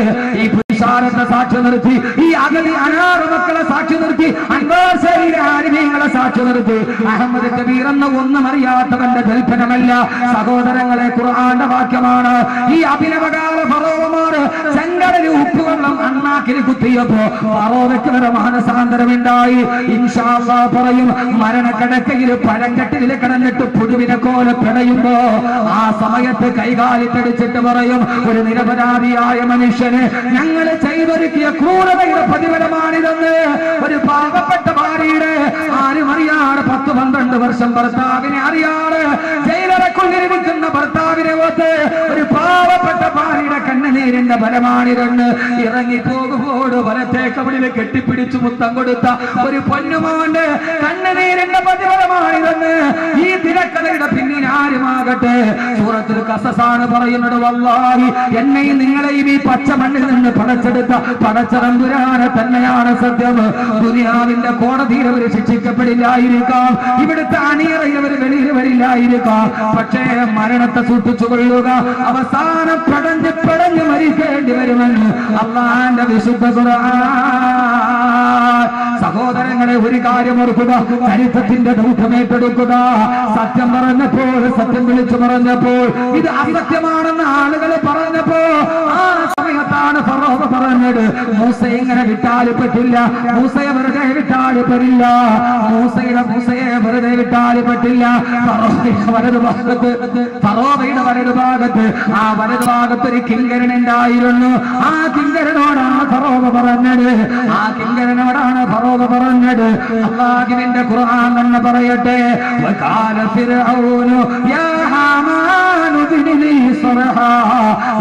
ഈ പുരുഷാരത്തെ സാക്ഷി നിർത്തി, ഈ അഗതി അനാറ് മക്കളെ സാക്ഷി നിർത്തി, അൻവാർശയിലെ ആരിമീങ്ങളെ സാക്ഷി നിർത്തി, അഹമ്മദ് കബീർ എന്ന ഒന്നും അറിയാത്തവന്റെ കൽപ്പനമല്ല സഹോദരങ്ങളെ, ഖുർആന്റെ വാക്യമാണ്. ഈ അഭിനവകാല ഫറോവമാര് ചെങ്കടലിൽ ഉപ്പുവെള്ളം അണ്ണാക്കിൽ കുത്തിയപ്പോ ഫറോവയ്ക്ക് വരെ മാനസാന്തരമുണ്ടായി. ഇൻഷാ അല്ലാഹ് പറയും, മരണക്കിടക്കയിൽ പഴങ്കട്ടിൽ കിടന്നിട്ട് പുഴുവിനെ പോലെ പിടയുമ്പോ ആ സമയത്ത് കൈകാലിട്ടടിച്ചിട്ട് പറയും, ഒരു നിരപരാധിയായ മനുഷ്യന് ഞങ്ങൾ ചെയ്തൊരുക്കിയ ക്രൂരതയുടെ പ്രതിഫലമാണിതെന്ന്. ഒരു പാവപ്പെട്ട ഭാര്യയുടെ ആരും അറിയാതെ 10-12 വർഷം ഭർത്താവിനെ അറിയാതെ ജയിലറക്കുള്ളിരിക്കുന്ന ഭർത്താവിനെ ഓർത്ത് ഒരു പാവപ്പെട്ട ഭാര്യയുടെ കണ്ണുനീരിന്റെ ഫലമാണിതെന്ന്. ഇറങ്ങിപ്പോകുമ്പോൾ വലത്തേക്കവളിൽ കെട്ടിപ്പിടിച്ചു മുത്തം കൊടുത്ത ഒരു പൊന്നുമോന്റെ കണ്ണുനീരിന്റെ പ്രതിഫലമാണിതെന്ന്. ഈ തിരക്കഥയുടെ പിന്നിൽ ആരുമാകട്ടെ സൂറത്തുൽ ഖസസാണ് പറയുന്നത്, വല്ലാഹി എന്നെയും നിങ്ങളെയും ഈ പച്ച മണ്ണിൽ നിന്ന് പടച്ചെടുത്ത പടച്ചതമ്പുരാനെ തന്നെയാണ് സത്യം. ദുനിയാവിന്റെ കോടതിയിൽ അവർ ശിക്ഷിക്കപ്പെടില്ലായിരിക്കാം, ഇവിടുത്തെ അണിയറയിൽ അവർ വെളിയിൽ വരില്ലായിരിക്കാം. പക്ഷേ മരണത്തെ സൂക്ഷിച്ചുകൊള്ളുക, അവസാനം പടഞ്ഞ് മരിക്കേണ്ടി വരുമെന്ന് അല്ലാഹുവിന്റെ വിശുദ്ധ ഖുർആൻ. സഹോദരങ്ങളെ, ഒരു കാര്യം ഓർക്കുക, ചരിത്രത്തിന്റെ ദൗത്യമേറ്റെടുക്കുക. സത്യം പറഞ്ഞപ്പോൾ, സത്യം വിളിച്ചു പറഞ്ഞപ്പോൾ, ഇത് അസത്യമാണെന്ന് ആളുകൾ പറഞ്ഞപ്പോ ആ സമയത്താണ് ഫറോവ പറഞ്ഞത്, മൂസയെ ഇങ്ങനെ വിട്ടാൽ പറ്റില്ല, മൂസയെ വെറുതെ വിട്ടാൽ പറ്റില്ല, മൂസയെ വെറുതെ വിട്ടാൽ പറ്റില്ല. ഫറോവയുടെ വലതുഭാഗത്ത് ആ വലതുഭാഗത്ത് ഒരു കിങ്കരൻ ഉണ്ടായിരുന്നു. ആ കിങ്കരനോടാണ് ഫറോവ പറഞ്ഞത്, ആ കിങ്കരനോടാണ് ഫറോവ പറഞ്ഞത്. അല്ലാഹുവിന്റെ ഖുർആൻ തന്നെ പറയട്ടെ, വഖാല ഫിർഔനു യാ ഹാമാനു ബിനി ലീ സർഹാ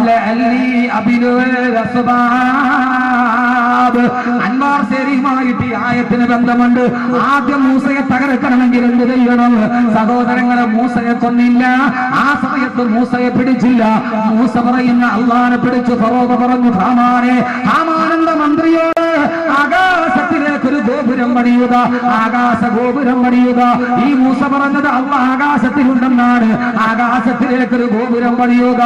ലഅല്ലി അബ്ലുൽ അസ്ബാബ്. അൻവാർ ശരിയുമായിട്ട് ഈ ആയത്തിന് ബന്ധമുണ്ട്. ആദ്യം മൂസയെ തകർക്കണമെങ്കിൽ എന്ത് ചെയ്യണം? സഹോദരങ്ങളെ, മൂസയെ കൊന്നില്ല, ആ സമയത്ത് മൂസയെ പിടിച്ചില്ല. മൂസ പറയുന്ന അല്ലാഹനെ പിടിച്ചു. ഫറോവ പറഞ്ഞു, ഹാമാനന്ദ മന്ത്രിയോട് ആകാശത്തിലേക്ക് ഒരു ഗോപുരം പണിയുക, ആകാശ ഗോപുരം പണിയുക. ഈ മൂസ പറഞ്ഞത് അല്ലാഹ് ആകാശത്തിലുണ്ടെന്നാണ്. ആകാശത്തിലേക്ക് ഒരു ഗോപുരം പണിയുക.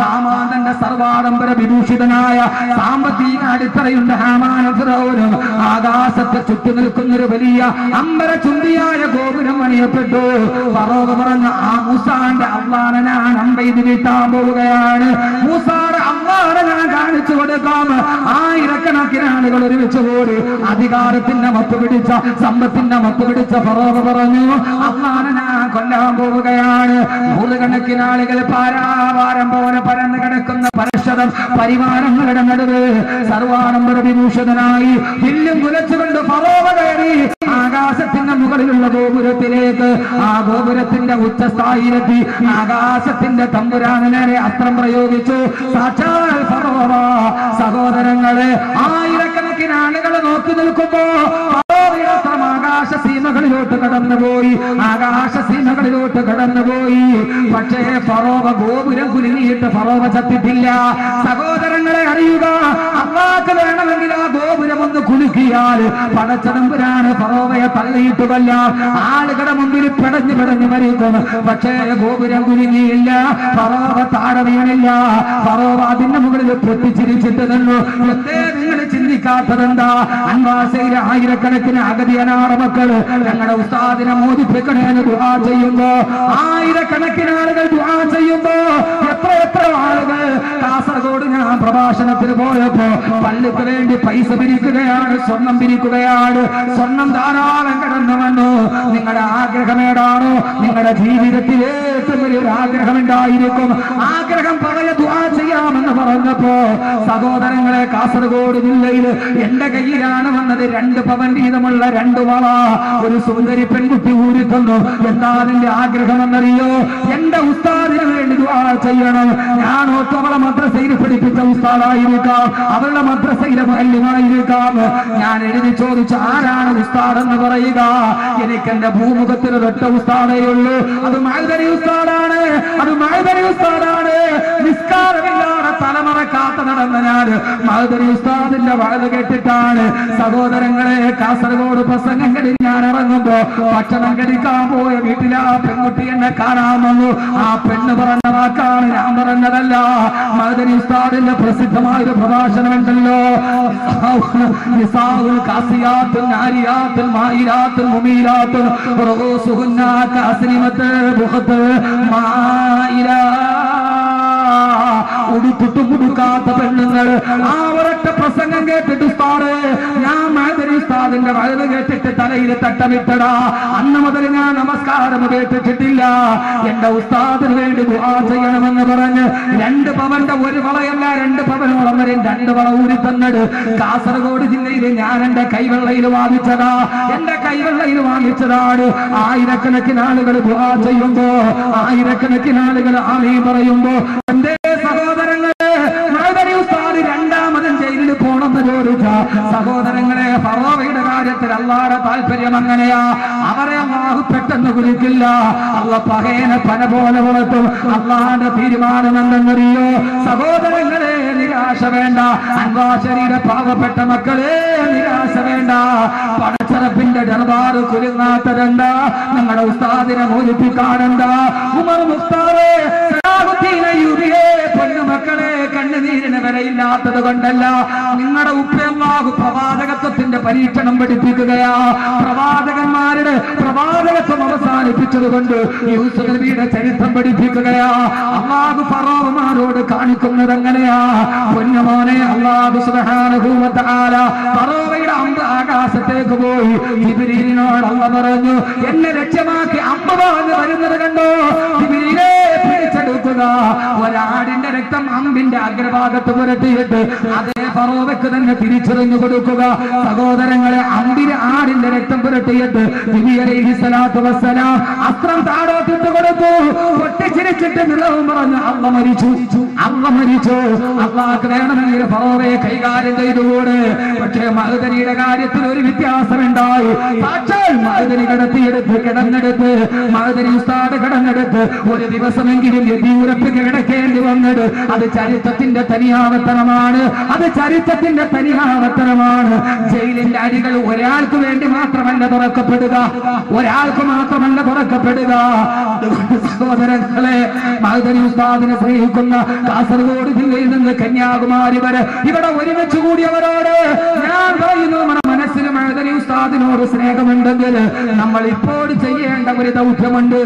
ഹാമാനന്റെ സർവാഡംബര വിഭൂഷിതനായ സാമ്പത്തിക അടിത്തറയുണ്ട് ഹാമാനും ഫിറഔനും. ആകാശത്തെ ചുറ്റി നിൽക്കുന്നൊരു വലിയ അമ്പര ചുണ്ടിയായ ഗോപുരം പണിയപ്പെട്ടു. ഫറോവ പറഞ്ഞ ആ മൂസാന്റെ അല്ലാഹനെ ഞാൻ അമ്പെയ്ത് വീട്ടാൻ പോവുകയാണ്, മൂസാടെ അല്ലാഹനെ ഞാൻ കാണിച്ചു കൊടുക്കാം. ആയിരക്കണക്കിന് ആളുകൾ ഒരുമിച്ച് കൂടി അധികാരത്തിന്റെ മത്ത് പിടിച്ച, സമ്പത്തിന്റെ മത്ത് പിടിച്ച ഫറോവ പറഞ്ഞു, അല്ലാഹനെ ഞാൻ കൊല്ലാൻ പോവുകയാണ്. നൂറുകണക്കിന് ആളുകൾ പാരാവാരം പോലെ പരന്നു കിടക്കുന്ന പരശതം പരിവാരങ്ങളുടെ നടുവ് സർവാഡംബര വിഭൂഷിതനായി വില്ലും കുലച്ചുകൊണ്ട് ഫറോവ കയറി ആകാശത്തിന്റെ മുകളിലുള്ള ഗോപുരത്തിലേക്ക്. ആ ഗോപുരത്തിന്റെ ഉച്ചസ്ഥായിലെത്തി ആകാശത്തിന്റെ തമ്പുരാന് നേരെ അസ്ത്രം പ്രയോഗിച്ചു. സാക്ഷാൽ ഫറോവ. സഹോദരങ്ങളെ, ആയിരക്കണക്കിന് ആളുകൾ നോക്കി നിൽക്കുമ്പോ ഫറോവയുടെ അസ്ത്രം ആകാശ സീമകളിലോട്ട് കടന്നുപോയി, ആകാശ സീമകളിലോട്ട് കടന്നുപോയി. പക്ഷേ ഫറോവ ഗോപുരം കുലുങ്ങിയിട്ട് ഫറോവ ചത്തിട്ടില്ല. സഹോദരങ്ങളെ, അറിയുക, അല്ലാഹ് വേണമെങ്കിൽ ആ ഗോപുരം ഒന്ന് കുലുക്കിയാൽ പടച്ചതമ്പുരാന് ഫറോവയെ തള്ളിയിട്ട് കൊല്ലാം. ആളുകളുടെ മുമ്പിൽ പിടഞ്ഞു മരിക്കും. പക്ഷേ ഗോപുരം കുലുങ്ങിയില്ല, ഫറോവ താഴെ വീണില്ല. ഫറോവ അതിന്റെ മുകളിൽ പൊട്ടിച്ചിരിച്ചിട്ട് നിന്നു. നിങ്ങൾ ചിന്തിക്കാത്തതെന്താ? അൻവാസയിലെ ആയിരക്കണക്കിന് അഗതി അനാഥ മക്കള് ഞങ്ങളുടെ ഉസ്താദിനെ മോദിപ്പിക്കണേന്ന് ദുആ ചെയ്യുമ്പോ, ആയിരക്കണക്കിന് ആളുകൾ ദുആ ചെയ്യുമ്പോ എത്ര എത്ര ആളുകൾ കാസർഗോഡ് ഞാൻ പ്രഭാഷണത്തിന് പോയപ്പോ പള്ളിക്ക് വേണ്ടി പൈസ പിരിക്കുകയാണ്, സ്വർണം പിരിക്കുകയാണ്. സ്വർണം ധാരാളം കടന്നു വന്നു. നിങ്ങളുടെ ആഗ്രഹം ഏതാണോ? നിങ്ങളുടെ ജീവിതത്തിൽ ഏറ്റവും വലിയൊരു ആഗ്രഹം ഉണ്ടായിരിക്കും. ആഗ്രഹം പറയ ദുആ ചെയ്യാമെന്ന് പറഞ്ഞപ്പോ സഹോദരങ്ങളെ, കാസർഗോഡ് ജില്ലയിൽ എന്റെ കയ്യിലാണ് വന്നത് 2 പവൻ വീതമുള്ള 2 വള. ഒരു സുന്ദരി പെൺകുട്ടി ഊരിക്കുന്നു. എന്താ അതിന്റെ ആഗ്രഹം എന്നറിയോ? എന്റെ ഉസ്താദിന് വേണ്ടി ദുആ ചെയ്യണം. ഞാൻ ഓർത്തു അവളെ മദ്രസയിൽ പഠിപ്പിച്ച ഉസ്താദായിരിക്കാം, അവളുടെ മദ്രസയിലെ മുഅല്ലിമായിരിക്കാം. ഞാൻ എഴുതി ചോദിച്ചു, ആരാണ് ഉസ്താദ് എന്ന് പറയുക? എനിക്ക് എന്റെ ഭൂമുഖത്തിൽ ഒരൊറ്റ ഉസ്താദേ ഉള്ളൂ. അത് മഅ്ദനി ഉസ്താദാണ്. അത് മഅ്ദനി ഉസ്താദാണ്. നിസ്കാരമില്ലാതെ തലമറക്കാത്ത നടന്ന ഞാൻ മഅ്ദനി ഉസ്താദിന്റെ വഅദ് കേട്ടിട്ടാണ്. സഹോദരങ്ങളെ, കാസർഗോഡ് പ്രസംഗം കഴിഞ്ഞ് ഞാൻ ഇറങ്ങുമ്പോ ഭക്ഷണം കഴിക്കാൻ പോയ വീട്ടിലെ ആ പെൺകുട്ടി എന്നെ കാണാൻ വന്നു. ആ പെണ്ണ് പറഞ്ഞ വാക്കാണ്, ഞാൻ പറഞ്ഞതല്ല. മഅ്ദനി ഉസ്താദിന്റെ പ്രസിദ്ധമായ പ്രഭാഷണം ഉണ്ടല്ലോ, നിസാഉൽ കാസിയാത്തുൻ നാരിയാത്തുൻ മായിലാത്തുൻ മുമീലാത്തുൻ റഊസുഹുന്ന കാസിനിമത്ത് ബുഖത്ത് മായിലാ. ഉടുത്തിട്ട് മുടുക്കാത്ത പെണ്ണുങ്ങൾ. ആ ഒരൊറ്റ പ്രസംഗം കേട്ടിട്ട് ഉസ്താദ്, ഞാൻ മഅ്ദനി ഉസ്താദിന്റെ വഅദ് കേട്ടിട്ട് തലയിൽ തട്ടമിട്ടടാ. അന്ന് മുതൽ ഞാൻ നമസ്കാരം കേട്ടിട്ടില്ല. എന്റെ ഉസ്താദിന് വേണ്ടി ദുആ ചെയ്യണമെന്ന് പറഞ്ഞ് 2 പവന്റെ ഒരു വളയല്ല, 2 പവനോളം വരെ 2 വള ഊരി തന്നത് കാസർഗോഡ് ജില്ലയിൽ ഞാൻ എന്റെ കൈവെള്ളയിൽ വാങ്ങിച്ചതാ. എന്റെ കൈവെള്ളയിൽ വാങ്ങിച്ചതാണ്. ആയിരക്കണക്കിന് ആളുകൾ ദുആ ചെയ്യുമ്പോ, ആയിരക്കണക്കിന് ആളുകൾ ആമീൻ പറയുമ്പോ, എന്റെ സഹോദരങ്ങളെ, മഅ്ദനി ഉസ്താദ് 2ാമതും ജയിലിൽ പോണെന്ന് ചോദിച്ച സഹോദരങ്ങളെ, ഫറോവയുടെ കാര്യത്തിൽ അല്ലാഹുവിന്റെ താല്പര്യം അങ്ങനെയാ. അവരെ അല്ലാഹു പെട്ടെന്ന് കുലിക്കില്ല. അല്ലാഹു പകേനെ പന പോലെ വളർത്തും. അല്ലാഹുവിന്റെ തീരുമാനം എന്തെന്നറിയോ? സഹോദരങ്ങളെ, നിരാശ വേണ്ട. അൻവാശരിയുടെ പാവപ്പെട്ട മക്കളെ, നിരാശ വേണ്ട. പടച്ചറപ്പിന്റെ ദർബാർ കുലുങ്ങാത്തതെന്ത? നിങ്ങളുടെ ഉസ്താദിനെ മോചിപ്പിക്കാനെന്ത? ഉമർ മുഖ്താറേ, പൊന്നുമക്കളെ, കണ്ണുനീരിന് വിലയില്ലാത്തത് കൊണ്ടല്ല. നിങ്ങളുടെ ഉപ്പയല്ലാഹു പ്രവാചകത്വത്തിന്റെ പരീക്ഷണം പഠിപ്പിക്കുകയാ. പ്രവാചകന്മാരുടെ പ്രവാചകത്വം അവസാനിപ്പിച്ചത് കൊണ്ട് യൂസുഫ് നബിയുടെ ചരിത്രം പഠിപ്പിക്കുകയാ. അല്ലാഹു ഫറോവമാരോട് കാണിക്കുന്നത് എങ്ങനെയാ? പൊന്നുമോനെ, അല്ലാഹു സുബ്ഹാനഹു വ തആല ഫറോവയുടെ അമ്പ് ആകാശത്തേക്ക് പോയി. ജിബ്രീലിനോട് അല്ലാഹു പറഞ്ഞു, എന്നെ ലക്ഷ്യമാക്കി അമ്പ് വാങ്ങി വരുന്നത് കണ്ടോ? ജിബ്രീലേ, പിടിച്ചെടുക്കുക. ഒരാടിന്റെ രക്തം അമ്പിന്റെ അഗ്രഭാഗത്ത് പുരട്ടിയിട്ട് അതേ ഫറോവയ്ക്ക് തന്നെ തിരിച്ചറിഞ്ഞു കൊടുക്കുക. സഹോദരങ്ങളെ, അമ്പിന് ആടിന്റെ രക്തം പുരട്ടിയിട്ട് നബി അലൈഹിസ്സലാത്തു വസ്സലാം അസ്ത്രം താഴോട്ടിട്ട് കൊടുത്തു. പൊട്ടിച്ചിരിച്ചിട്ട് നിലവും പറഞ്ഞു, അല്ലാഹ് മരിച്ചു, അല്ലാഹ് മരിച്ചു. അല്ലാഹ്ക്ക് വേണമെങ്കിൽ ഫറോവയെ കൈകാര്യം ചെയ്തുകൂടെ? പക്ഷേ മഅ്ദനിയുടെ കാര്യത്തിൽ ഒരു വ്യത്യാസമുണ്ടായി. സാക്ഷാൽ മഅ്ദനി കിടത്തിയെടുത്ത് കിടന്നെടുത്ത് മഅ്ദനി ഉസ്താദ് കിടന്നെടുത്ത് ഒരു ദിവസമെങ്കിലും യതിയൂരപ്പ് കിടക്കേണ്ടി വന്നത് അത് ചരിത്രത്തിന്റെ തനിയാവർത്തനമാണ്. അത് ചരിത്രത്തിന്റെ തനിയാവർത്തനമാണ്. ജയിലിന്റെ അടികൾ ഒരാൾക്ക് വേണ്ടി മാത്രമല്ല തുറക്കപ്പെടുക, ഒരാൾക്ക് മാത്രമല്ല തുറക്കപ്പെടുക. സഹോദരങ്ങളെ, മഅ്ദനി ഉസ്താദിനെ സ്നേഹിക്കുന്ന കാസർഗോഡ് ജില്ലയിൽ നിന്ന് കന്യാകുമാരി വരെ ഇവിടെ ഒരുമിച്ച് കൂടിയവരോട് ഞാൻ പറയുന്നു, നമ്മുടെ മനസ്സിൽ മഅ്ദനി ഉസ്താദിനോട് സ്നേഹമുണ്ടെങ്കിൽ നമ്മൾ ഇപ്പോൾ ചെയ്യേണ്ട ഒരു ദൗത്യമുണ്ട്.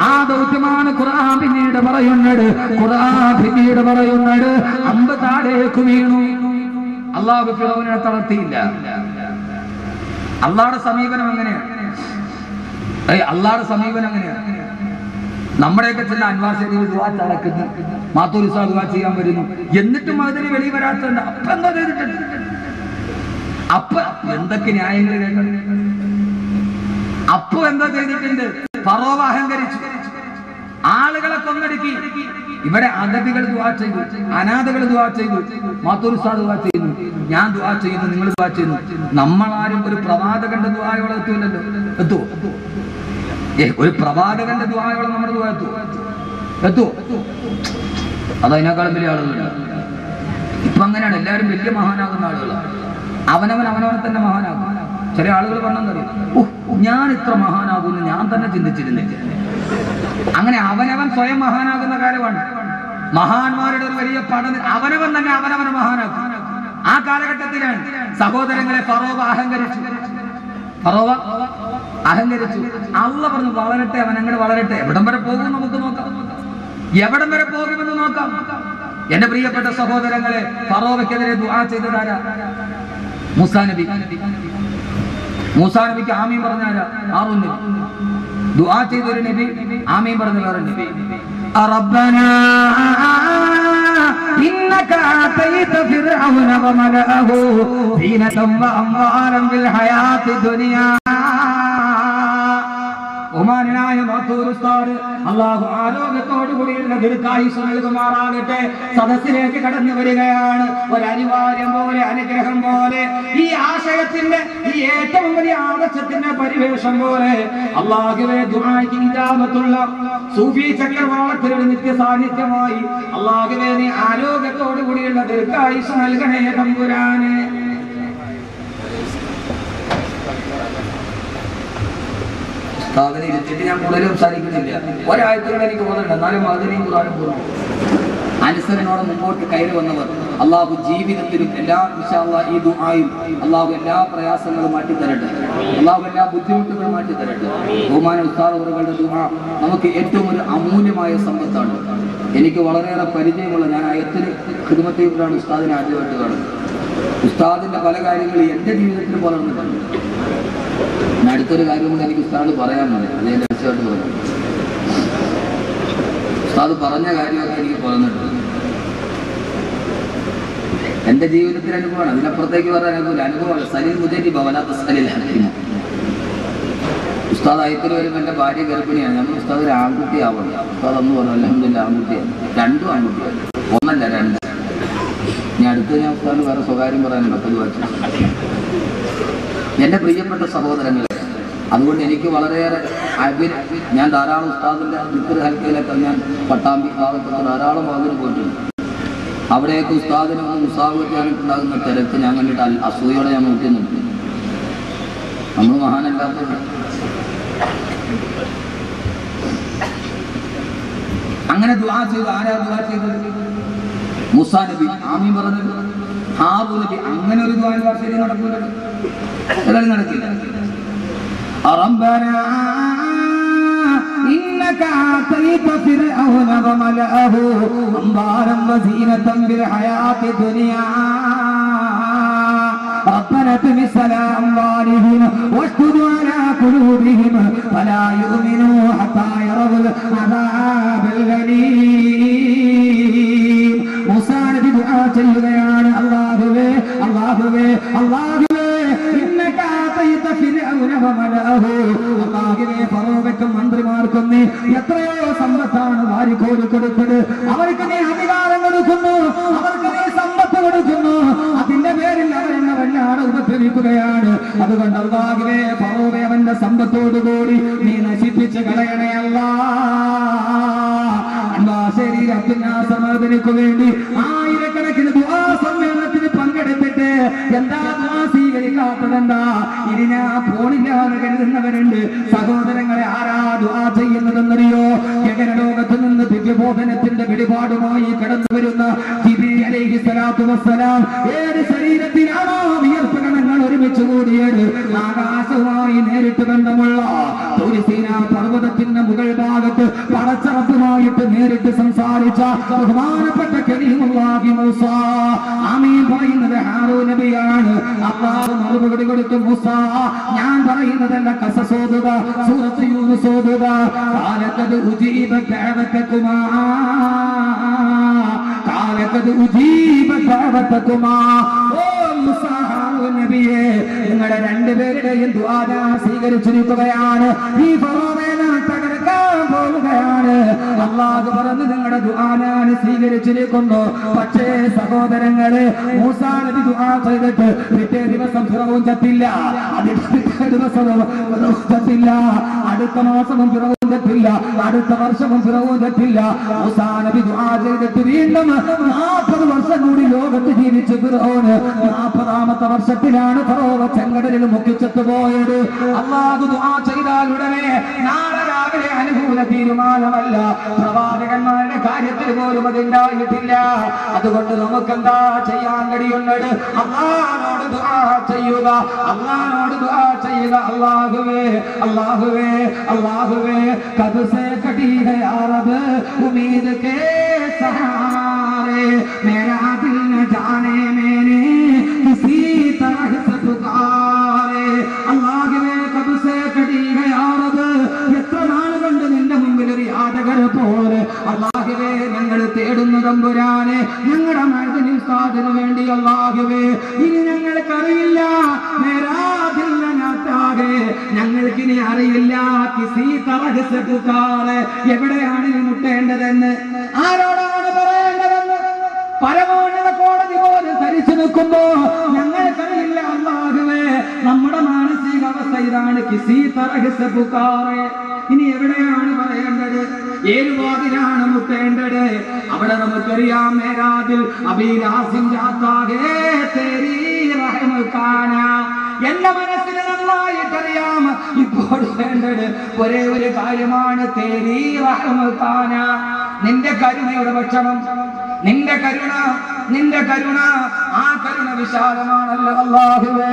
ആ ദൗത്യമാണ് ഖുർആൻ പിന്നീട് പറയുന്നത്. ഖുർആൻ പിന്നീട് പറയുന്നത്, അമ്പ് താഴേക്ക് വീണു. അല്ലാഹു ഫിറൗനെ തളർത്തിയില്ല. അല്ലാഹുവിന്റെ സമീപനം എങ്ങനെയാണ്? അല്ലാഹുവിന്റെ സമീപനം എങ്ങനെയാണ്? നമ്മുടെയൊക്കെ ചില അൻവാർ ശരീഫ് ദുആ നടക്കുന്നു, മാത്തൂർ ഉസ്താദ് ദുആ ചെയ്യാൻ വരുന്നു, എന്നിട്ടും അതിന് വെളി വരാത്തുണ്ട്. അപ്പൊ എന്താ ചെയ്തിട്ടുണ്ട്? അപ്പൊ എന്തൊക്കെ ന്യായങ്ങൾ കേൾക്കണം? അപ്പൊ എന്താ ചെയ്തിട്ടുണ്ട്? ഫറോവ അഹങ്കരിച്ചു, ആളുകളെ കൊന്നടുക്കി. ഇവിടെ അഗതികൾ ദുആ ചെയ്തു, അനാഥകൾ ദുആ ചെയ്തു, മാത്തൂർ ഉസ്താദ് ദുആ ചെയ്യുന്നു, ഞാൻ ദുആ ചെയ്യുന്നു, നിങ്ങൾ ദുആ ചെയ്യുന്നു. നമ്മളാരും ഒരു പ്രവാചകന്റെ ദുആയോളം എത്തൂലല്ലോ. എത്തുവോ? ഒരു പ്രവാചകന്റെ ദുആയോളം നമ്മുടെ ദുആ എത്തുവോ? അതതിനേക്കാളും വലിയ ആളുകളുണ്ട്. ഇപ്പൊ അങ്ങനെയാണ്, എല്ലാവരും വലിയ മഹാനാകുന്ന ആളുകളാണ്. അവനവൻ അവനവനെ തന്നെ മഹാനാകും. ചില ആളുകൾ പറഞ്ഞറിയാം, ഞാൻ ഇത്ര മഹാനാകുമെന്ന് ഞാൻ തന്നെ ചിന്തിച്ചിരുന്നില്ല. അങ്ങനെ അവനവൻ സ്വയം മഹാനാകുന്ന കാര്യമാണ്. മഹാന്മാരുടെ ഒരു വലിയ പഠനം, അവനവൻ തന്നെ അവനവനെ മഹാനാക്കും. ആ കാലഘട്ടത്തിലാണ് സഹോദരങ്ങളെ ഫറോവ അഹങ്കരിച്ചു. ഫറോവ അഹങ്കരിച്ചു. അള്ളാഹ് പറഞ്ഞു വളരട്ടെ, അവൻ അങ്ങനെ വളരട്ടെ. എവിടം വരെ പോകും നമുക്ക് നോക്കാം. എവിടം വരെ പോകുമെന്ന് നോക്കാം. എന്റെ പ്രിയപ്പെട്ട സഹോദരങ്ങളെ, ഫറോവയ്ക്കെതിരെ ദുആ ചെയ്തതാരാ? മൂസാ നബി. മൂസാ നബിക്ക് ആമീൻ പറഞ്ഞാരാ? ഹാറൂൻ നബി. ദുആ ചെയ്തൊരു നബി, ആമീൻ പറഞ്ഞ വേറെ നബി. റബ്ബനാ ഇന്നക ആതൈത ഫിർഔന വമലഅഹു സീനതൻ വഅംവാലൻ ഫിൽ ഹയാത്തി ദുനിയാ. ബഹുമാനായ മത്തൂർ ഉസ്താദ് അല്ലാഹു ആരോഗ്യത്തോടുകൂടിയുള്ള ദീർഘായുസ്സ് നൽകുമാറാകട്ടെ. സദസ്സിലേക്ക് കടന്നു വരികയാണ്. ഒരു അനിവാര്യം പോലെ, അനുഗ്രഹം പോലെ, ഈ ആശയത്തിന്റെ, ഈ ഏറ്റവും വലിയ ആദർശത്തിന്റെ പരിവേഷം പോലെ അല്ലാഹുവേ ദുആയ്ക്ക് ഇജാബത്തുള്ള സൂഫി ചക്രവാളത്തിലൊരു നിത്യ സാന്നിധ്യമായി അല്ലാഹുവേ നീ ആരോഗ്യത്തോടുകൂടിയുള്ള ദീർഘായുസ്സ് നൽകണേ തമ്പുരാനെ. അതിനെ ഇരുത്തിട്ട് ഞാൻ കൂടുതൽ സംസാരിക്കുന്നില്ല. ഒരാഴ്ചകൾ എനിക്ക് പോകുന്നുണ്ട്, എന്നാലും അതിനെയും ഖുർആനും പോകുന്നു. അനുസരണോടെ മുമ്പോട്ട് കയറി വന്നവർ അള്ളാഹു ജീവിതത്തിലും എല്ലാ ഇൻഷാ അല്ലാഹ് ഈ ദുആയും അള്ളാഹു എല്ലാ പ്രയാസങ്ങളും മാറ്റിത്തരട്ടെ. അള്ളാഹു എല്ലാ ബുദ്ധിമുട്ടുകളും മാറ്റിത്തരട്ടെ. ബഹുമാന ഉസ്താദ് അവരുടെ ദുആ നമുക്ക് ഏറ്റവും ഒരു അമൂല്യമായ സമ്പത്താണ്. എനിക്ക് വളരെയേറെ പരിചയമുള്ള, ഞാൻ അയത്തിന് ഖിദ്മത്തിലാണ് ഉസ്താദിനെ ആദ്യമായിട്ട് കാണുന്നത്. ഉസ്താദിന്റെ പല കാര്യങ്ങളും എൻ്റെ ജീവിതത്തിൽ വളർന്നിട്ടുണ്ട്. അടുത്തൊരു കാര്യം കൊണ്ട് എനിക്ക് ഉസ്താദ് പറയാനുണ്ട്, അത് ഞാൻ രഹസ്യമായിട്ട് പറഞ്ഞു. ഉസ്താദ് പറഞ്ഞ കാര്യമൊക്കെ എനിക്ക് പറഞ്ഞിട്ടുണ്ട്. എന്റെ ജീവിതത്തിലെ അനുഭവമാണ്, അതിനപ്പുറത്തേക്ക് പറയാൻ അനുഭവമാണ്. സലീൽ മുജരി ഭവനാത്ത സലീൽ ഹക്കീം. ഉസ്താദ് അയത്തിൽ വരുമ്പോൾ എൻ്റെ ഭാര്യ ഗർഭിണിയാണ്. നമ്മൾ ഉസ്താദ് ഒരു ആൺകുട്ടിയാവണം. ഉസ്താദ് അന്ന് പറഞ്ഞു അൽഹംദുലില്ലാ ആൺകുട്ടിയാണ്. രണ്ടും ആൺകുട്ടിയാണ്, ഒന്നല്ല രണ്ട്. ഇനി അടുത്ത് ഞാൻ ഉസ്താദിന് വേറെ സ്വകാര്യം പറയാനുണ്ട്. അപ്പോൾ വായിച്ചു എൻ്റെ പ്രിയപ്പെട്ട സഹോദരങ്ങളെ, അതുകൊണ്ട് എനിക്ക് വളരെയേറെ ഞാൻ ധാരാളം ഉസ്താദിൻ്റെ ദിക്ർ ഹൽക്കയിലൊക്കെ ഞാൻ പട്ടാമ്പി ഭാഗത്തൊക്കെ ധാരാളം ഭാഗത്തിന് പോയിട്ടുണ്ട്. അവിടെയൊക്കെ ഉസ്താദിനെ ഒന്ന് മുസാഫിക്കാനുണ്ടാകുന്ന തിരക്ക് ഞാൻ കണ്ടിട്ട് അസൂയോടെ ഞാൻ നോക്കി നിൽക്കും. നമ്മൾ മഹാനല്ലാത്തത്. അങ്ങനെ ദുആ ചെയ്തു. ആരാ ദുആ ചെയ്തത്? മൂസാ നബി. ആമീൻ പറഞ്ഞത് ഹാറൂൻ നബി. അങ്ങനെ ഒരു ദുആ ശരി നടക്കൂല, എല്ലാവരും നടക്കില്ല. ربنا إنك آتيت فرعون وملأه أموالا وزينة بالحياة الدنيا ربنا اطمس على أموالهم واشدد على قلوبهم فلا يؤمنوا حتى يروا العذاب الأليم. മൂസാ നബി ദുആ ചെയ്യുകയാണ്, അല്ലാഹുവേ അല്ലാഹുവേ അല്ലാഹുവേ ഫറോവയ്ക്കും മന്ത്രിമാർക്കും നീ എത്രയോ സമ്പത്താണ് വാരിക്കോരി കൊടുത്തത്. അവർക്ക് നീ അധികാരം കൊടുക്കുന്നു, അവർക്ക് നീ സമ്പത്ത് കൊടുക്കുന്നു. അതിന്റെ പേരിൽ അവരെന്നെ വല്ലാതെ ഉപദ്രവിക്കുകയാണ്. അതുകൊണ്ട് അല്ലാഹുവേ ഫറോവെ അവന്റെ സമ്പത്തോടുകൂടി നീ നശിപ്പിച്ച് കളയണേ അല്ലാഹ്. ശരീരത്തിന് സമാധാനത്തിനു വേണ്ടി ആയിരക്കണക്കിന് ദുആ സമ്മേളനത്തിന് പങ്കെടുത്തിട്ട് എന്താ ദുആ സ്വീകരിക്കാത്തതെന്താ? ഇനി ഞാൻ പോണില്ലാന്ന് കരുതുന്നവരുണ്ട്. സഹോദരങ്ങളെ, ആരാ ദുആ ചെയ്യുന്നതെന്നറിയോ? ഗഗനലോകത്ത് നിന്ന് ദിവ്യബോധനത്തിന്റെ വെളിപാടുമായി കടന്നു വരുന്ന ജിബ്രീൽ അലൈഹിസ്സലാത്തു വസ്സലാം ഏത് ശരീരത്തിലാണോ വിയർപ്പ് കണങ്ങൾ ഒരുമിച്ച് കൂടിയത്, ആകാശവുമായി നേരിട്ട് ബന്ധമുള്ള സീനാ പർവ്വതത്തിന്റെ മുകൾ ഭാഗത്ത് പടച്ചറപ്പുമായിട്ട് നേരിട്ട് സംസാരിച്ച ബഹുമാനപ്പെട്ട കലീമുല്ലാഹി മൂസാ. ആമീൻ പറയുന്നത് ഹാറൂൻ നബിയാണ്. അല്ലാഹു മറുപടി കൊടുത്തു, മൂസാ ഞാൻ പറയുന്നതല്ല, ഖസസ് ഓതുക, സൂറത്ത് യൂനുസ് ഓതുക. ഖാലഖദ് ഉജീബ ദഅവതകുമാ ഖാലഖദ് ഉജീബ ദഅവതകുമാ. ഓ മൂസാ, ഹാറൂൻ നബിയെ, നിങ്ങളുടെ രണ്ടുപേരുടെയും ദുആ സ്വീകരിച്ചിരിക്കുകയാണ്. ഈ ഫറോവയെ തകർക്കാൻ പോവുകയാണ്. അല്ലാഹു പറഞ്ഞു, നിങ്ങളുടെ ദുആ ഞാൻ സ്വീകരിച്ചിരിക്കുന്നു. പക്ഷേ സഹോദരങ്ങളെ, മൂസാ നബി ദുആ ചെയ്തിട്ട് പിറ്റേ ദിവസം ഫിറഔൻ ചത്തില്ല, പിറ്റേ ദിവസവും ചത്തില്ല, അടുത്ത മാസവും ഫിറഔൻ ചത്തില്ല, അടുത്ത വർഷവും ഫിറഔൻ ചത്തില്ല. മൂസാ നബി ദുആ ചെയ്തിട്ട് വീണ്ടും 40 വർഷം കൂടി ലോകത്ത് ജീവിച്ചു ഫിറഔൻ. 40ാമത്തെ വർഷത്തിലാണ് ഫറോവ ചെങ്കടലിൽ മുക്കിച്ചെത്തു പോയത്. അല്ലാഹു ദുആ ചെയ്താൽ ഉടനെ നാളെ രാവിലെ അനുഭവിക്കും. അനുകൂല തീരുമാനമല്ല. പ്രവാചകന്മാരുടെ കാര്യത്തിൽ പോലും അതുണ്ടായിട്ടില്ല. അതുകൊണ്ട് നമുക്കെന്താ ചെയ്യാൻ കഴിയുന്നത്? അല്ലാഹുവോട് ദുആ ചെയ്യുക, അല്ലാഹുവോട് ദുആ ചെയ്യുക. അല്ലാഹുവേ അല്ലാഹുവേ അല്ലാഹുവേ കബ് സേ കടി ഹൈ അറബ് ഉമ്മീദ് കേ സഹാരെ മേരാ ദിൽ ന ജാനെ മേനെ കിസി തരഹ് സെ പുകാരെ. അല്ലാഹുവേ കബ് സേ കടി ഹൈ അറബ്, എത്ര നാൾ കൊണ്ട് നിന്റെ മുമ്പിൽ ഒരു യാചകർ പോലെ അല്ലാഹുവേ ഞങ്ങൾ തേടുന്നു തമ്പുരാനെ, ഞങ്ങളുടെ മഅ്ദിനി ഉസ്താദിന് വേണ്ടി. അല്ലാഹുവേ ഇനി ഞങ്ങൾക്കറിയില്ല, ഞങ്ങൾക്കിനി അറിയില്ല കിസി തറഹ് സെ പുകാരെ, എവിടെയാണ് ഇനി മുട്ടേണ്ടതെന്ന്, ആരോടാണ് പറയേണ്ടതെന്ന് പരമോന്നത കോടതി പോലും ധരിച്ചു നിൽക്കുമ്പോ ഞങ്ങൾക്കറിയില്ല. അല്ലാഹുവേ നമ്മുടെ മാനസികാവസ്ഥ ഇതാണ്. കിസി തറഹ് സെ പുകാരെ, ഇനി എവിടെയാണ് പറയേണ്ടത്? ഏത് വാതിലാണ് മുട്ടേണ്ടത്? അവിടെ നമുക്കറിയാം, മേരാദിൽ അബീലാസിം ജാത്താകെ തേരി റഹ്മക്കാന. എന്റെ മനസ്സിന് നന്നായിട്ടറിയാം ഇപ്പോൾ വേണ്ടത് ഒരേ ഒരു കാര്യമാണ്, തേരി റഹ്മക്കാന, നിന്റെ കരുണയുടെ ഭക്ഷണം, നിന്റെ കരുണ, നിന്റെ കരുണ. ആ കരുണ വിശാലമാണല്ലോ അല്ലാഹുവേ.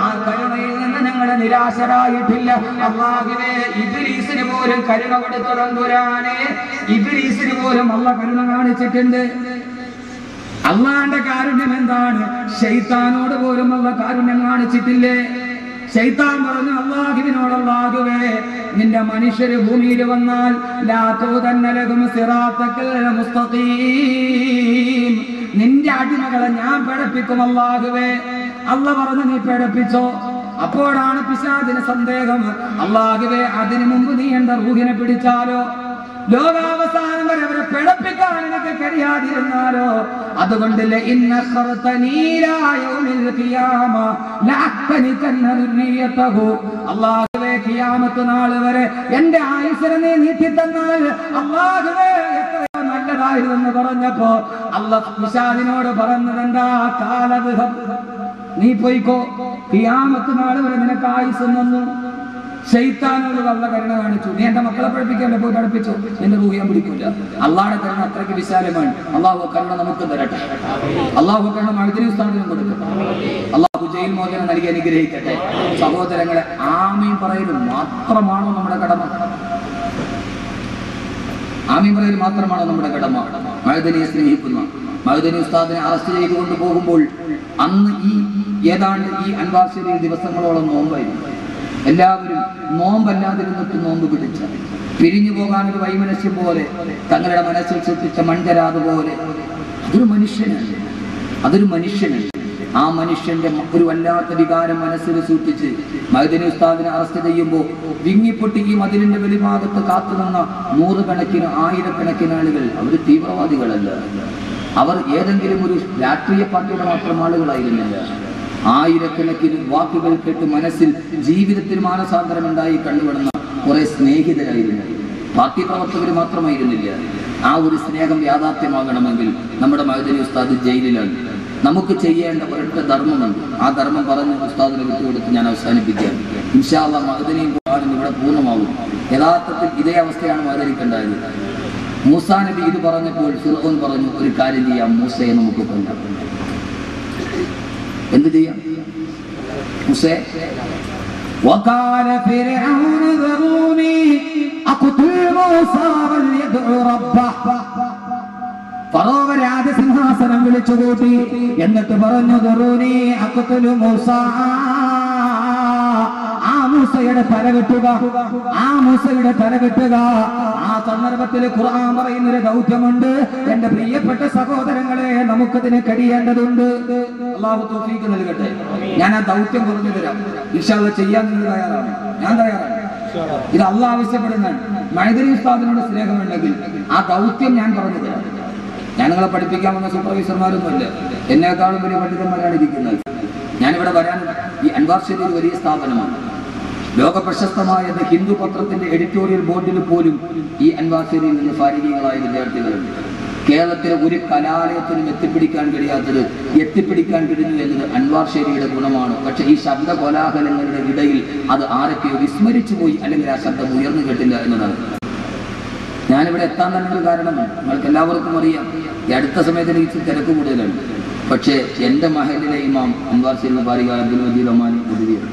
ആ കരുണയിൽ നിന്ന് ഞങ്ങളെ നിരാശരായിട്ടില്ല അല്ലാഹുവേ. ഇബ്ലീസിന് പോലും കരുണ കൊടുത്തു തമ്പുരാനെ, ഇബ്ലീസിന് പോലും അല്ലാഹു കരുണ കാണിച്ചിട്ടുണ്ട്. അള്ളാന്റെ കാരുണ്യം എന്താണ്? ശൈത്താനോട് പോലും അല്ലാഹു കാരുണ്യം കാണിച്ചിട്ടില്ലേ? ശൈത്താൻ പറഞ്ഞു അല്ലാഹുവിനോട്, അല്ലാഹുവേ നിന്റെ മനുഷ്യര് ഭൂമിയിൽ വന്നാൽ ലാ തൂദന്ന ലഹും സിറാത്തക്കൽ മുസ്തഖീം, നിന്റെ അടിമകളെ ഞാൻ പിഴപ്പിക്കും അല്ലാഹുവേ. അല്ലാഹു പറഞ്ഞു നീ പിഴപ്പിച്ചോ. അപ്പോഴാണ് പിശാചിന് സന്ദേഹം, അല്ലാഹുവേ അതിനു മുമ്പ് നീ എന്റെ റൂഹിനെ പിടിച്ചാലോ, ലോകാവസാനം വരെ അവരെ പിഴപ്പിക്കാൻ എനിക്ക് കഴിയാതിരുന്നാലോ. അതുകൊണ്ട് അല്ലാഹുവേ ഖിയാമത്ത് നാൾ വരെ എന്റെ ആയുസ്സിനെ നീ നീട്ടി തന്നാൽ അല്ലാഹുവേ എത്രയോ നല്ലതായിരുന്നെന്ന് പറഞ്ഞപ്പോ അല്ലാഹു പിശാചിനോട് പറഞ്ഞതെന്താ? കാലദ്ഹബ്, നീ പോയിക്കോ, ഖിയാമത്ത് നാൾ വരെ നിനക്ക് ആയുസ് തന്നു. ശൈത്താനോട് അല്ലാഹു കരുണ കാണിച്ചു. നീ എന്റെ മക്കളെ പഠിപ്പിക്കല്ലേ, പോയി പഠിപ്പിച്ചു, നിന്റെ റൂഹ് ഞാൻ പിടിക്കില്ല. അള്ളാഹുടെ കരുണ അത്രയ്ക്ക് വിശാലമാണ്. അള്ളാഹു കരുണ നമുക്ക് തരട്ടെ. അള്ളാഹു കരുണ മഅ്ദിനി ഉസ്താദിനും കൊടുക്കട്ടെ. അള്ളാഹു ജയിൽ മോചനം നൽകി അനുഗ്രഹിക്കട്ടെ. സഹോദരങ്ങളെ, ആമീൻ പറയൽ മാത്രമാണോ നമ്മുടെ കടമ? ആമീൻ പറയൽ മാത്രമാണോ നമ്മുടെ കടമ? മഅ്ദിനിയെ സ്നേഹിക്കുന്ന മഅ്ദിനി ഉസ്താദിനെ അറസ്റ്റ് ചെയ്തു കൊണ്ടുപോകുമ്പോൾ അന്ന് ഏതാണ്ട് ഈ അൻവാർ ശരീഫ് ദിവസങ്ങളോളം നോമ്പായിരുന്നു. എല്ലാവരും നോമ്പല്ലാതിരുന്നിട്ട് നോമ്പ് പിടിച്ച, പിരിഞ്ഞു പോകാനൊരു വൈമനസ്യം പോലെ, തങ്ങളുടെ മനസ്സിൽ സൃഷ്ടിച്ച മൺചരാത് പോലെ. അതൊരു മനുഷ്യനാണ്, അതൊരു മനുഷ്യനാണ്. ആ മനുഷ്യന്റെ ഒരു വല്ലാത്ത വികാരം മനസ്സിൽ സൂക്ഷിച്ച് മഅ്ദിനി ഉസ്താദിനെ അറസ്റ്റ് ചെയ്യുമ്പോൾ വിങ്ങിപ്പൊട്ടി ഈ മതിലിന്റെ വെളിഭാഗത്ത് കാത്തുനിന്ന നൂറുകണക്കിന് ആയിരക്കണക്കിന് ആളുകൾ അവർ തീവ്രവാദികളല്ല, അവർ ഏതെങ്കിലും ഒരു രാഷ്ട്രീയ പാർട്ടിയുടെ മാത്രം ആളുകളായിരുന്നില്ല. ആയിരക്കണക്കിന് വാക്കുകൾ കേട്ട് മനസ്സിൽ ജീവിതത്തിൽ മാനസാന്തരം ഉണ്ടായി കണ്ടുവിടുന്ന കുറെ സ്നേഹിതരായിരുന്നു. പാർട്ടി പ്രവർത്തകർ മാത്രമായിരുന്നില്ല. ആ ഒരു സ്നേഹം യാഥാർത്ഥ്യമാകണമെങ്കിൽ നമ്മുടെ മഅ്ദിനി ഉസ്താദ് ജയിലിലാണ്. നമുക്ക് ചെയ്യേണ്ട ഒരൊറ്റ ധർമ്മമുണ്ട്. ആ ധർമ്മം പറഞ്ഞ് ഉസ്താദിനെ വിട്ടുകൊടുത്ത് ഞാൻ അവസാനിപ്പിക്കാം. ഇൻഷാ അല്ലാഹ് മഅ്ദിനിയും ഖുർആനും ഇവിടെ പൂർണ്ണമാകും. യഥാർത്ഥത്തിൽ ഇതേ അവസ്ഥയാണ് മഅ്ദിനിക്കുണ്ടായത്. മൂസാ നബി ഇത് പറഞ്ഞപ്പോൾ ഫിർഔൻ പറഞ്ഞു, ഒരു കാര്യം ചെയ്യാം, മൂസയെ നമുക്ക് കൊല്ലാം. എന്ത് ചെയ്യാം? മൂസേ وقال فرعون ذروني أقتل موسى وليدعو ربه. ഫറോവ രാജസിംഹാസനം വിളിച്ചുകൂട്ടി. എന്നിട്ട് പറഞ്ഞു, ദറൂനി അഖ്തുലു മൂസ, ആ മൂസയുടെ തല വെട്ടുക, ആ മൂസയുടെ തല വെട്ടുക. ആ സന്ദർഭത്തിൽ ഖുർആൻ പറയുന്നൊരു ദൗത്യമുണ്ട്. എന്റെ പ്രിയപ്പെട്ട സഹോദരങ്ങളെ, നമുക്കതിന് കഴിയേണ്ടതുണ്ട്. അല്ലാഹു തൗഫീഖ് നൽകട്ടെ. ഞാൻ ആ ദൗത്യം പറഞ്ഞു തരാം. ഇൻഷാ അല്ലാഹ് ചെയ്യാൻ നിങ്ങൾ തയ്യാറാണ്? ഞാൻ തയ്യാറാണ്. ഇത് അല്ലാഹ് ആവശ്യപ്പെടുന്നതാണ്. മഅ്ദിനി ഉസ്താദിനോട് സ്നേഹമുണ്ടെങ്കിൽ ആ ദൗത്യം ഞാൻ പറഞ്ഞു തരാം. ഞാൻ നിങ്ങളെ പഠിപ്പിക്കാൻ വന്ന സൂപ്പർവൈസർമാരൊന്നുമില്ല, എന്നെക്കാളും വലിയ പണ്ഡിതന്മാരാണ് ഇരിക്കുന്നത്. ഞാനിവിടെ വരാൻ ഈ അൻവാർ ശരീഫ് വലിയ സ്ഥാപനമാണ്. ലോക പ്രശസ്തമായ ഹിന്ദു പത്രത്തിന്റെ എഡിറ്റോറിയൽ ബോർഡിൽ പോലും ഈ അൻവാർ ശരീഫിൽ നിന്ന് ഫാരിഗികളായ വിദ്യാർത്ഥികളുണ്ട്. കേരളത്തിലെ ഒരു കലാലയത്തിനും എത്തിപ്പിടിക്കാൻ കഴിയാത്തത് എത്തിപ്പിടിക്കാൻ കഴിഞ്ഞു എന്നത് അൻവാർ ശരീഫിയുടെ ഗുണമാണ്. പക്ഷെ ഈ ശബ്ദ കോലാഹലങ്ങളുടെ ഇടയിൽ അത് ആരൊക്കെയോ വിസ്മരിച്ചു പോയി, അല്ലെങ്കിൽ ആ ശബ്ദം ഉയർന്നു കേട്ടില്ല എന്നതാണ്. ഞാനിവിടെ എത്താൻ തന്നെ ഒരു കാരണം നിങ്ങൾക്ക് എല്ലാവർക്കും അറിയാം. ഈ അടുത്ത സമയത്ത് എനിക്ക് തിരക്ക് കൂടുതലാണ്. പക്ഷേ എൻ്റെ മഹലിലെ ഇമാം അൻവാർ സീൽ ബാരിക അബ്ദുൽ മജീദ് ഒമാനി മുദ്രിയാണ്.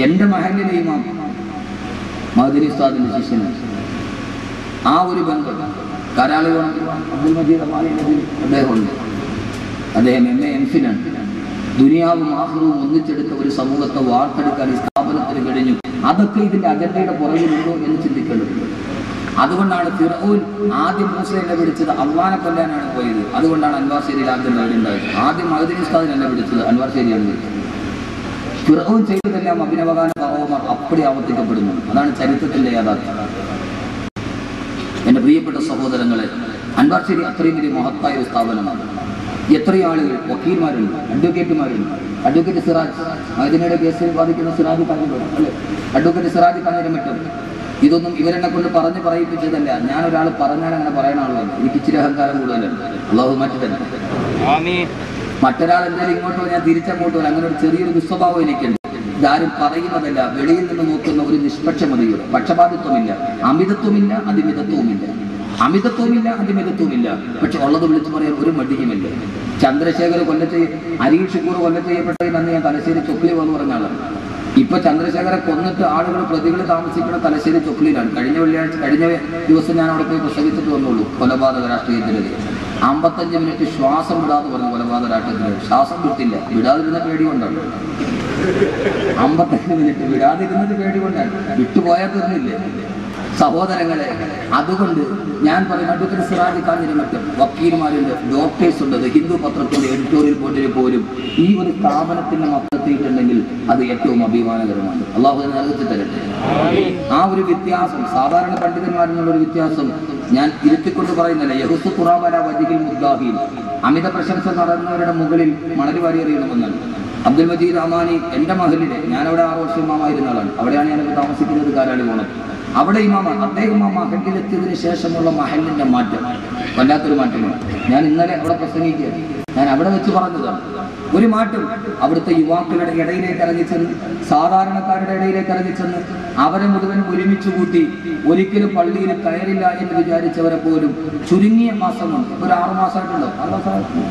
എൻ്റെ മഹലിലെ ഇമാം മഅ്ദനി ഉസ്താദിന്റെ ശിഷ്യനാണ്. ആ ഒരു ബന്ധം കരാളുകോണം അബ്ദുൽ മജീദ് ഒമാനി അദ്ദേഹമുണ്ട്. അദ്ദേഹം MA.MPhil-ആണ്. ദുനിയാവും ആഖിറവും ഒന്നിച്ചെടുത്ത ഒരു സമൂഹത്തെ വാർത്തെടുക്കാൻ ഈ സ്ഥാപനത്തിന് കഴിഞ്ഞു. അതൊക്കെ ഇതിന്റെ അജണ്ടയുടെ പുറകിലുണ്ടോ എന്ന് ചിന്തിക്കേണ്ടതുണ്ട്. അതുകൊണ്ടാണ് ഫിർഔൻ ആദ്യം മൂസയെ വിളിച്ചത് അള്ളാനെ കൊല്ലാനാണ് പോയത്. അതുകൊണ്ടാണ് അൻവാർ ശേരിയിൽ ആദ്യം ഉണ്ടായത്. ആദ്യം മഅ്ദനി ഉസ്താദിനല്ല വിളിച്ചത്, അൻവാർ ശേരിയാണ് വിളിച്ചത്. ഫിർഔൻ ചെയ്തതെല്ലാം അഭിനവകാല ഫറോവമാർ അപ്പടി ആവർത്തിക്കപ്പെടുന്നു. അതാണ് ചരിത്രത്തിന്റെ യാഥാർത്ഥ്യം. എന്റെ പ്രിയപ്പെട്ട സഹോദരങ്ങളെ, അൻവാർ ശേരി അത്രയും വലിയ മഹത്തായ ഒരു സ്ഥാപനമാണ്. എത്രയോ ആളുകൾ വക്കീൽമാരുണ്ട്, അഡ്വക്കേറ്റുമാരുണ്ട്. അഡ്വക്കേറ്റ് സിറാജ് മഅ്ദനിയുടെ കേസിൽ ബാധിക്കുന്ന സിറാജ് കാഞ്ഞിരം അല്ലെ, അഡ്വക്കേറ്റ് സിറാജ് കാഞ്ഞിരം മറ്റും. ഇതൊന്നും ഇവരെന്നെ കൊണ്ട് പറഞ്ഞ് പറയിപ്പിച്ചതല്ല. ഞാൻ ഒരാൾ പറഞ്ഞാൽ അങ്ങനെ പറയുന്ന ആളാണ്. എനിക്ക് ഇച്ചിരി അഹങ്കാരം കൂടുതലാണ്. അള്ളാഹു മാറ്റി തന്നെ. മറ്റൊരാൾ എന്തായാലും ഇങ്ങോട്ടോ ഞാൻ തിരിച്ചങ്ങോട്ടോ അങ്ങനെ ഒരു ചെറിയൊരു ദുസ്വഭാവം എനിക്കുണ്ട്. ഇതാരും പറയുന്നതല്ല, വെളിയിൽ നിന്ന് നോക്കുന്ന ഒരു നിഷ്പക്ഷമതിയോ പക്ഷപാതിത്വമില്ല, അമിതത്വമില്ല, അതിമിതത്വവുമില്ല. അമിതത്വമില്ല, അതിമിതത്വമില്ല. പക്ഷെ ഉള്ളത് വിളിച്ചു പറയാൻ ഒരു മടിയുമില്ല. ചന്ദ്രശേഖർ കൊല്ലത്ത് അരീഷ് ഷുക്കൂർ കൊല്ലത്ത് ചെയ്യപ്പെട്ടതിൽ അന്ന് ഞാൻ തലശ്ശേരി ചൊക്ലി എന്ന് പറഞ്ഞ ആളാണ്. ഇപ്പൊ ചന്ദ്രശേഖരെ കൊന്നിട്ട് ആളുകൾ പ്രതികൾ താമസിക്കുന്ന തലശ്ശേരി ചൊക്ലിയിലാണ്. കഴിഞ്ഞ ദിവസം ഞാൻ അവിടെ പോയി പ്രസംഗിച്ചിട്ട് വന്നുള്ളൂ. കൊലപാതക രാഷ്ട്രീയത്തിനെതിരെ 55 മിനിറ്റ് ശ്വാസം വിടാന്ന് പറഞ്ഞു. കൊലപാതക രാഷ്ട്രീയത്തിനെതിരെ ശ്വാസം വിട്ടില്ല, വിടാതിരുന്ന പേടി കൊണ്ടാണ്. 55 മിനിറ്റ് വിടാതിരുന്നത് പേടി കൊണ്ടാണ്. വിട്ടുപോയാൽ തീർന്നില്ലേ സഹോദരങ്ങളെ? അതുകൊണ്ട് ഞാൻ പറയുന്ന അഡ്വക്കേറ്റ് സിറാജ് കാഞ്ഞിരം മറ്റും വക്കീൽമാരുണ്ട്, ഡോക്ടേഴ്സ് ഉണ്ട്. ഹിന്ദു പത്രത്തിന്റെ എഡിറ്റോറിയൽ ബോർഡിൽ പോലും ഈ ഒരു സ്ഥാപനത്തിന്റെ മൊത്തത്തിയിട്ടുണ്ടെങ്കിൽ അത് ഏറ്റവും അഭിമാനകരമാണ്. അള്ളാഹു നൽകി തരട്ടെ. ആ ഒരു വ്യത്യാസം, സാധാരണ പണ്ഡിതന്മാരെന്നുള്ള ഒരു വ്യത്യാസം ഞാൻ ഇരുത്തിക്കൊണ്ട് പറയുന്നില്ല. യഹുസ് ഖുറാബല വജിഹിൽ മുദ്ദാഹിൽ, അമിത പ്രശംസ നടന്നവരുടെ മുകളിൽ മണൽ വാരി എറിയണമെന്നാണ്. അബ്ദുൽ മജീദ് ഒമാനി എൻ്റെ മഹലിലെ, ഞാനവിടെ 6 വർഷം ഇമാമായിരുന്ന ആളാണ്. അവിടെയാണ് ഞാനിപ്പോൾ താമസിക്കുന്നത്, കാരാളി പോണത്. അവിടെ ഇമാമാണ്. അദ്ദേഹം ആ മഹലിലെത്തിയതിനു ശേഷമുള്ള മഹലിന്റെ മാറ്റം വല്ലാത്തൊരു മാറ്റമാണ്. ഞാൻ ഇന്നലെ അവിടെ പ്രസംഗിക്കുകയാണ്. ഞാൻ അവിടെ വെച്ച് പറഞ്ഞതാണ് ഒരു മാറ്റം. അവിടുത്തെ യുവാക്കളുടെ ഇടയിലേക്ക് ഇറങ്ങിച്ചെന്ന്, സാധാരണക്കാരുടെ ഇടയിലേക്ക് ഇറങ്ങിച്ചെന്ന് അവരെ മുഴുവൻ ഒരുമിച്ച് കൂട്ടി ഒരിക്കലും പള്ളിയിൽ കയറില്ല എന്ന് വിചാരിച്ചവരെ പോലും ചുരുങ്ങിയ മാസം കൊണ്ട്, ഒരു 6 മാസമായിട്ടുണ്ടോ, 6 മാസമായിട്ടുണ്ടോ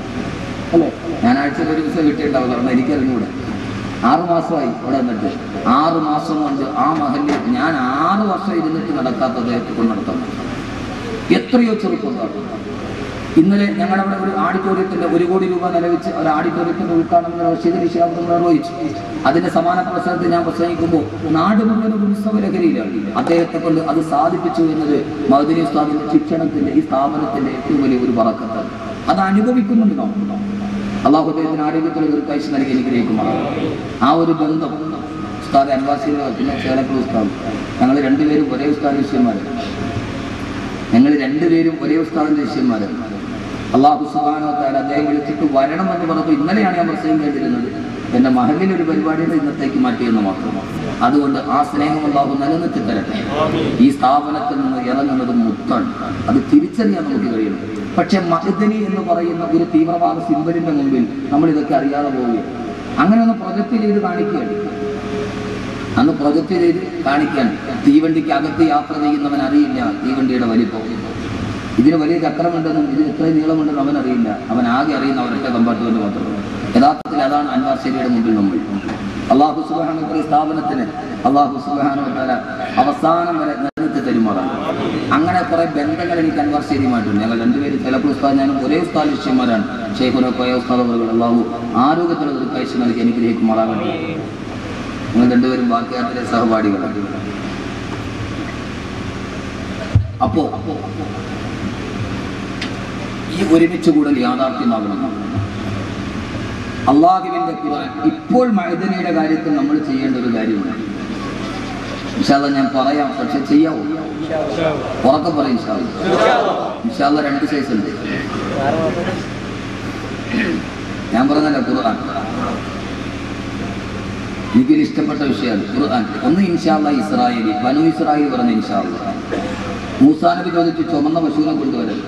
അല്ലേ? ഞാൻ ആഴ്ചയിൽ ഒരു ദിവസം കിട്ടിയിട്ടുണ്ടാവും. കാരണം എനിക്കറിഞ്ഞൂടെ. 6 മാസമായി അവിടെ നിന്നിട്ട് 6 മാസം കൊണ്ട് ആ മഹലിൽ ഞാൻ 6 വർഷം ഇരുന്നിട്ട് നടക്കാത്ത അദ്ദേഹത്തെ കൊണ്ട് നടത്താൻ എത്രയോ ചെറുപ്പക്കാർ. ഇന്നലെ ഞങ്ങളവിടെ ഒരു ഓഡിറ്റോറിയത്തിന്റെ 1 കോടി രൂപ നിലവിച്ച് ഒരു ഓഡിറ്റോറിയത്തിന്റെ ഉദ്ഘാടനം റഷീദ് നിശാബ്ദം നിർവഹിച്ചു. അതിന്റെ സമാന പ്രസംഗത്തിൽ ഞാൻ പ്രസംഗിക്കുമ്പോൾ നാട് മുഴുവൻ ഒരു ഉത്സവ ലഹരിയിലാണ്. അദ്ദേഹത്തെ കൊണ്ട് അത് സാധിപ്പിച്ചു എന്നത് മഅ്ദനി ഉസ്താദിന്റെ ശിക്ഷണത്തിന്റെ, ഈ സ്ഥാപനത്തിന്റെ ഏറ്റവും വലിയ ഒരു ബറക്കത്താണ്. അത് അനുഭവിക്കുന്നുണ്ട് നാം. അള്ളാഹു അദ്ദേഹത്തിന് ആരോഗ്യത്തിന് ദീർഘായുസ്സ് നൽകി അനുഗ്രഹിക്കുമാണ്. ആ ഒരു ബന്ധം ഉസ്താദ് അൻവാർ ശേരി, പിന്നെ ചേലക്കൽ ഉസ്താദ്, ഞങ്ങൾ രണ്ടുപേരും ഒരേ ഉസ്താദിന്റെ ശിഷ്യന്മാരാണ്. അള്ളാഹു സുബ്ഹാനഹു വ തആല അദ്ദേഹം വിളിച്ചിട്ട് വരണമെന്ന് പറഞ്ഞപ്പോൾ ഇന്നലെയാണ് ഞാൻ പ്രസംഗിക്കേണ്ടിരുന്നത്. എൻ്റെ മഹലിൽ ഒരു പരിപാടിയുടെ ഇന്നത്തേക്ക് മാറ്റിയെന്ന് മാത്രമാണ്. അതുകൊണ്ട് ആ സ്നേഹം അള്ളാഹു നിലനിർത്തി തരട്ടെ. ഈ സ്ഥാപനത്തിൽ നിന്ന് ഇറങ്ങുന്നത് മുത്താണ്. അത് തിരിച്ചറിയാൻ നമുക്ക് കഴിയണം. പക്ഷെ മഅ്ദനി എന്ന് പറയുന്ന ഒരു തീവ്രവാദ സിംബലിന്റെ മുമ്പിൽ നമ്മൾ ഇതൊക്കെ അറിയാതെ പോവുകയാണ്. അങ്ങനെ ഒന്ന് പ്രൊജക്റ്റ് ചെയ്ത് കാണിക്കുകയാണ്. അന്ന് പ്രൊജക്റ്റ് ചെയ്ത് കാണിക്കാൻ തീവണ്ടിക്ക് അകത്ത് യാത്ര ചെയ്യുന്നവൻ അറിയില്ല തീവണ്ടിയുടെ വലിപ്പം. ഇതിന് വലിയ ചക്രമുണ്ടെന്നും ഇതിന് ഇത്രയും നീളമുണ്ടെന്നും അവൻ അറിയില്ല. അവൻ ആകെ അറിയുന്ന അവരുടെ കമ്പാർട്ട്മെന്റ് മാത്രമാണ്. യഥാർത്ഥത്തിൽ അതാണ് അൻവാർ ശേരിയുടെ മുമ്പിൽ നമ്മൾ. അള്ളാഹു സുബ്ഹാനഹു വ തആല സ്ഥാപനത്തിന് അള്ളാഹു സുബ്ഹാനഹു വ തആല അവസാനം വരെ നിലനിർത്തി തരുമാറാണ്. അങ്ങനെ കുറെ ബന്ധങ്ങൾ എനിക്ക് അൻവാർ ശേരിയുമായിട്ടുണ്ട്. ഞങ്ങൾ രണ്ടുപേരും ചിലപ്പോൾ ഉസ്താദ് ഞാനും ഒരേ ഉസ്താദ് ശിഷ്യന്മാരാണ്. ഷെയ്ഖുന കോയ ഉസ്താദ് അവர்கள் അള്ളാഹു ആരോഗ്യത്തിന് ദീർഘായുസ്സ് നൽകി അനുഗ്രഹിക്കുമാറാകട്ടെ. നിങ്ങൾ രണ്ടുപേരും ബാക്കിയാത്തിലെ സഹപാഠികളാണ്. അപ്പോ ഈ ഒരുമിച്ച് കൂടൽ യാഥാർത്ഥ്യമാകണം. അള്ളാഹുവിന്റെ ഖുർആൻ ഇപ്പോൾ മഅ്ദനിയുടെ കാര്യത്തിൽ നമ്മൾ ചെയ്യേണ്ട ഒരു കാര്യമുണ്ട്. ഇൻഷാ അല്ലാഹ് ഞാൻ പറയാം, പക്ഷെ ചെയ്യാവോ? ഉറക്കെ പറയും ഇൻഷാ അല്ലാഹ്. 2 സൈസ് ഉണ്ട്. ഞാൻ പറഞ്ഞല്ലോ ഖുർആൻ എനിക്കൊരു ഇഷ്ടപ്പെട്ട വിഷയമാണ് ഖുർആൻ. ഒന്ന് ഇൻഷാ അല്ലാഹ് ഇസ്രായേലി, ബനു ഇസ്രായേൽ പറഞ്ഞ ഇൻഷാ അല്ലാഹ്. മൂസാ നബി ചോദിച്ചു ചുമന്ന പശുവിനെ കൊണ്ടുവരാൻ.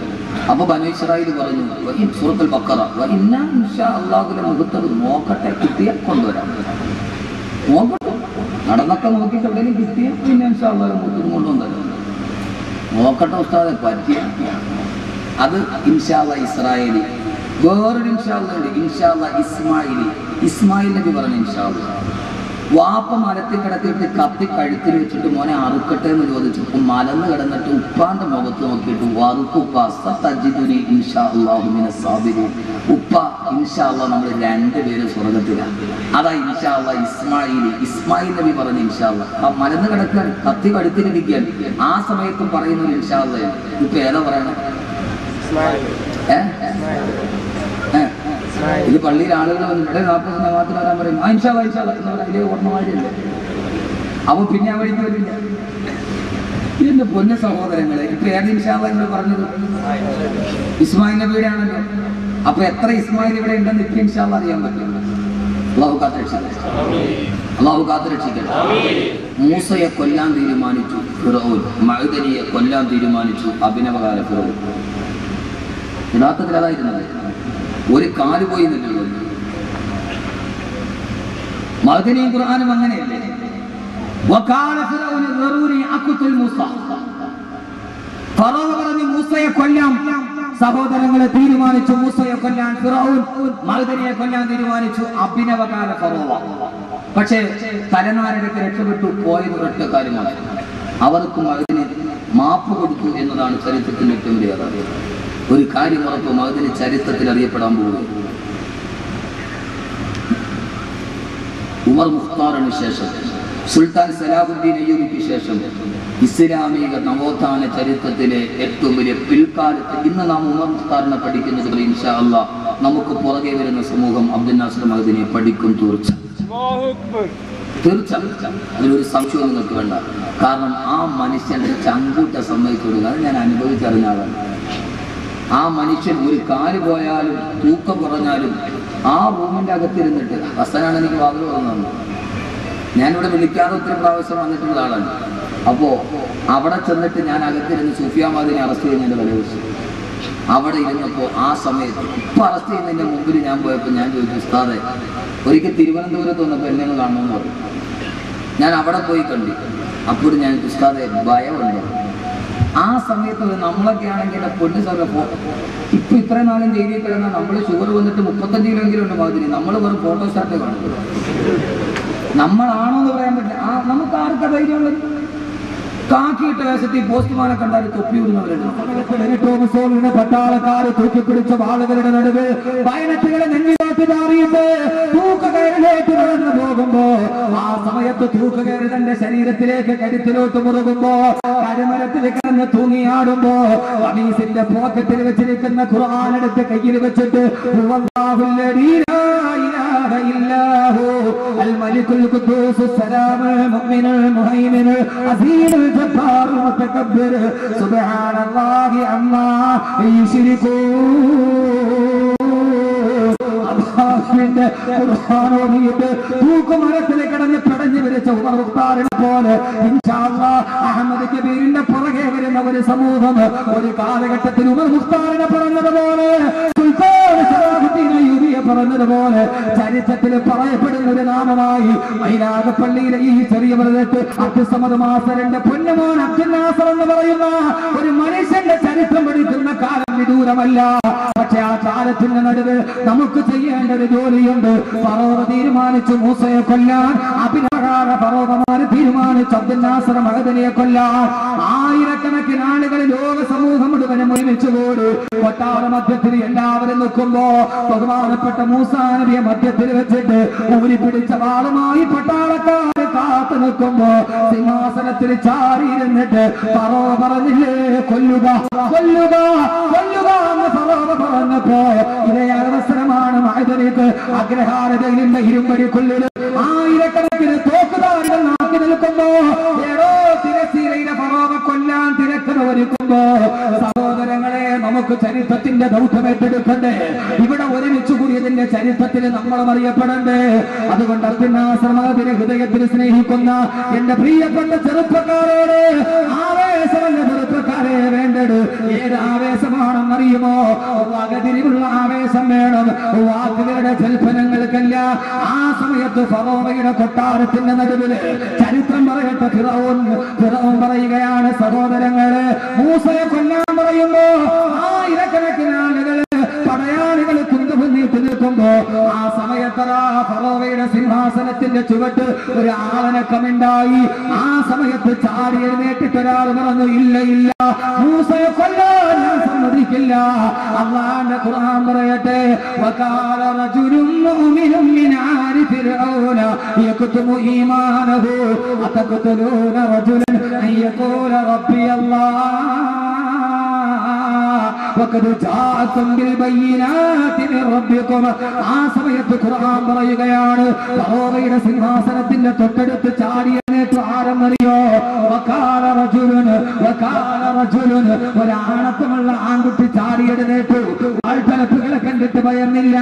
അപ്പൊ ബനു ഇസ്രായേൽ പറഞ്ഞു സൂറത്തുൽ ബഖറ ഇന്നാ ഇൻഷാ അല്ലാഹുവിന്റെ മുഖത്തത് നോക്കട്ടെ, കിട്ടിയ കൊണ്ടുവരാം. നോക്കട്ടെ, നടന്നൊക്കെ നോക്കിയിട്ട് എവിടെയും കിട്ടിയ പിന്നെ ഇൻഷാ അല്ലാഹുവിന്റെ മുഖത്ത് കൊണ്ടുവന്നു. നോക്കട്ടെ ഉസ്താദെ പറ്റിയ അത് ഇൻഷാ അല്ലാഹ് ഇസ്രായേലി. വേറൊരു ഇൻഷാ അല്ലാഹ് ഉണ്ട്, ഇൻഷാ അല്ലാഹ് ഇസ്മായിലി. ഇസ്മായിൽ നബി പറഞ്ഞു ഇൻഷാ അല്ലാഹ്. വാപ്പ മരത്തിൽ കിടത്തിയിട്ട് കത്തി കഴുത്തിൽ വെച്ചിട്ട് മോനെ അറുക്കട്ടെ എന്ന് ചോദിച്ചപ്പോൾ മലന്ന് കിടന്നിട്ട് ഉപ്പാന്റെ മുഖത്ത് നോക്കിയിട്ട് ഉപ്പ ഇൻഷാ അല്ലാഹ് നമ്മൾ രണ്ടുപേരും സ്വർഗത്തിലാണ്. അതാ ഇൻഷാ അല്ലാഹ് ഇസ്മായിലി. ഇസ്മായിൽ നബി പറഞ്ഞു ഇൻഷാ അല്ലാഹ്. ആ മലന്ന് കിടക്കാൻ കത്തി കഴുത്തിലിരിക്കാൻ ആ സമയത്തും പറയുന്നു ഇൻഷാ അല്ലാഹ്. ഇപ്പൊ ഏതാ പറയണേ? ഇത് പള്ളിയിൽ ആളുകൾ വന്നിട്ട് 40 ജമാഅത്തിൽ വരാൻ പറയും ഇൻഷാ അല്ലാഹ് ഇൻഷാ അല്ലാഹ് എന്ന് പറഞ്ഞാൽ അതിലെ ഓർമ്മമാരില്ലേ? അവൻ പിന്നെ ആ വഴിക്ക് വരില്ല. എന്റെ പൊന്ന സഹോദരങ്ങളെ, ഇപ്പൊ ഏത് ഇൻഷാ അല്ലാഹ് നിങ്ങൾ പറഞ്ഞത്? ഇസ്മായിൽ നബിയുടെ ആണല്ലോ. അപ്പൊ എത്ര ഇസ്മായിൽ ഇവിടെ ഉണ്ടെന്ന് ഇപ്പൊ ഇൻഷാ അല്ലാഹ് അറിയാൻ പറ്റും. അള്ളാഹു കാത്തുരക്ഷിക്കട്ടെ, അള്ളാഹു കാത്തുരക്ഷിക്കട്ടെ. മൂസയെ കൊല്ലാൻ തീരുമാനിച്ചു ഫിറഔൻ, മഅദനിയെ കൊല്ലാൻ തീരുമാനിച്ചു അഭിനവകാല ഫിറഔൻ. യഥാർത്ഥത്തിൽ അതായിരുന്നത്. ഒരു കാല് പോയി നിന്നുള്ളൂ. മഅദനിയും ഖുർആനും അങ്ങനെയല്ലേ? വഖാല ഫിറഔൻ ദറൂനി അഖ്തുൽ മൂസ. ഫറഔൻ പറഞ്ഞു മൂസയെ കൊല്ലാം. സഹോദരങ്ങളെ തീരുമാനിച്ചു മൂസയെ കൊല്ലാൻ ഫിറഔൻ, മഅദനിയെ കൊല്ലാൻ തീരുമാനിച്ചു അഭിനവകാല ഫറഔൻ. പക്ഷേ തലനാരൊക്കെ രക്ഷപ്പെട്ടു പോയത് ഒറ്റ കാര്യമാണ്, അവർക്കും മഅദനി മാപ്പ് കൊടുത്തു എന്നതാണ് ചരിത്രത്തിന്റെ ഏറ്റവും വലിയ കാര്യം. ഒരു കാര്യം ഉറപ്പ്, മഅദനി ചരിത്രത്തിൽ അറിയപ്പെടാൻ പോകുന്നു. ഉമർ മുഖ്താറിന് ശേഷം, സുൽത്താൻ സലാഹുദ്ദീൻ അയ്യൂബിക്ക് ശേഷം ഇസ്ലാമിക നവോത്ഥാന ചരിത്രത്തിലെ ഏറ്റവും വലിയ പിൽക്കാലത്ത് ഇന്ന് നാം ഉമർ മുഖ്താറിനെ പഠിക്കുന്നത് ഇൻഷാ അല്ലാഹ് നമുക്ക് പുറകെ വരുന്ന സമൂഹം അബ്ദുൽ നാസർ മഅദനിയെ പഠിക്കും. തീർച്ച അതിലൊരു സംശയവും നിങ്ങൾക്ക് വേണ്ട. കാരണം ആ മനുഷ്യന്റെ ചങ്കൂറ്റ സമ്മതിച്ചു കൊടുക്കുക, അത് ഞാൻ അനുഭവിച്ചറിഞ്ഞ ആളാണ്. ആ മനുഷ്യൻ ഒരു കാല് പോയാലും തൂക്കം കുറഞ്ഞാലും ആ റൂമിന്റെ അകത്തിരുന്നിട്ട്, ഹസനാണ് എനിക്ക് വാതിൽ തുറന്നു. ഞാനിവിടെ വിളിക്കാതെ ഒത്തിരി പ്രാവശ്യം വന്നിട്ടുള്ള ആളാണ്. അപ്പോ അവിടെ ചെന്നിട്ട് ഞാൻ അകത്തിരുന്ന് സൂഫിയാമാദിനെ അറസ്റ്റ് ചെയ്യുന്നതിന്റെ തലേദിവസം അവിടെ ഇരുന്നപ്പോൾ ആ സമയത്ത് ഇപ്പൊ അറസ്റ്റ് ചെയ്യുന്നതിന്റെ മുമ്പിൽ ഞാൻ പോയപ്പോൾ ഞാൻ ചോദിച്ചു, ഉസ്താദെ ഒരിക്കൽ തിരുവനന്തപുരത്ത് വന്നപ്പോൾ എന്നെ ഒന്ന് കാണണമെന്ന് പറഞ്ഞു. ഞാൻ അവിടെ പോയി കണ്ടു. അപ്പോൾ ഞാൻ ഉസ്താദെ ഭയമുണ്ട്. ആ സമയത്ത് നമ്മളൊക്കെ ആണെങ്കിൽ പൊന്നു സാറിന് ഇപ്പൊ ഇത്രയും നാളും ജയിലിൽ കിടന്നാൽ നമ്മൾ ഷുഗർ വന്നിട്ട് 35 കിലോയെങ്കിലും ഉണ്ട് മാതിരി. നമ്മൾ വെറും ഫോട്ടോസ്റ്റാറ്റ് കാണുന്നത്. നമ്മളാണോ എന്ന് പറയാൻ പറ്റില്ല. നമുക്ക് ആർക്കാ ധൈര്യമുള്ളത്? കാക്കിയിട്ട വേഷത്തിൽ പോസ്റ്റ്മാനെ കണ്ടാൽ തൊപ്പിയിടുന്നവരുണ്ട്. പട്ടാളക്കാര് തൂക്കിപ്പിടിച്ച ആളുകളുടെ നടുവ് വയനത്തുകളെ നെഞ്ഞിലോട്ട് മാറിയിട്ട് തൂക്കുകയറിലേക്ക് നടന്നു പോകുമ്പോ ആ സമയത്ത് തൂക്കുകയറി തന്റെ ശരീരത്തിലേക്ക് കരുത്തിലോട്ട് മുറുകുമ്പോ കരുമരത്തിൽ കിടന്ന് തൂങ്ങിയാടുമ്പോ ഹദീസിന്റെ പോക്കറ്റിൽ വെച്ചിരിക്കുന്ന ഖുർആൻ എടുത്ത് കയ്യിൽ വെച്ചിട്ട് الملك القدوس السلام المؤمن المهيمن العزيز الجبار المتكبر سبحان الله عما يشركون. തൂക്കുമരത്തിലെ കിടന്ന് പിടഞ്ഞു വിരിച്ച ഉമർ മുഖ്താറിനെ പോലെ ഇൻഷാ അല്ലാഹ് അഹമ്മദ് കബീറിന്റെ പുറകെ വരുന്ന ഒരു സമൂഹം ഒരു കാലഘട്ടത്തിൽ ഉമർ മുഖ്താറിനെ പറഞ്ഞതുപോലെ പറഞ്ഞതുപോലെ ചരിത്രത്തിൽ പറയപ്പെടുന്ന ഒരു നാമമായി മൈലാകപ്പള്ളിയിലെ ഈ ചെറിയ പ്രദേശത്ത് അബ്ദുസ്സമദ് മാസ്റ്ററിന്റെ പൊന്നുമോൻ അബ്ദുൽ നാസർ എന്ന് പറയുന്ന ഒരു മനുഷ്യന്റെ ചരിത്രം പഠിക്കുന്ന കാലം വിദൂരമല്ല. പക്ഷെ ആ കാലത്തിന്റെ നടുവ് നമുക്ക് ചെയ്യേണ്ട ഒരു ജോലിയുണ്ട്. ഫറോവ തീരുമാനിച്ചു മൂസയെ കൊല്ലാൻ, അഭിനവകാല ഫറോവമാര് തീരുമാനിച്ചു അബ്ദുൽ നാസർ മഅദനിയെ കൊല്ലാൻ. ആയിരക്കണക്കിന് ആളുകൾ ലോക സമൂഹം മുഴുവനും ഒരുമിച്ചുകൂടി കൊട്ടാര മധ്യത്തിൽ എല്ലാവരും നിൽക്കുമ്പോ ബഹുമാനപ്പെട്ട മൂസാ നബിയെ മധ്യത്തിൽ വെച്ചിട്ട് ഊരി പിടിച്ച വാളുമായി പട്ടാളക്കാര് കാത്തു നിൽക്കുമ്പോ സിംഹാസനത്തിൽ ചാരിയിരുന്നിട്ട് ഫറോവ പറഞ്ഞില്ലേ കൊല്ലുക കൊല്ലുക കൊല്ലുക എന്ന് ഫറോവ പറഞ്ഞപ്പോ ഇതേ അവസരമാണ് മഅദനിക്ക് അഗ്രഹാരതയിലെ ഇരുമ്പടിക്കുള്ളിൽ ആയിരക്കണക്കിന് തോക്കുധാരികൾ നാക്കി നിൽക്കുമ്പോ ഏതോ തിരശ്ശീലയിലെ ഫറോവ കൊല്ലാൻ തിരക്കഥ ഒരുക്കുമ്പോ സഹോദരങ്ങളെ നമുക്ക് ചരിത്രത്തിന്റെ ദൗത്യം ഏറ്റെടുക്കണ്ടേ? ഇവിടെ ഒരുമിച്ച് കൂടിയതിന്റെ ചരിത്രത്തിൽ നമ്മൾ അറിയപ്പെടണ്ടേ? അതുകൊണ്ട് അബ്ദുൽ നാസർ മഅദനി ഹൃദയത്തിൽ സ്നേഹിക്കുന്ന എന്റെ പ്രിയപ്പെട്ട ചെറുപ്പക്കാരോട് ആവേശമല്ല ചെറുപ്പക്കാരെ വേണ്ടത്. ഏത് ആവേശമാണെന്ന് അറിയുമോ? വകതിരിവുള്ള ആവേശം വേണം, വാക്കുകളുടെ കൽപ്പനകൾക്കല്ല. ആ സമയത്ത് ഫറോവയുടെ കൊട്ടാരത്തിന്റെ നടുവില് ചരിത്രം പറയട്ടെ, ഫിറഔൻ പറയുകയാണ്, സഹോദരങ്ങളെ മൂസയെ കൊല്ലാൻ പറയുമ്പോ ആയിരക്കണക്കിന് ആളുകൾ പടയാളികൾ കുന്തമുന്നിട്ട് നിൽക്കുമ്പോ ആ സമയത്തറ ഫറോവയുടെ സിംഹാസനത്തിന്റെ ചുവട്ട് ഒരു ആളനക്കമുണ്ടായി. ആ സമയത്ത് ചാടി എഴുന്നേറ്റിട്ട് ഒരാൾ പറഞ്ഞു, ഇല്ല ഇല്ല, മൂസയെ കൊല്ലാൻ ഞാൻ സമ്മതിക്കില്ല. അല്ലാഹുവിന്റെ ഖുർആൻ പറയട്ടെ, വകാല റജുലുൻ മുഅ്മിനുൻ മിൻ ആലി ഫിർഔന യക്തുമു ഈമാനഹു അതഖ്തുലൂന റജുലൻ അൻ യഖൂല റബ്ബി അല്ലാഹ് വഖദ് ജാഅകും ബിൽ ബയ്യിനാതി മിർ റബ്ബികും. ആ സമയത്ത് ഖുർആൻ പറയുകയാണ്, ഫറോവയുടെ സിംഹാസനത്തിന്റെ തൊട്ടടുത്ത് ചാടി എഴുന്നേറ്റ് ആരെന്നറിയോ? വകാല റജുലുൻ ഒരാണത്തമുള്ള ആൺകുട്ടി ചാടി എഴുന്നേറ്റു. ആൾത്തലപ്പുകളെ കണ്ടിട്ട് ഭയന്നില്ല,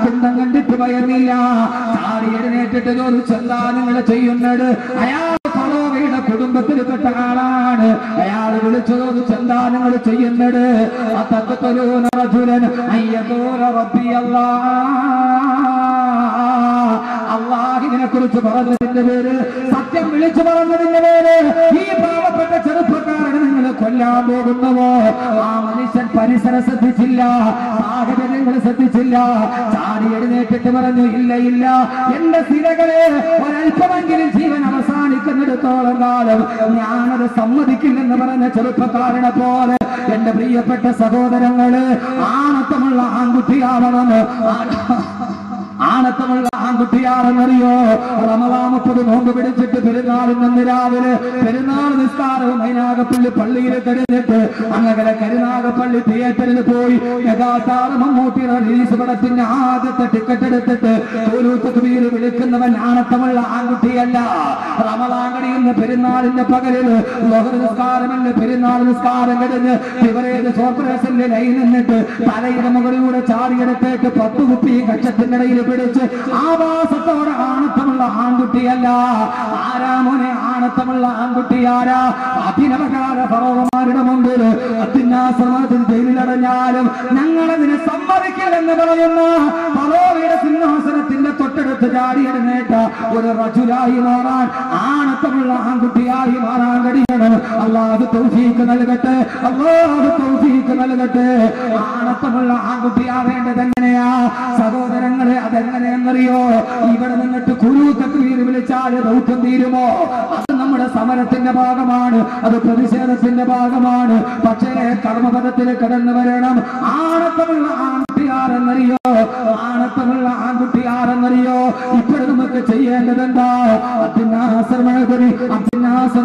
കുന്തം കണ്ടിട്ട് ഭയന്നില്ല. ചാടി എഴുന്നേറ്റിട്ട് ചോദിച്ചു, എന്താ നിങ്ങൾ ചെയ്യുന്നത്? അയാൾ ഫറോവയുടെ കുടുംബത്തിൽപ്പെട്ട ആളാണ്. അയാൾ വിളിച്ചു ചോദിച്ചു, എന്താ നിങ്ങൾ ചെയ്യുന്നത്? അതഖ്തുലൂന റജുലൻ അൻ യഖൂല റബ്ബി അല്ലാഹ്. അല്ലാഹുവിനെ കുറിച്ച് പറഞ്ഞതിന്റെ പേര്, സത്യം വിളിച്ചു പറഞ്ഞതിന്റെ പേര് ഈ പാവപ്പെട്ട ചെറുപ്പക്കാരനെ നിങ്ങൾ കൊല്ലാൻ പോകുന്നവോ? ആ മനുഷ്യൻ പരിസരം ശ്രദ്ധിച്ചില്ല, സാഹചര്യങ്ങൾ ശ്രദ്ധിച്ചില്ല. ചാടി എഴുന്നേറ്റിട്ട് പറഞ്ഞു, ഇല്ല ഇല്ല, എന്റെ സ്ഥിരകളെ ഒരൽപ്പമെങ്കിലും ജീവൻ അവസാനിക്കുന്നിടത്തോളം കാലം ഞാനത് സമ്മതിക്കില്ലെന്ന് പറഞ്ഞ ചെറുപ്പക്കാരനെ പോലെ എന്റെ പ്രിയപ്പെട്ട സഹോദരങ്ങള്, ആണത്തമുള്ള ആൺകുട്ടിയാവണം. ആണത്തമുള്ള ആൺകുട്ടിയാണെന്നറിയോ? റമദാൻ 30 നോമ്പ് പിടിച്ചിട്ട് പെരുന്നാളിന് രാവിലെ പെരുന്നാൾ നിസ്കാരവും മൈനാഗപ്പള്ളി പള്ളിയിൽ കഴിഞ്ഞിട്ട് അങ്ങനെ കരുനാഗപ്പള്ളി തിയേറ്ററിൽ പോയി യഥാതാറ് മമ്മൂട്ടിയുടെ റിലീസ് പടത്തിന്റെ ആദ്യത്തെ ടിക്കറ്റ് എടുത്തിട്ട് തക്ബീർ വിളിക്കുന്നവൻ ആണത്തമുള്ള ആൺകുട്ടിയല്ല. റമദാൻ കഴിയുന്ന പെരുന്നാളിന്റെ പകലില് ലോഹർ നിസ്കാരമല്ല, പെരുന്നാൾ നിസ്കാരം കഴിഞ്ഞ് ബിവറേജ് കോർപ്പറേഷനിലെ ലൈൻ നിന്നിട്ട് തലയുടെ മുകളിലൂടെ ചാടിയെടുത്തേക്ക് 10 കുപ്പി കക്ഷത്തിന്റെ ഇടയിൽ പിടിച്ച് ആവാസത്തോടെ ആണത്തമുള്ള ആൺകുട്ടിയല്ല. ആരാ മോനെ ആണത്തമുള്ള ആൺകുട്ടി? ആരാ? അഭിനവകാല ഫറോവമാരുടെ മുമ്പിൽ അത്യുന്നാശ്രമത്തിൽ ജയിലിലടഞ്ഞാലും ഞങ്ങളതിനെ സമ്മതിക്കില്ലെന്ന് പറയുന്ന ഫറോവയുടെ സിംഹാസനത്തിന്റെ തൊട്ടടുത്ത് ചാടിയെടുന്നേറ്റ ഒരു റജുലായി മാറാൻ, ആണത്തമുള്ള ആൺകുട്ടിയായി മാറാൻ കഴിയണം. അല്ലാഹു തൗഫീഖ് നൽകട്ടെ, അല്ലാഹു തൗഫീഖ് നൽകട്ടെ. ആണത്തമുള്ള ആൺകുട്ടിയാവേണ്ടത് എങ്ങനെയാ സഹോദരങ്ങളെ? അതെങ്ങനെയെന്നറിയോ? ഇവിടെ നിന്നിട്ട് കുരു തക്ബീർ വിളിച്ചാൽ ദൗത്യം തീരുമോ? അത് നമ്മുടെ സമരത്തിന്റെ ഭാഗമാണ്, അത് പ്രതിഷേധത്തിന്റെ ഭാഗമാണ്. പക്ഷേ കർമ്മപദത്തിൽ കടന്നു വരണം. ആണത്തമുള്ള ആൺകുട്ടിയാരെന്നറിയോ? ആണത്തമുള്ള ആൺകുട്ടിയാരെന്നറിയോ? ഇപ്പോഴും നമുക്ക് ചെയ്യേണ്ടത് എന്താ? അബ്ദുന്നാസർ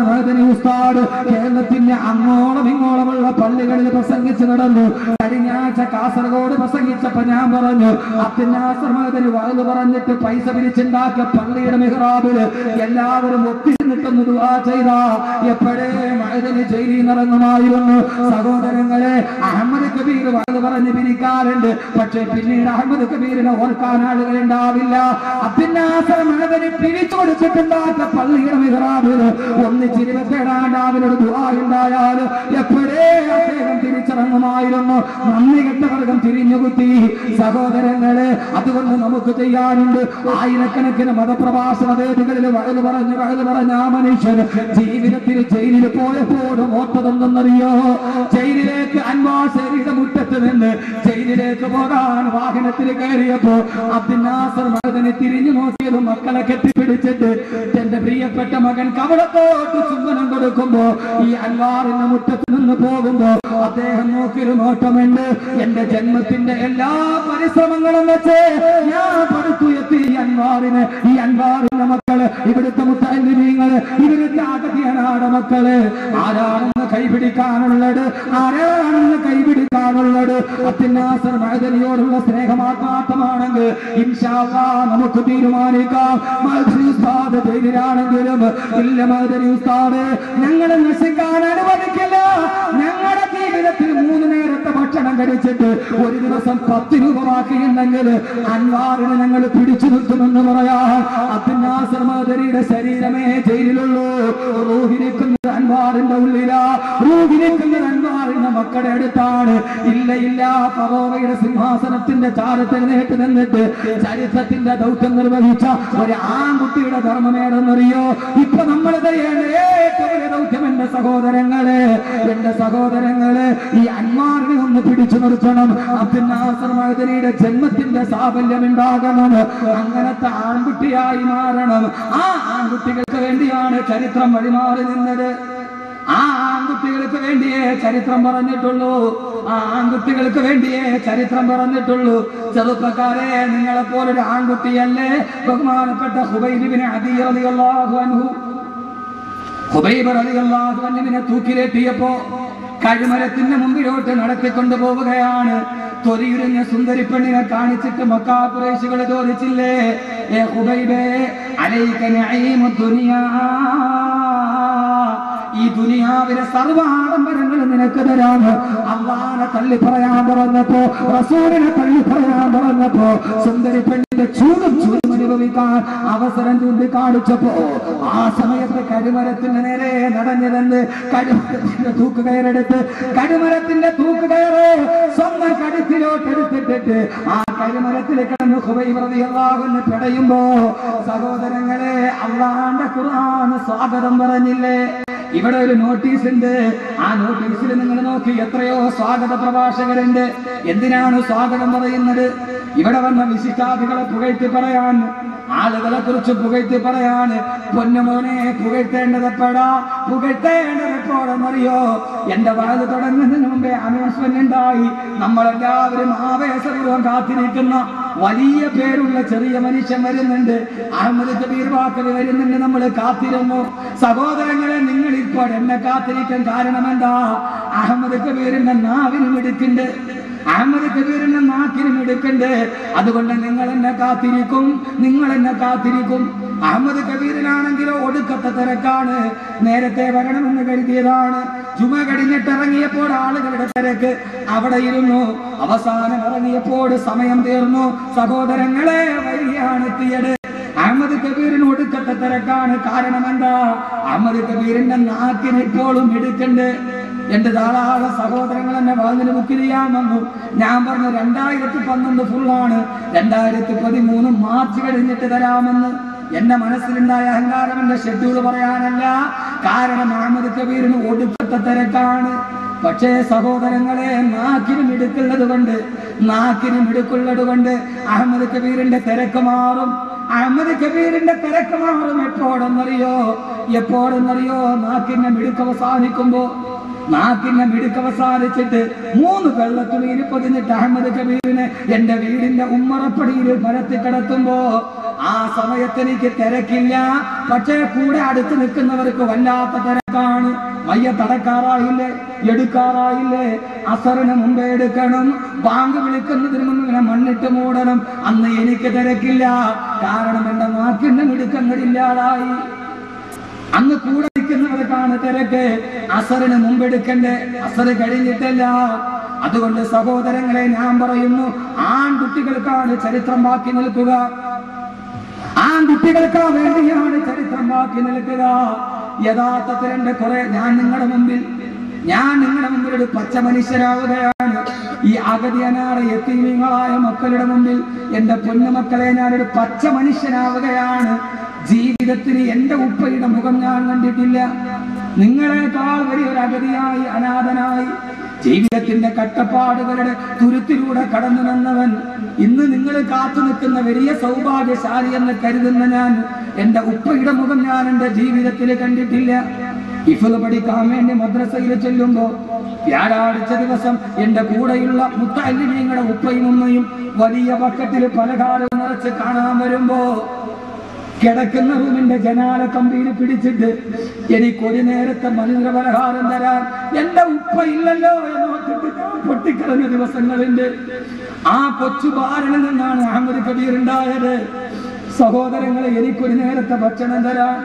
മഅദനി ഉസ്താദ് കേരളത്തിന്റെ അങ്ങോളം ഇങ്ങോളമുള്ള പള്ളികളിൽ പ്രസംഗിച്ച് നടന്നു. കഴിഞ്ഞ ആഴ്ച കാസർഗോഡ് പ്രസംഗിച്ചപ്പോ ഞാൻ പറഞ്ഞു, അബ്ദുന്നാസർ മഅദനി വഅദ് പറഞ്ഞിട്ട് പൈസ പിരിച്ചുണ്ടാക്കിയ പള്ളിയുടെ മിഹ്റാബിൽ എല്ലാവരും ഒത്തിരുന്നിട്ടൊന്ന് ദുആ ചെയ്ത എപ്പോഴേ മഅദനി ജയിലിൽ നിറങ്ങുമായിരുന്നു. സഹോദരങ്ങളെ, അഹമ്മദ് കബീർ വഅദ് പറഞ്ഞ് പിരിക്കാറുണ്ട്, പക്ഷേ പിന്നീട് അഹമ്മദ് കബീറിനെ ഓർക്കാൻ ആളുകൾ ഉണ്ടാവില്ല. അബ്ദുന്നാസർ മഅദനി പിരിച്ചു കൊടുത്തിട്ടുണ്ടാക്കിയ പള്ളിയുടെ മിഹ്റാബിൽ ഒന്നിച്ചിരുപത്തേഴാണ്ടാവിനോട് ദുആ ഉണ്ടായാൽ എപ്പോഴേ അദ്ദേഹം തിരിച്ചിറങ്ങുമായിരുന്നു. നന്ദി കെട്ടവർഗം തിരിഞ്ഞുകുത്തി. സഹോദരങ്ങളെ, അതുകൊണ്ട് നമുക്ക് ചെയ്യാനുണ്ട്. ആയിരക്കണക്കിന് മതപ്രഭാഷണ വേദികളിൽ വഴുതു പറഞ്ഞ ആ മനുഷ്യൻ ജീവിതത്തിൽ ജയിലിൽ പോയപ്പോഴും ഓർത്തതെന്നറിയോ? ജയിലിലേക്ക് അൻവാശേരിയുടെ മുറ്റത്ത് നിന്ന് ജയിലിലേക്ക് പോകാൻ വാഹനത്തിൽ കയറിയപ്പോ അബ്ദുന്നാസർ മഅദനി തിരിഞ്ഞു നോക്കിയത് മക്കളെ കെട്ടിപ്പിടിച്ചിട്ട് എന്റെ പ്രിയപ്പെട്ട മകൻ കവളത്തോട്ട് ചുംബനം കൊടുക്കുമ്പോ ഈ അൻവാറിന്റെ മുറ്റത്ത് നിന്ന് പോകുമ്പോ അദ്ദേഹം നോക്കിയൊരു നോട്ടമുണ്ട്. എന്റെ ജന്മത്തിന്റെ എല്ലാ പരിശ്രമങ്ങളും വെച്ച് ഞാൻ പടുത്തുയർത്തി ഈ അൻവാറിന്റെ മക്കള്, ഇവിടുത്തെ മുത്തഅല്ലിമീങ്ങള്, ഇവിടുത്തെ അഗതിയനാട് മക്കള് ആരാണെന്ന് കൈപിടിക്കാനുള്ളത്? ആരാണെന്ന് കൈപിടിക്കാനുള്ളത്? അബ്ദുന്നാസർ മഅദനിയോടുള്ള സ്നേഹമാത്മാർത്ഥമാണെങ്കിൽ ഇൻഷാ അല്ലാഹ് നമുക്ക് തീരുമാനിക്കാം. മഅദനി ഉസ്താദ് ജയിലിലാണെങ്കിലും ഇല്ല, മഅദനി ഉസ്താദ് ഞങ്ങളെ നശിക്കാൻ അനുവദിക്കില്ല. ഞങ്ങളുടെ ജീവിതത്തിൽ 3 നേരത്തെ ഭക്ഷണം കഴിച്ചിട്ട് ഒരു ദിവസം 10 രൂപ ബാക്കിയുണ്ടെങ്കിൽ അൻവാറിനെ ഞങ്ങൾ പിടിച്ചു നിർത്തുമെന്ന് പറയാൻ അബ്ദുന്നാസർ മഅദനിയുടെ ശരീരമേ ജയിലിലുള്ളൂ. റൂഹിരിക്കുന്നത് അൻവാറിന്റെ ഉള്ളിലാ, റൂഹിരിക്കുന്നത് അൻവാറിന്റെ മക്കളുടെ അടുത്താണ്. ഇല്ല ഇല്ല, ഫറോവയുടെ സിംഹാസനത്തിന്റെ ചാരത്തിൽ നേട്ട് നിന്നിട്ട് ചരിത്രത്തിന്റെ ദൗത്യം നിർവഹിച്ച ഒരു ആൺകുട്ടിയുടെ ധർമ്മമേടെന്നറിയോ? ഇപ്പൊ നമ്മൾ ചെയ്യേണ്ട ഏറ്റവും വലിയ ദൗത്യം എന്റെ സഹോദരങ്ങളെ, എന്റെ സഹോദരങ്ങളെ, ഈ അൻവാറിനെ ഒന്ന് പിടിച്ചു നിർത്തണം. അബ്ദുൽ നാസർ മഅ്ദനിയുടെ ജന്മത്തിന്റെ സാഫല്യം ഉണ്ടാകണം. അങ്ങനത്തെ ആൺകുട്ടിയായി മാറണം. ആ ആൺകുട്ടികൾക്ക് വേണ്ടിയാണ് ചരിത്രം വഴിമാറി നിന്നത്. ആ ആൺകുട്ടികൾക്ക് വേണ്ടിയേ ചരിത്രം പറഞ്ഞിട്ടുള്ളൂ. ആ ആൺകുട്ടികൾക്ക് വേണ്ടിയേ ചരിത്രം പറഞ്ഞിട്ടുള്ളൂ. ചെറുപ്പക്കാരെ, നിങ്ങളെ പോലൊരു ആൺകുട്ടിയല്ലേ ബഹുമാനപ്പെട്ട ഖുബൈബ് ഇബ്നു അദി റളിയല്ലാഹു അൻഹു. ഖുബൈബ് റളിയല്ലാഹു അൻഹുവിനെ തൂക്കിലേറ്റിയപ്പോ കഴുമരത്തിന്റെ മുമ്പിലോട്ട് നടത്തിക്കൊണ്ടു പോവുകയാണ്. തൊരിയുരിഞ്ഞ സുന്ദരി പെണ്ണിനെ കാണിച്ചിട്ട് മക്കാ ഖുറൈശികൾ ചോദിച്ചില്ലേ, ഏ ഖുബൈബേ, അലൈക നഈമു ദുനിയാ, ഈ ദുനിയാവിലെ സർവ്വാഡംബരങ്ങൾ നിനക്ക് തരാം. അല്ലാഹനെ തള്ളി പറയാൻ പറഞ്ഞപ്പോ, റസൂലിനെ തള്ളി പറയാൻ പറഞ്ഞപ്പോ, സുന്ദരി പെണ്ണിന്റെ ചൂടും അനുഭവിക്കാൻ അവസരം ചൂണ്ടിക്കാണിച്ചപ്പോ, ആ സമയത്ത് കഴുമരത്തിന് നേരെ നടഞ്ഞതെന്ന് കഴുമരത്തിന്റെ തൂക്കുകയറെടുത്ത് കഴുമരത്തിന്റെ തൂക്കുകയറ് സ്വന്തം കഴുത്തിലോട്ട് എടുത്തിട്ടിട്ട് ആ കഴുമരത്തിൽ കിടന്ന് ഖുബൈബ് റളിയല്ലാഹു അൻഹു പിടയുമ്പോ, സഹോദരങ്ങളെ, അല്ലാഹുവിന്റെ ഖുർആൻ സ്വാഗതം പറഞ്ഞില്ലേ? ഇവിടെ ഒരു നോട്ടീസ് ഉണ്ട്. ആ നോട്ടീസിൽ നിങ്ങൾ നോക്കി, എത്രയോ സ്വാഗത പ്രഭാഷകരുണ്ട്. എന്തിനാണ് സ്വാഗതം പറയുന്നത്? ഇവിടെ വന്ന വിശിഷ്ടാദികളെ പുകഴ്ത്തി പറയാൻ, ആളുകളെ കുറിച്ച് പുകഴ്ത്തി പറയാൻ. പൊന്നുമോനെ, പുകഴ്ത്തേണ്ടതെപ്പോഴാ? പുകഴ്ത്തേണ്ടതെപ്പോഴെന്നറിയോ? എന്റെ വയത് തുടങ്ങുന്നതിന് മുമ്പേ അനൗൺസ്മെന്റ് ഉണ്ടായി. നമ്മളെല്ലാവരും ആവേശപൂർവ്വം കാത്തിരിക്കുന്ന വലിയ പേരുള്ള ചെറിയ മനുഷ്യൻ വരുന്നുണ്ട്. അഹമ്മദ് കബീർ വാക്കവി വരുന്നുണ്ട്. നമ്മൾ കാത്തിരുന്നു. സഹോദരങ്ങളെ, നിങ്ങൾ ഇപ്പോൾ എന്നെ കാത്തിരിക്കാൻ കാരണം എന്താ? അഹമ്മദ് കബീറിന്റെ നാവിനും എടുക്കുന്നുണ്ട്, അഹമ്മദ് കബീറിന്റെ നാക്കിനും എടുക്കുന്നുണ്ട്. അതുകൊണ്ട് നിങ്ങൾ എന്നെ കാത്തിരിക്കും, നിങ്ങൾ എന്നെ കാത്തിരിക്കും. അഹമ്മദ് കബീറിനാണെങ്കിലോ ഒടുക്കത്തെ തിരക്കാണ്. നേരത്തെ വരണമെന്ന് കരുതിയതാണ്. ജുമ കഴിഞ്ഞിട്ട് ഇറങ്ങിയപ്പോൾ ആളുകളുടെ തിരക്ക്. അവിടെ ഇരുന്നു. അവസാനം ഇറങ്ങിയപ്പോൾ സമയം തീർന്നു. സഹോദരങ്ങളെ, വഴിയാണ് എത്തിയത്. അഹമ്മദ് കബീറിന് ഒടുക്കത്തെ തിരക്കാണ്. കാരണം എന്താ? അഹമ്മദ് കബീറിന്റെ നാക്കിന് ഇപ്പോഴും എടുക്കണ്ട്. എന്റെ ധാരാളം സഹോദരങ്ങൾ എന്നെ വാങ്ങിന് ബുക്ക് ചെയ്യാൻ വന്നു. ഞാൻ പറഞ്ഞു 2011 ഫുള്ളാണ്, 2013 മാർച്ച് കഴിഞ്ഞിട്ട് തരാമെന്ന്. എന്റെ മനസ്സിലുണ്ടായ അഹങ്കാരം എന്റെ ഷെഡ്യൂൾ പറയാനല്ല. കാരണം അഹമ്മദ് കബീറിന് ഒടുക്കത്തെ തിരക്കാണ്. പക്ഷേ സഹോദരങ്ങളെ, നാക്കിനും ഇടുക്കുള്ളത് കൊണ്ട്, നാക്കിനും ഇടുക്കുള്ളത് കൊണ്ട് അഹമ്മദ് കബീറിന്റെ തിരക്ക് മാറും. അഹമ്മദ് കബീറിന്റെ തിരക്ക് മാറും എപ്പോഴെന്നറിയോ? എപ്പോഴെന്നറിയോ? നാക്കിന്റെ മിടുക്ക് അവസാനിക്കുമ്പോ. നാക്കിന്റെ മിടുക്ക് അവസാനിച്ചിട്ട് 3 വെള്ളത്തുണിയിൽ പൊതിഞ്ഞിട്ട് അഹമ്മദ് കബീറിനെ എന്റെ വീടിന്റെ ഉമ്മറപ്പടിയിൽ പരത്തി കിടത്തുമ്പോ, ആ സമയത്ത് എനിക്ക് തിരക്കില്ല. പക്ഷേ കൂടെ അടുത്ത് നിൽക്കുന്നവർക്ക് വല്ലാത്ത തിരക്കാണ്. മയ്യത്തടക്കാറായില്ലേ? എടുക്കാറായില്ലേ? അസറിന് മുമ്പേ എടുക്കണം. ബാങ്ക് വിളിക്കുന്നതിന് മുമ്പ് ഇങ്ങനെ മണ്ണിട്ട് മൂടണം. അന്ന് എനിക്ക് തിരക്കില്ല. കാരണം എന്റെ നാക്കിന്റെ മിടുക്കങ്ങളില്ലാതായി. അന്ന് കൂടെ നിൽക്കുന്നവർക്കാണ് തിരക്ക്. അസറിന് മുമ്പെടുക്കണ്ടേ, അസറ് കഴിഞ്ഞിട്ടല്ല. അതുകൊണ്ട് സഹോദരങ്ങളെ, ഞാൻ പറയുന്നു, ആൺകുട്ടികൾക്കാണ് ചരിത്രം ബാക്കി നിൽക്കുക. ആൺകുട്ടികൾക്ക് വേണ്ടിയാണ് ചരിത്രം ബാക്കി നിൽക്കുക. യഥാർത്ഥത്തിൽ എന്റെ കുറെ ഞാൻ നിങ്ങളുടെ മുമ്പിൽ ഒരു പച്ച മനുഷ്യരാവുകയാണ്. ഈ അഗതിയനായ യതീമീങ്ങളായ മക്കളുടെ മുമ്പിൽ എന്റെ പൊന്നുമക്കളെ, ഞാനൊരു പച്ച മനുഷ്യനാവുകയാണ്. ജീവിതത്തിൽ എന്റെ ഉപ്പയുടെ മുഖം ഞാൻ കണ്ടിട്ടില്ല. നിങ്ങളെക്കാൾ വലിയൊരു അഗതിയായി, അനാഥനായി, ജീവിതത്തിന്റെ കട്ടപ്പാടുകളുടെ തുരുത്തിലൂടെ കടന്നു വന്നവൻ. ഇന്ന് നിങ്ങൾ കാത്തു നിൽക്കുന്ന വലിയ സൗഭാഗ്യശാലി എന്ന് കരുതുന്ന ഞാൻ, എന്റെ ഉപ്പയുടെ മുഖം ഞാൻ എന്റെ ജീവിതത്തിൽ കണ്ടിട്ടില്ല. ഹിഫ്ള് പഠിക്കാൻ വേണ്ടി മദ്രസയിൽ ചെല്ലുമ്പോ വ്യാഴാഴ്ച ദിവസം എന്റെ കൂടെയുള്ള മുത്തഅല്ലിമീങ്ങളുടെ ഉപ്പയും ഉമ്മയും വലിയ ബക്കറ്റിൽ പലഹാരം നിറച്ച് കാണാൻ വരുമ്പോ, കിടക്കുന്ന റൂമിന്റെ ജനാല കമ്പിയിൽ പിടിച്ചിട്ട് എനിക്കൊരു നേരത്തെ മനുഷ്യ പലഹാരം തരാൻ എന്റെ ഉപ്പ ഇല്ലല്ലോ എന്നോർത്തിട്ട് ഞാൻ പൊട്ടിക്കളഞ്ഞ ദിവസങ്ങളുണ്ട്. ആ കൊച്ചു ബാറിൽ നിന്നാണ് അഹമ്മദ് കബീർ ഉണ്ടായത്. സഹോദരങ്ങളെ, എനിക്കൊരു നേരത്തെ ഭക്ഷണം തരാൻ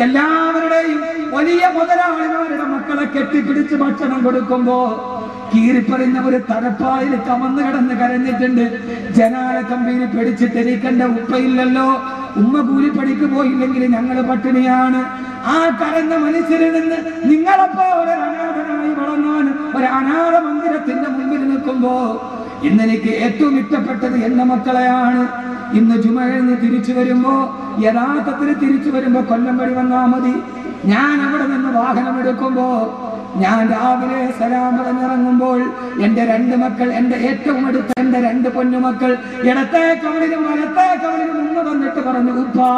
എല്ലാവരുടെയും വലിയ മുതലാളിമാരുടെ മക്കളെ കെട്ടിപ്പിടിച്ച് ഭക്ഷണം കൊടുക്കുമ്പോ കീറിപ്പറിഞ്ഞ ഒരു തലപ്പായിൽ കമന്ന് കിടന്ന് കരഞ്ഞിട്ടുണ്ട്. ജനാല കമ്പിയിൽ പിടിച്ചിട്ട് എനിക്കെന്റെ ഉപ്പയില്ലല്ലോ, ഉമ്മ കൂലിപ്പണിക്ക് പോയില്ലെങ്കിൽ ഞങ്ങള് പട്ടിണിയാണ്. ആ കരഞ്ഞ മനുഷ്യരിൽ നിന്ന് നിങ്ങളപ്പോ ഒരു അനാഥനായി വളർന്നാൻ ഒരു അനാഥ മന്ദിരത്തിന്റെ മുമ്പിൽ നിൽക്കുമ്പോ, ഇന്നെനിക്ക് ഏറ്റവും ഇഷ്ടപ്പെട്ടത് എന്റെ മക്കളെയാണ്. ഇന്ന് ജുമഴിഞ്ഞ് തിരിച്ചു വരുമ്പോ, യഥാർത്ഥത്തിൽ തിരിച്ചു വരുമ്പോ കൊല്ലംപടി വന്നാ മതി. ഞാൻ അവിടെ നിന്ന് വാഹനം എടുക്കുമ്പോ ഞാൻ രാവിലെ സലാം പറഞ്ഞിറങ്ങുമ്പോൾ എന്റെ 2 മക്കൾ, എന്റെ ഏറ്റവും അടുത്ത എന്റെ 2 പൊന്നുമക്കൾ ഇടത്തെ കവളിലും വലത്തെ കവളിലും മുങ്ങ വന്നിട്ട് പറഞ്ഞു, ഉപ്പാ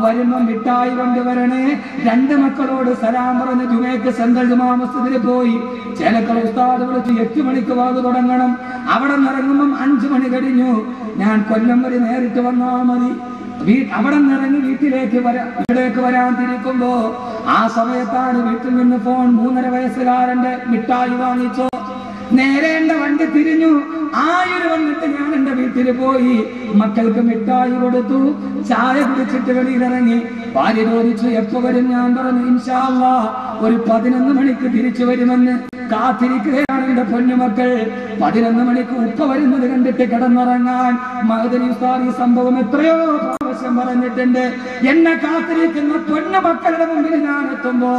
വരുമ്പം മിഠായി കൊണ്ടുവരണേ. 2 മക്കളോട് സലാം പറഞ്ഞ് ജുമയ്ക്ക് സെൻട്രൽ ജുമാ മസ്ജിദിൽ പോയി. ചേലക്കൽ ഉസ്താദ് വിളിച്ച് 8 മണിക്ക് വാത് തുടങ്ങണം. അവിടെ നിറങ്ങുമ്പം 5 മണി കഴിഞ്ഞു. ഞാൻ കൊല്ലം വരെ നേരിട്ട് വന്നാ മതി. അവിടെ നിറങ്ങി വീട്ടിലേക്ക് വരാൻ തിരിക്കുമ്പോ ആ സമയത്താണ് വീട്ടിൽ നിന്ന് ഫോൺ. 3.5 വയസ്സുകാരന്റെ മിഠായി വാങ്ങിച്ചോ. നേരെ എന്റെ വണ്ടി തിരിഞ്ഞു. 1000 വന്നിട്ട് ഞാൻ എന്റെ വീട്ടിൽ പോയി. മക്കൾക്ക് മിഠായി കൊടുത്തു. ചായ കുടിച്ചിട്ട് വെളിയിലിറങ്ങി. ഭാര്യ ചോദിച്ചു എപ്പോ വരും? ഞാൻ പറഞ്ഞു ഇൻഷാ അല്ലാഹ് ഒരു 11 മണിക്ക് തിരിച്ചു വരുമെന്ന്. കാത്തിരിക്കുകയാണ് എന്റെ പൊന്നുമക്കൾ. 11 മണിക്ക് ഉപ്പ വരുന്നത് കണ്ടിട്ട് കിടന്നുറങ്ങാൻ മഅ്ദനി ഉസ്താദ് ഈ സംഭവം എത്രയോ പ്രാവശ്യം പറഞ്ഞിട്ടുണ്ട്. എന്നെ കാത്തിരിക്കുന്ന പൊന്നുമക്കളുടെ മുമ്പിൽ ഞാൻ എത്തുമ്പോ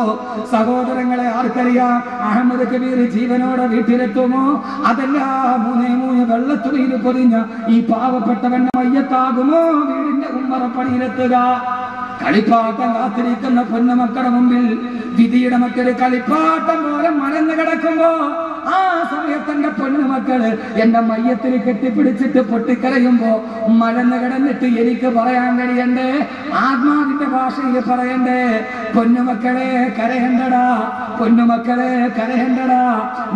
സഹോദരങ്ങളെ ആർക്കറിയാം അഹമ്മദ് കബീർ ജീവനോടെ വീട്ടിലെത്തുമോ? അതല്ല 3 വെള്ളത്തുണിയിൽ പൊതിഞ്ഞ ഈ പാവപ്പെട്ടവന്റെ മയ്യത്താകുമോ വീടിന്റെ ഉമ്മറപ്പണിയിലെത്തുക? കളിപ്പാട്ടം കാത്തിരിക്കുന്ന പൊന്നുമക്കളുടെ മുമ്പിൽ വിധിയുടെ മക്കള് കളിപ്പാട്ടം പോലെ മലന്ന് കിടക്കുമ്പോ ആ സമയത്ത് എന്റെ പൊന്നുമക്കള് എന്റെ മയ്യത്തിൽ കെട്ടിപ്പിടിച്ചിട്ട് പൊട്ടിക്കരയുമ്പോ മലന്ന് കിടന്നിട്ട് എനിക്ക് പറയാൻ കഴിയണ്ടേ? ആത്മാവിന്റെ ഭാഷയിൽ പറയണ്ടേ? പൊന്നുമക്കളെ കരയണ്ടടാ, പൊന്നുമക്കളെ കരയണ്ടടാ.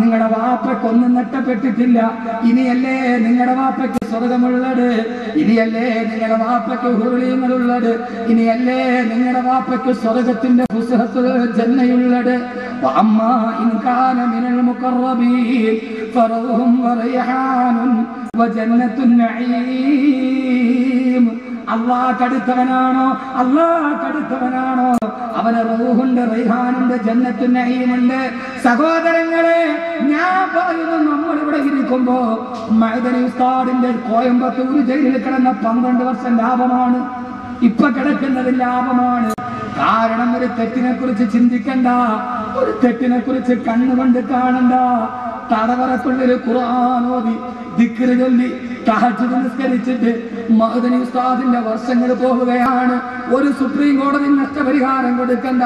നിങ്ങളുടെ വാപ്പയ്ക്കൊന്നും നഷ്ടപ്പെട്ടിട്ടില്ല. ഇനിയല്ലേ നിങ്ങളുടെ വാപ്പയ്ക്ക് സ്വർഗമുള്ളത്, ഇനിയല്ലേ നിങ്ങളുടെ വാപ്പയ്ക്ക് ഹുർലിയങ്ങളുള്ളത്, ഇനിയല്ലേ നിങ്ങളുടെ വാപ്പയ്ക്ക് സ്വർഗത്തിന്റെ ജന്നയുള്ളത്. വഅമ്മാ ഇൻ കാന മിനൽ മുഖറബീൻ ഫറൗഹും വറയ്ഹാനുൻ വജന്നത്തുൻ നഈം. അല്ലാഹുക്കടുത്തവനാണോ? അല്ലാഹുക്കടുത്തവനാണോ? അവന് റൂഹുണ്ട്, റൈഹാനുണ്ട്, ജന്നത്തുൻ നഈമുണ്ട്. സഹോദരങ്ങളെ, ഞാൻ പറയുന്നു, നമ്മളിവിടെ ഇരിക്കുമ്പോ മഅ്ദനി ഉസ്താദിന്റെ കോയമ്പത്തൂർ ജയിലിൽ കിടന്ന 12 വർഷം ലാഭമാണ്. ഇപ്പൊ കിടക്കുന്നത് ലാഭമാണ്. കാരണം ഒരു തെറ്റിനെ കുറിച്ച് ചിന്തിക്കണ്ട, ഒരു തെറ്റിനെ കുറിച്ച് കണ്ണുകൊണ്ട് കാണണ്ട. തടവറക്കുള്ളൊരു ഖുർആൻ ഓതി ദിക്റ് ചൊല്ലി തഹജ്ജുദ് നിസ്കരിച്ചിട്ട് മഅ്ദനി ഉസ്താദിന്റെ വർഷങ്ങൾ പോകുകയാണ്. ഒരു സുപ്രീം കോടതി നഷ്ടപരിഹാരം കൊടുക്കണ്ട.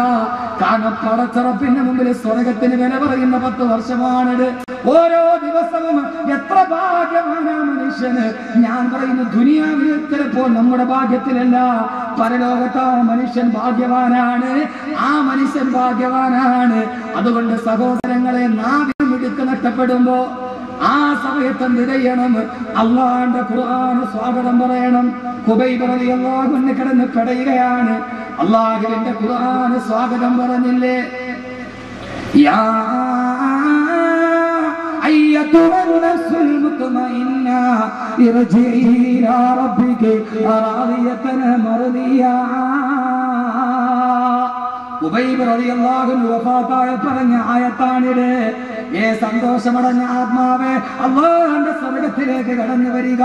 കാരണം പടച്ചറപ്പിന്റെ മുമ്പിൽ സ്വർഗത്തിന് വില പറയുന്ന 10 വർഷമാണിത്. ഓരോ ദിവസവും എത്ര ഭാഗ്യമാണ് മനുഷ്യന്. ഞാൻ പറയുന്നു, ദുനിയാവിൽ ചിലപ്പോൾ നമ്മുടെ ഭാഗ്യത്തിലല്ല, പരലോകത്ത് ആ മനുഷ്യൻ ഭാഗ്യവാനാണ്. ആ മനുഷ്യൻ ഭാഗ്യവാനാണ്. അതുകൊണ്ട് സഹോദരങ്ങളെ, നാവിനും ഇടുക്ക് നഷ്ടപ്പെടുമ്പോ ആ സമയത്ത് എന്ത് ചെയ്യണം? അള്ളാഹുവിന്റെ ഖുർആന് സ്വാഗതം പറയണം. ഖുബൈബ് റളിയല്ലാഹു അൻഹു കിടന്ന് പെടയുകയാണ്. അള്ളാഹുവിന്റെ ഖുർആന് സ്വാഗതം പറഞ്ഞില്ലേ? യാ അയ്യതുഹൻ നഫ്സുൽ മുത്മഇന്ന ഇർജിഇ ഇലാ റബ്ബികി റാദിയതൻ മർദിയാ. ഖുബൈബ് റളിയല്ലാഹു അൻഹു വഫാത്തായ പറഞ്ഞ ആയത്താണിത്. സന്തോഷമടഞ്ഞ ആത്മാവേ, അള്ളാഹുവിന്റെ സ്വർഗത്തിലേക്ക് കടന്നു വരിക,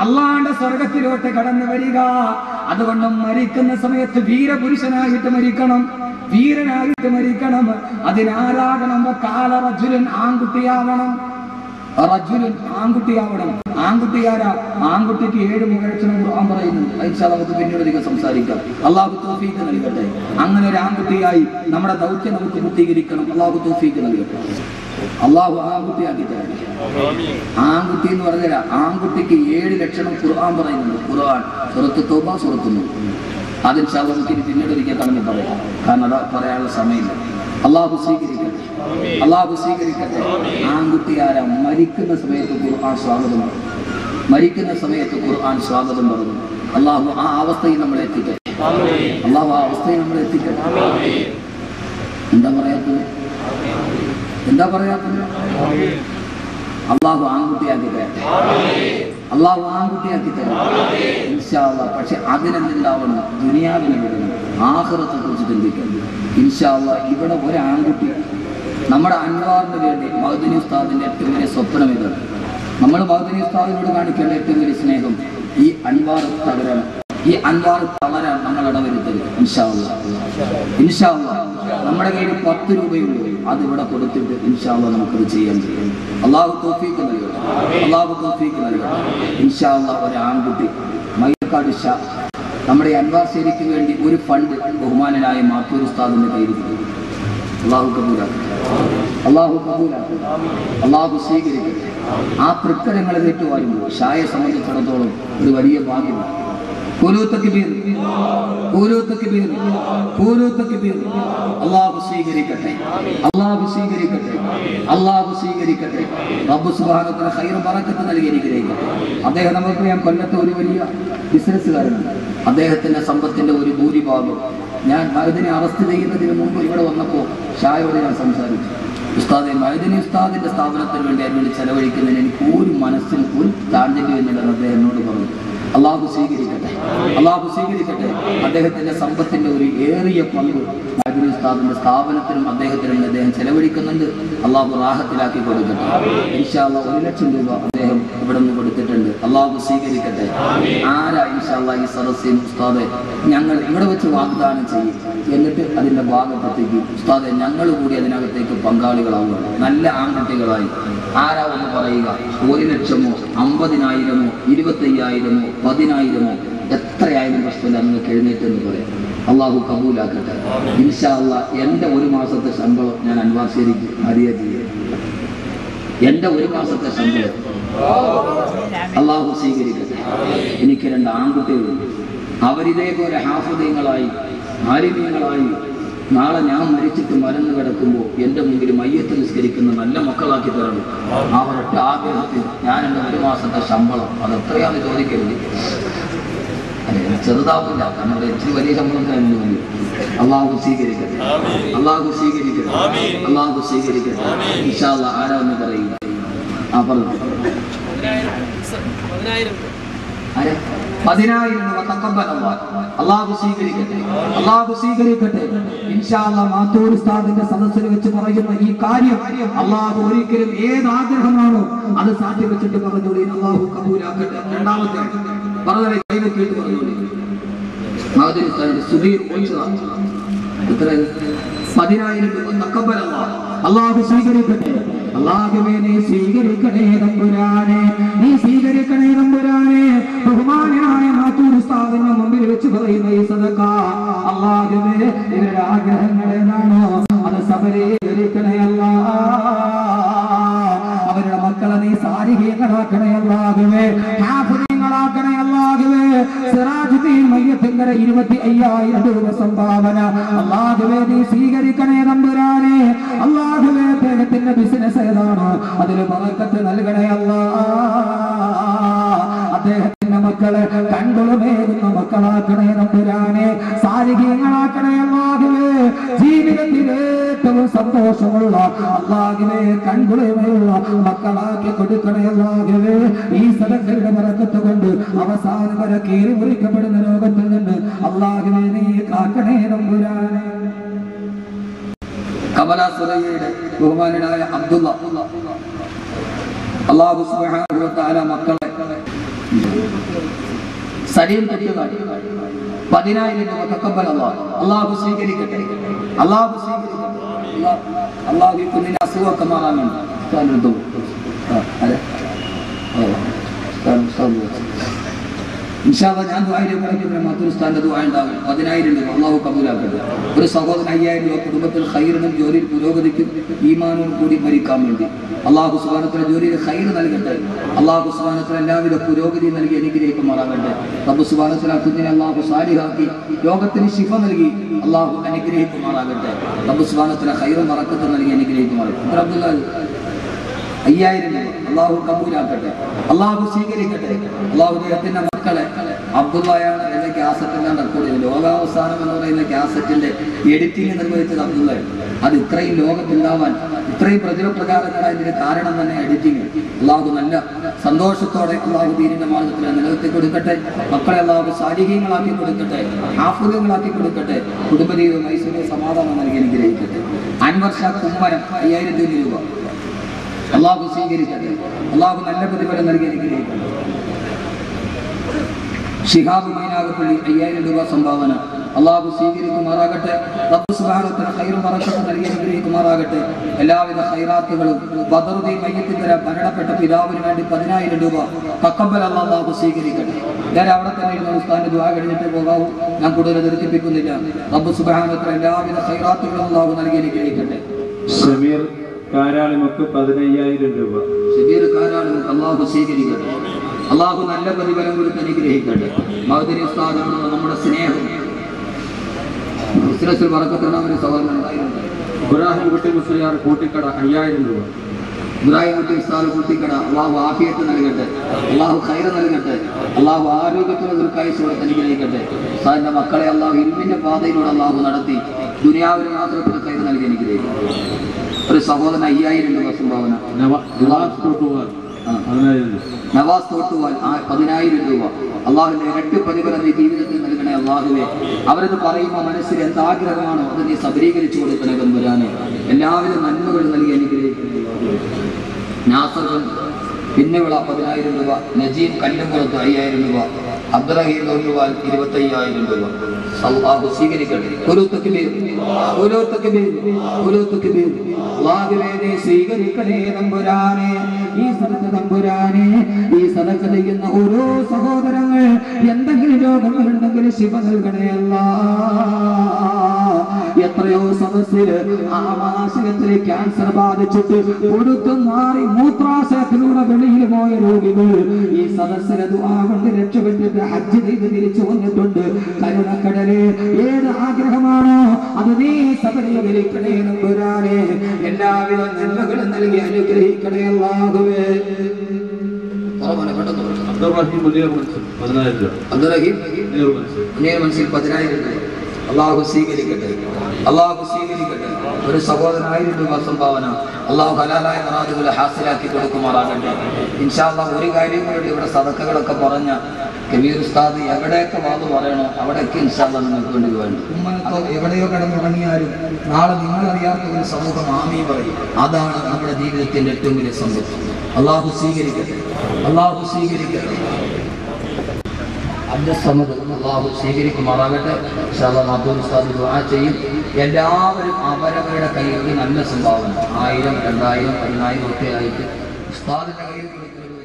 അള്ളാഹുവിന്റെ സ്വർഗത്തിലോട്ട് കടന്നു വരിക. അതുകൊണ്ട് മരിക്കുന്ന സമയത്ത് വീരപുരുഷനായിട്ട് മരിക്കണം, വീരനായിട്ട് മരിക്കണം. അതിനാരാകണം? കാല റജുലൻ, ആൺകുട്ടിയാവണം. റജുലൻ ആൺകുട്ടിയാവണം. ആൺകുട്ടിയാരാ? ആൺകുട്ടിക്ക് 7 മുഖലക്ഷണം ഖുർആൻ പറയുന്നുണ്ട്. ഇൻഷാ അല്ലാഹ് നമുക്ക് പിന്നീട് അധികം സംസാരിക്കാം. അള്ളാഹു തൗഫീഖ് നൽകട്ടെ. അങ്ങനെ ഒരു ആൺകുട്ടിയായി നമ്മുടെ ദൗത്യം നമുക്ക് പൂർത്തീകരിക്കണം. അള്ളാഹു തൗഫീഖ് നൽകട്ടെ. അള്ളാഹു ആൺകുട്ടിയാക്കി തരട്ടെ. ആൺകുട്ടി എന്ന് പറഞ്ഞാൽ ആൺകുട്ടിക്ക് 7 ലക്ഷണം ഖുർആൻ പറയുന്നുണ്ട്. ഖുർആൻ സൂറത്ത് തൗബ, സൂറത്ത് നൂർ. അത് ഇൻഷാ അല്ലാഹ് നമുക്ക് പിന്നീട് ഒരിക്കൽ കടന്നു പറയാം. കാരണം അത് പറയാനുള്ള സമയമില്ല. അള്ളാഹു സ്വീകരിക്കട്ടെ, അള്ളാഹു സ്വീകരിക്കട്ടെ. ആൺകുട്ടിയാരാ? മരിക്കുന്ന സമയത്ത് ഖുർആൻ സ്വാഗതം പറഞ്ഞു. മരിക്കുന്ന സമയത്ത് ഖുർആൻ സ്വാഗതം പറഞ്ഞു. അള്ളാഹു ആ അവസ്ഥയിൽ നമ്മളെ എത്തിക്കട്ടെ. അള്ളാഹു ആ അവസ്ഥയിൽ നമ്മളെ എത്തിക്കട്ടെ. എന്താ പറയാത്തത്? എന്താ പറയാത്തത്? അള്ളാഹു ആൺകുട്ടിയാക്കി തരട്ടെ. അള്ളാഹു ആൺകുട്ടിയാക്കി തരട്ടെ ഇൻഷാ അല്ലാഹ്. പക്ഷെ അതിനെന്തുണ്ടാവണം? ദുനിയാവിനെ വിടണം, ആഖിറത്തെ കുറിച്ച് ചിന്തിക്കണം. ഇൻഷാ അല്ലാഹ് ഇവിടെ ഒരു ആൺകുട്ടി നമ്മുടെ അൻവാറിന് വേണ്ടി മഅ്ദനി ഉസ്താദിന്റെ ഏറ്റവും വലിയ സ്വപ്നം ഇതാണ്. നമ്മൾ മഅ്ദനി ഉസ്താദിനോട് കാണിക്കേണ്ട ഏറ്റവും വലിയ സ്നേഹം ഈ അൻവാർ തകരണം, ഈ അൻവാർ തളരാൻ നമ്മൾ ഇടവരുത്തരുത്. ഇൻഷാ അല്ലാഹ്, ഇൻഷാ അല്ലാഹ്. നമ്മുടെ കയ്യിൽ 10 രൂപയുള്ളൂ, അത് ഇവിടെ കൊടുത്തിട്ട് ഇൻഷാ അല്ലാഹ് നമുക്കത് ചെയ്യാൻ കഴിയും. അള്ളാഹു തൗഫീഖ് നൽകട്ടെ, അള്ളാഹു തൗഫീഖ് നൽകട്ടെ. ഇൻഷാ അല്ലാഹ് ഒരു ആൺകുട്ടി മയ്യക്കാട് ഷാ നമ്മുടെ അൻവാർ ശേരിക്ക് വേണ്ടി ഒരു ഫണ്ട് ബഹുമാനനായ മാത്തൂർ ഉസ്താദിന്റെ കയ്യിൽ അള്ളാഹു കബൂലാക്കട്ടെ. അള്ളാഹു കബൂലാക്കട്ടെ, അള്ളാഹു സ്വീകരിക്കട്ടെ. ആ തൃക്കരങ്ങളെ ഏറ്റുവാരുമ്പോൾ ഷായെ സംബന്ധിച്ചിടത്തോളം ഒരു വലിയ ഭാഗ്യമാണ്. അള്ളാഹു സ്വീകരിക്കട്ടെ, അള്ളാഹു സ്വീകരിക്കട്ടെ, അള്ളാഹു സ്വീകരിക്കട്ടെ. റബ്ബ് സുബ്ഹാനഹു വ തആല ഖൈറും ബറക്കത്തും നൽകി അനുഗ്രഹിക്കട്ടെ. അദ്ദേഹം നമുക്കറിയാം, കൊല്ലത്തെ ഒരു വലിയ ബിസിനസ്സുകാരനാണ്. അദ്ദേഹത്തിന്റെ സമ്പത്തിന്റെ ഒരു ഭൂരിഭാഗം ഞാൻ മഅ്ദിനെ അറസ്റ്റ് ചെയ്യുന്നതിന് മുമ്പ് ഇവിടെ വന്നപ്പോൾ ഷായോട് ഞാൻ സംസാരിച്ചു. ഉസ്താദെ, മഅ്ദിനി ഉസ്താദിന്റെ സ്ഥാപനത്തിന് വേണ്ടി അതിനുവേണ്ടി ചെലവഴിക്കുന്നതിന് എനിക്ക് ഒരു മനസ്സിന് ഒരു താല്പര്യമില്ലെന്ന് അദ്ദേഹം എന്നോട് പറഞ്ഞു. അള്ളാഹു സ്വീകരിക്കട്ടെ, അള്ളാഹു സ്വീകരിക്കട്ടെ. അദ്ദേഹത്തിന്റെ സമ്പത്തിന്റെ ഒരു ഏറിയ പങ്ക് മഅ്ദിനി ഉസ്താദിന്റെ സ്ഥാപനത്തിനും അദ്ദേഹത്തിനും അദ്ദേഹം ചെലവഴിക്കുന്നുണ്ട്. അള്ളാഹു റാഹത്തിലാക്കി കൊടുക്കട്ടെ. ഇൻഷാ അല്ലാഹ് 1 ലക്ഷം രൂപ അദ്ദേഹം ഇവിടെ നിന്ന് കൊടുത്തിട്ടുണ്ട്. അള്ളാഹു സ്വീകരിക്കട്ടെ. ആരാ ഇൻഷാ അല്ലാഹ് ഈ സദസ്സിൽ ഉസ്താദെ ഞങ്ങൾ ഇവിടെ വെച്ച് വാഗ്ദാനം ചെയ്യും, എന്നിട്ട് അതിന്റെ ഭാഗത്തേക്ക് ഉസ്താദെ ഞങ്ങൾ കൂടി അതിനകത്തേക്ക് പങ്കാളികളാവുകയാണ്, നല്ല ആൺകുട്ടികളായി. ആരാ ഒന്ന് പറയുക. 1 ലക്ഷമോ 50,000മോ 25,000മോ 10,000മോ എത്രയായാലും പ്രശ്നമില്ല, നിങ്ങൾക്ക് എഴുന്നേറ്റെന്ന് പറയാം. അള്ളാഹു കബൂലാക്കട്ടെ. ഇൻഷാ അല്ലാഹ് എൻ്റെ 1 മാസത്തെ ശമ്പളം ഞാൻ അൻവാർശേരിക്ക് ഹദിയ ചെയ്യും. എൻ്റെ 1 മാസത്തെ ശമ്പളം അള്ളാഹു സ്വീകരിക്കട്ടെ. എനിക്ക് 2 ആൺകുട്ടികളുണ്ട്. അവരിതേപോലെ ഹാഫിദീങ്ങളായി ആലിമീങ്ങളായി നാളെ ഞാൻ മരിച്ചിട്ട് മരന്ന് കിടക്കുമ്പോൾ എൻ്റെ മുമ്പിൽ മയ്യത്ത് നിസ്കരിക്കുന്ന നല്ല മക്കളാക്കി തരണം. അവരുടെ ആഗ്രഹത്തിൽ ഞാൻ എൻ്റെ 1 മാസത്തെ ശമ്പളം അതെത്രയാണെന്ന് ചോദിക്കരുത്. അല്ലെ, ചെറുതാവില്ല, കാരണം ഇച്ചിരി വലിയ ശമ്പളത്തിനായിരുന്നു മതി. അള്ളാഹു സ്വീകരിക്കട്ടെ, അള്ളാഹു സ്വീകരിക്കട്ടെ, അള്ളാഹു സ്വീകരിക്കട്ടെ. ഇൻഷാ അല്ലാഹ് ആരാ എന്ന് പറയുക. ആ പറഞ്ഞു 10,000 രൂപ തഖബ്ബൽ അല്ലാഹ്. അള്ളാഹു സ്വീകരിക്കട്ടെ, അള്ളാഹു സ്വീകരിക്കട്ടെ. ഇൻഷാ അല്ലാഹ് മാത്തൂർ ഉസ്താദിന്റെ സദസ്സിൽ വെച്ച് പറയുന്ന ഈ കാര്യം അള്ളാഹു ഒരിക്കലും ഏത് ആഗ്രഹമാണോ അത് സാധ്യം വെച്ചിട്ട് പറഞ്ഞോളി. അള്ളാഹു കബൂലാക്കട്ടെ. രണ്ടാമത്തെ പറഞ്ഞ കൈവെക്കിയിട്ട് പറഞ്ഞോളി. മഅ്ദിനി ഉസ്താദിന്റെ സുബീർ ഒഴിച്ചതാണ്. എത്ര? 10,000 രൂപ തഖബ്ബൽ അല്ലാഹ്. അള്ളാഹു സ്വീകരിക്കട്ടെ. അല്ലാഹുവേ നീ സ്വീകരിക്കണേ തമ്പുരാനെ, നീ സ്വീകരിക്കണേ തമ്പുരാനെ. ബഹുമാനായ മാത്തൂർ ഉസ്താദിന്റെ മുമ്പിൽ വെച്ച് പറയുന്ന ഈ സദഖ അല്ലാഹുവേ ഇവരുടെ ആഗ്രഹങ്ങൾ ഏതാണോ അത് സബലീകരിക്കണേ അല്ലാഹ്. അവരുടെ മക്കളെ നീ സാലിഹീങ്ങളാക്കണേ അല്ലാഹുവേ, ഹാഫിദീങ്ങളാക്കണേ അല്ലാഹുവേ. സിറാജുദ്ദീൻ മയ്യത്തിങ്കര 25,000 രൂപ സംഭാവന അല്ലാഹുവേ നീ സ്വീകരിക്കണേ തമ്പുരാനെ. അല്ലാഹുവേ അദ്ദേഹത്തിന്റെ ബിസിനസ് ഏതാണോ അതിൽ ബറക്കത്ത് നൽകണേ അല്ലാഹ്. അദ്ദേഹത്തിന്റെ മക്കളെ കൺകുളമേകുന്ന മക്കളാക്കണേ തമ്പുരാനെ, സാലിഹീങ്ങളാക്കണേ അല്ലാഹുവേ. ജീവിതത്തിൽ ഏറ്റവും സന്തോഷമുള്ള അല്ലാഹുവേ കൺകുളമേയുള്ള മക്കളാക്കി കൊടുക്കണേ അല്ലാഹുവേ. ഈ സദഖയുടെ ബറക്കത്ത് കൊണ്ട് അവസാനം വരെ കീറി മുറിക്കപ്പെടുന്ന ലോകത്തിൽ നിന്ന് അല്ലാഹുവേ നീ കാക്കണേ തമ്പുരാനെ. കമല സുലൈയുടെ ബഹുമാനനായ അബ്ദുള്ള അല്ലാഹു സുബ്ഹാനഹു വ തആല മക്കളെ സലീം കുട്ടികളായി 10,000 രൂപ തഖബ്ബൽ അല്ലാഹ്. അല്ലാഹു സ്വീകരിക്കട്ടെ, അല്ലാഹു സ്വീകരിക്കട്ടെ. അല്ലാഹു ഈ കുഞ്ഞിനെ അസുഖമൊക്കെ മാറാനുണ്ട്. ഇൻഷാ അല്ലാഹ് ഞാൻ ദുആയിലേക്ക് പഠിക്കുന്ന മാത്തൂർ ഉസ്താദിന്റെ ദുആ ഉണ്ടാകും. 10,000 രൂപ അല്ലാഹു കബൂലാക്കട്ടെ. ഒരു സഹോദരൻ 5,000 രൂപ കുടുംബത്തിൽ ഖൈറിനും ജോലിയിൽ പുരോഗതിക്കും ഈമാനും കൂടി മരിക്കാൻ വേണ്ടി അല്ലാഹു സുബ്ഹാനഹു വ തആല ജോലിയിൽ ഖൈർ നൽകട്ടെ. അല്ലാഹു സുബ്ഹാനഹു വ തആല എല്ലാവിധ പുരോഗതി നൽകി അനുഗ്രഹിക്കുമാറാകട്ടെ. റബ്ബ് സുബ്ഹാനഹു വ തആല കുഞ്ഞിനെ അല്ലാഹു സാലിഹാക്കി ലോകത്തിന് ശിഫ നൽകി അല്ലാഹു അനുഗ്രഹിക്കുമാറാകട്ടെ. റബ്ബ് സുബ്ഹാനഹു വ തആല ഖൈറും ബറക്കത്തും നൽകി അനുഗ്രഹിക്കുമാറാകട്ടെ. അബ്ദുല്ലാഹ് 5,000 രൂപ അല്ലാഹു കബൂലാക്കട്ടെ, അല്ലാഹു സ്വീകരിക്കട്ടെ. അല്ലാഹു അദ്ദേഹത്തിന്റെ മക്കളെ അബ്ദുള്ളയാണ് എന്ന കാസറ്റെല്ലാം റെക്കോർഡ് ചെയ്തു. ലോകാവസാനം എന്ന് പറയുന്ന കാസറ്റിന്റെ എഡിറ്റിംഗ് നിർവഹിച്ചത് അബ്ദുള്ളയാണ്. അത് ഇത്രയും ലോകത്തുണ്ടാവാൻ ഇത്രയും പ്രചുരപ്രകാരങ്ങളായതിന് കാരണം തന്നെ എഡിറ്റിംഗ്. അല്ലാഹു നല്ല സന്തോഷത്തോടെ അല്ലാഹു ദീനിന്റെ മാർഗത്തിൽ നിലനിർത്തി കൊടുക്കട്ടെ. മക്കളെ അല്ലാഹു സാലിഹീങ്ങളാക്കി കൊടുക്കട്ടെ, ഹാഫിദുകളാക്കി കൊടുക്കട്ടെ. കുടുംബജീവിതം ഐശ്വര്യ സമാധാനം നൽകി അനുഗ്രഹിക്കട്ടെ. അൻവർ ഷാ കുമ്മനം 5,000 രൂപ അല്ലാഹു സ്വീകരിക്കട്ടെ. അല്ലാഹു നല്ല പ്രതിഫലം നൽകി അനുഗ്രഹിക്കട്ടെ. ശിഹാബ് മൈനാഗപ്പള്ളി 5,000 രൂപ സംഭാവന അല്ലാഹു സ്വീകരിക്കുമാറാകട്ടെ. റബ്ബ് സുബ്ഹാനഹു വ തആല ഖൈറും ബറക്കത്തും നൽകി അനുഗ്രഹിക്കുമാറാകട്ടെ. എല്ലാവിധ ഖൈറാത്തുകളും ബദറുദ്ദീൻ മയ്യത്തിന്റെ മരണപ്പെട്ട പിതാവിന് വേണ്ടി 10,000 രൂപ തഖബ്ബൽ അല്ലാഹു സ്വീകരിക്കട്ടെ. ഞാൻ അവിടെ തന്നെ ഇരുന്ന ഉസ്താദിന്റെ ദുആ കഴിഞ്ഞിട്ട് പോകാവൂ, ഞാൻ കൂടുതൽ ദീർഘിപ്പിക്കുന്നില്ല. റബ്ബ് സുബ്ഹാനഹു വ തആല എല്ലാവിധ ഖൈറാത്തുകളും അല്ലാഹു നൽകി അനുഗ്രഹിക്കട്ടെ. ഷമീർ കാരാളിമുക്ക് 15,000 രൂപ. ഷബീർ കാരാളിമുക്ക് അള്ളാഹു സ്വീകരിക്കട്ടെ. അള്ളാഹു നല്ല പ്രതിഫലം കൊടുത്ത് അനുഗ്രഹിക്കട്ടെ. മഹദരി ഉസ്താദിനോടുള്ള നമ്മുടെ സ്നേഹം ബിസിനസ്സിൽ വറക്കത്തുള്ള ഒരു സഹോദരൻ ഉണ്ടായിരുന്നു. ഇബ്രാഹിം കുട്ടി മുസ്ലിയാർ കൂട്ടിക്കട 5,000 രൂപ. ഇബ്രാഹിം കുട്ടി ഉസ്താദ് കൂട്ടിക്കട അള്ളാഹു ആഫിയത്ത് നൽകട്ടെ. അള്ളാഹു ഖൈർ നൽകട്ടെ. അള്ളാഹു ആരോഗ്യത്തിന് ദീർഘായുസ്സ് കൊടുത്ത് അനുഗ്രഹിക്കട്ടെ. ഉസ്താദിന്റെ മക്കളെ അള്ളാഹു ഇൽമിന്റെ പാതയിലൂടെ അള്ളാഹു നടത്തി ദുനിയാവിന് മാത്രത്തിൽ ഖൈർ നൽകി അനുഗ്രഹിക്കട്ടെ. ഒരു സഹോദരൻ 5,000 രൂപ സംഭാവന. നവാസ് തോട്ടുവാൻ 10,000 രൂപ. അള്ളാഹുവിന്റെ ഇരട്ടി പ്രതിഫലം നീ ജീവിതത്തിൽ നൽകണേ അള്ളാഹുവേ. അവരത് പറയുമ്പോൾ മനസ്സിൽ എന്താഗ്രഹമാണോ അത് നീ സബലീകരിച്ചു കൊടുക്കണേ തമ്പുരാനെ. എല്ലാവിധ നന്മകളും നൽകി അനുഗ്രഹിക്കണേ. നാസർ പിന്നെവിള 10,000 രൂപ. നജീം കല്ലുംപുറത്ത് 5,000 രൂപ. അബ്ദുറഹീം തോന്നുവാൻ 25,000 രൂപ. അല്ലാഹു സ്വീകരിക്കട്ടെ. സ്വീകരിക്കണേ തമ്പുരാനെ. ഈ സദക്ക തമ്പുരാനെ, ഈ സദക്ക ചെയ്യുന്ന ഓരോ സഹോദരങ്ങൾ എന്തെങ്കിലും രോഗങ്ങളുണ്ടെങ്കിൽ ശിവ നൽകണേ അല്ലാഹ്. എത്രയോ സദസ്സില് ആമാശയത്തിലെ ക്യാൻസർ ബാധിച്ചിട്ട് കൊടുത്തും മാറി മൂത്രാശയത്തിലൂടെ വെളിയിൽ പോയ രോഗികൾ ഈ സദസ്സിലെ ദുആ കൊണ്ട് രക്ഷപ്പെട്ടിട്ട് ഹജ്ജ് ചെയ്ത് തിരിച്ചു വന്നിട്ടുണ്ട്. കരുണക്കടലെ ഏത് ആഗ്രഹമാണോ അത് നീ സബലീകരിക്കണേ തമ്പുരാനെ. എല്ലാവിധ നന്മകളും നൽകി അനുഗ്രഹിക്കണേ അല്ലാഹുവേ. അബ്ദുറഹീം മുനീർ മനസ്സിൽ 10,000 രൂപ. അബ്ദുറഹീം മുനീർ മനസ്സിൽ 10,000 രൂപ. അള്ളാഹു സ്വീകരിക്കട്ടെ. അള്ളാഹു സ്വീകരിക്കട്ടെ. ഒരു സഹോദരൻ 1000 രൂപ സംഭാവന. അള്ളാഹു ഹലാലായ മറാദുകളെ ഹാസിലാക്കി കൊടുക്കുമാറാകട്ടെ. ഇൻഷാ അല്ലാഹ് ഒരു കാര്യം കൂടി ഇവിടെ സദക്കകളൊക്കെ പറഞ്ഞ കബീർ ഉസ്താദ് എവിടെയൊക്കെ വാത് പറയണോ അവിടെയൊക്കെ ഇൻഷാ അല്ലാഹ് നിങ്ങൾക്ക് വേണ്ടി വേണം. ഉമ്മനത്തോ എവിടെയോ കിടന്നുറങ്ങിയാലും നാളെ നിങ്ങളറിയാത്ത ഒരു സമൂഹം ആമീൻ പറയും. അതാണ് നമ്മുടെ ജീവിതത്തിന്റെ ഏറ്റവും വലിയ സമ്പത്ത്. അള്ളാഹു സ്വീകരിക്കട്ടെ. അള്ളാഹു സ്വീകരിക്കട്ടെ. അബ്ദുസ്സമദ് അള്ളാഹു സ്വീകരിക്കുമാറാകട്ടെ. ഇൻഷാ അല്ലാഹ് മാത്തൂർ ഉസ്താദ് ദുആ ചെയ്യും. എല്ലാവരും അവരവരുടെ കയ്യിൽ നല്ല സംഭാവന 1000, 2000, 10,000 ഒക്കെ ആയിട്ട് ഉസ്താദിന്റെ കയ്യിൽ കൊടുക്കുന്നത്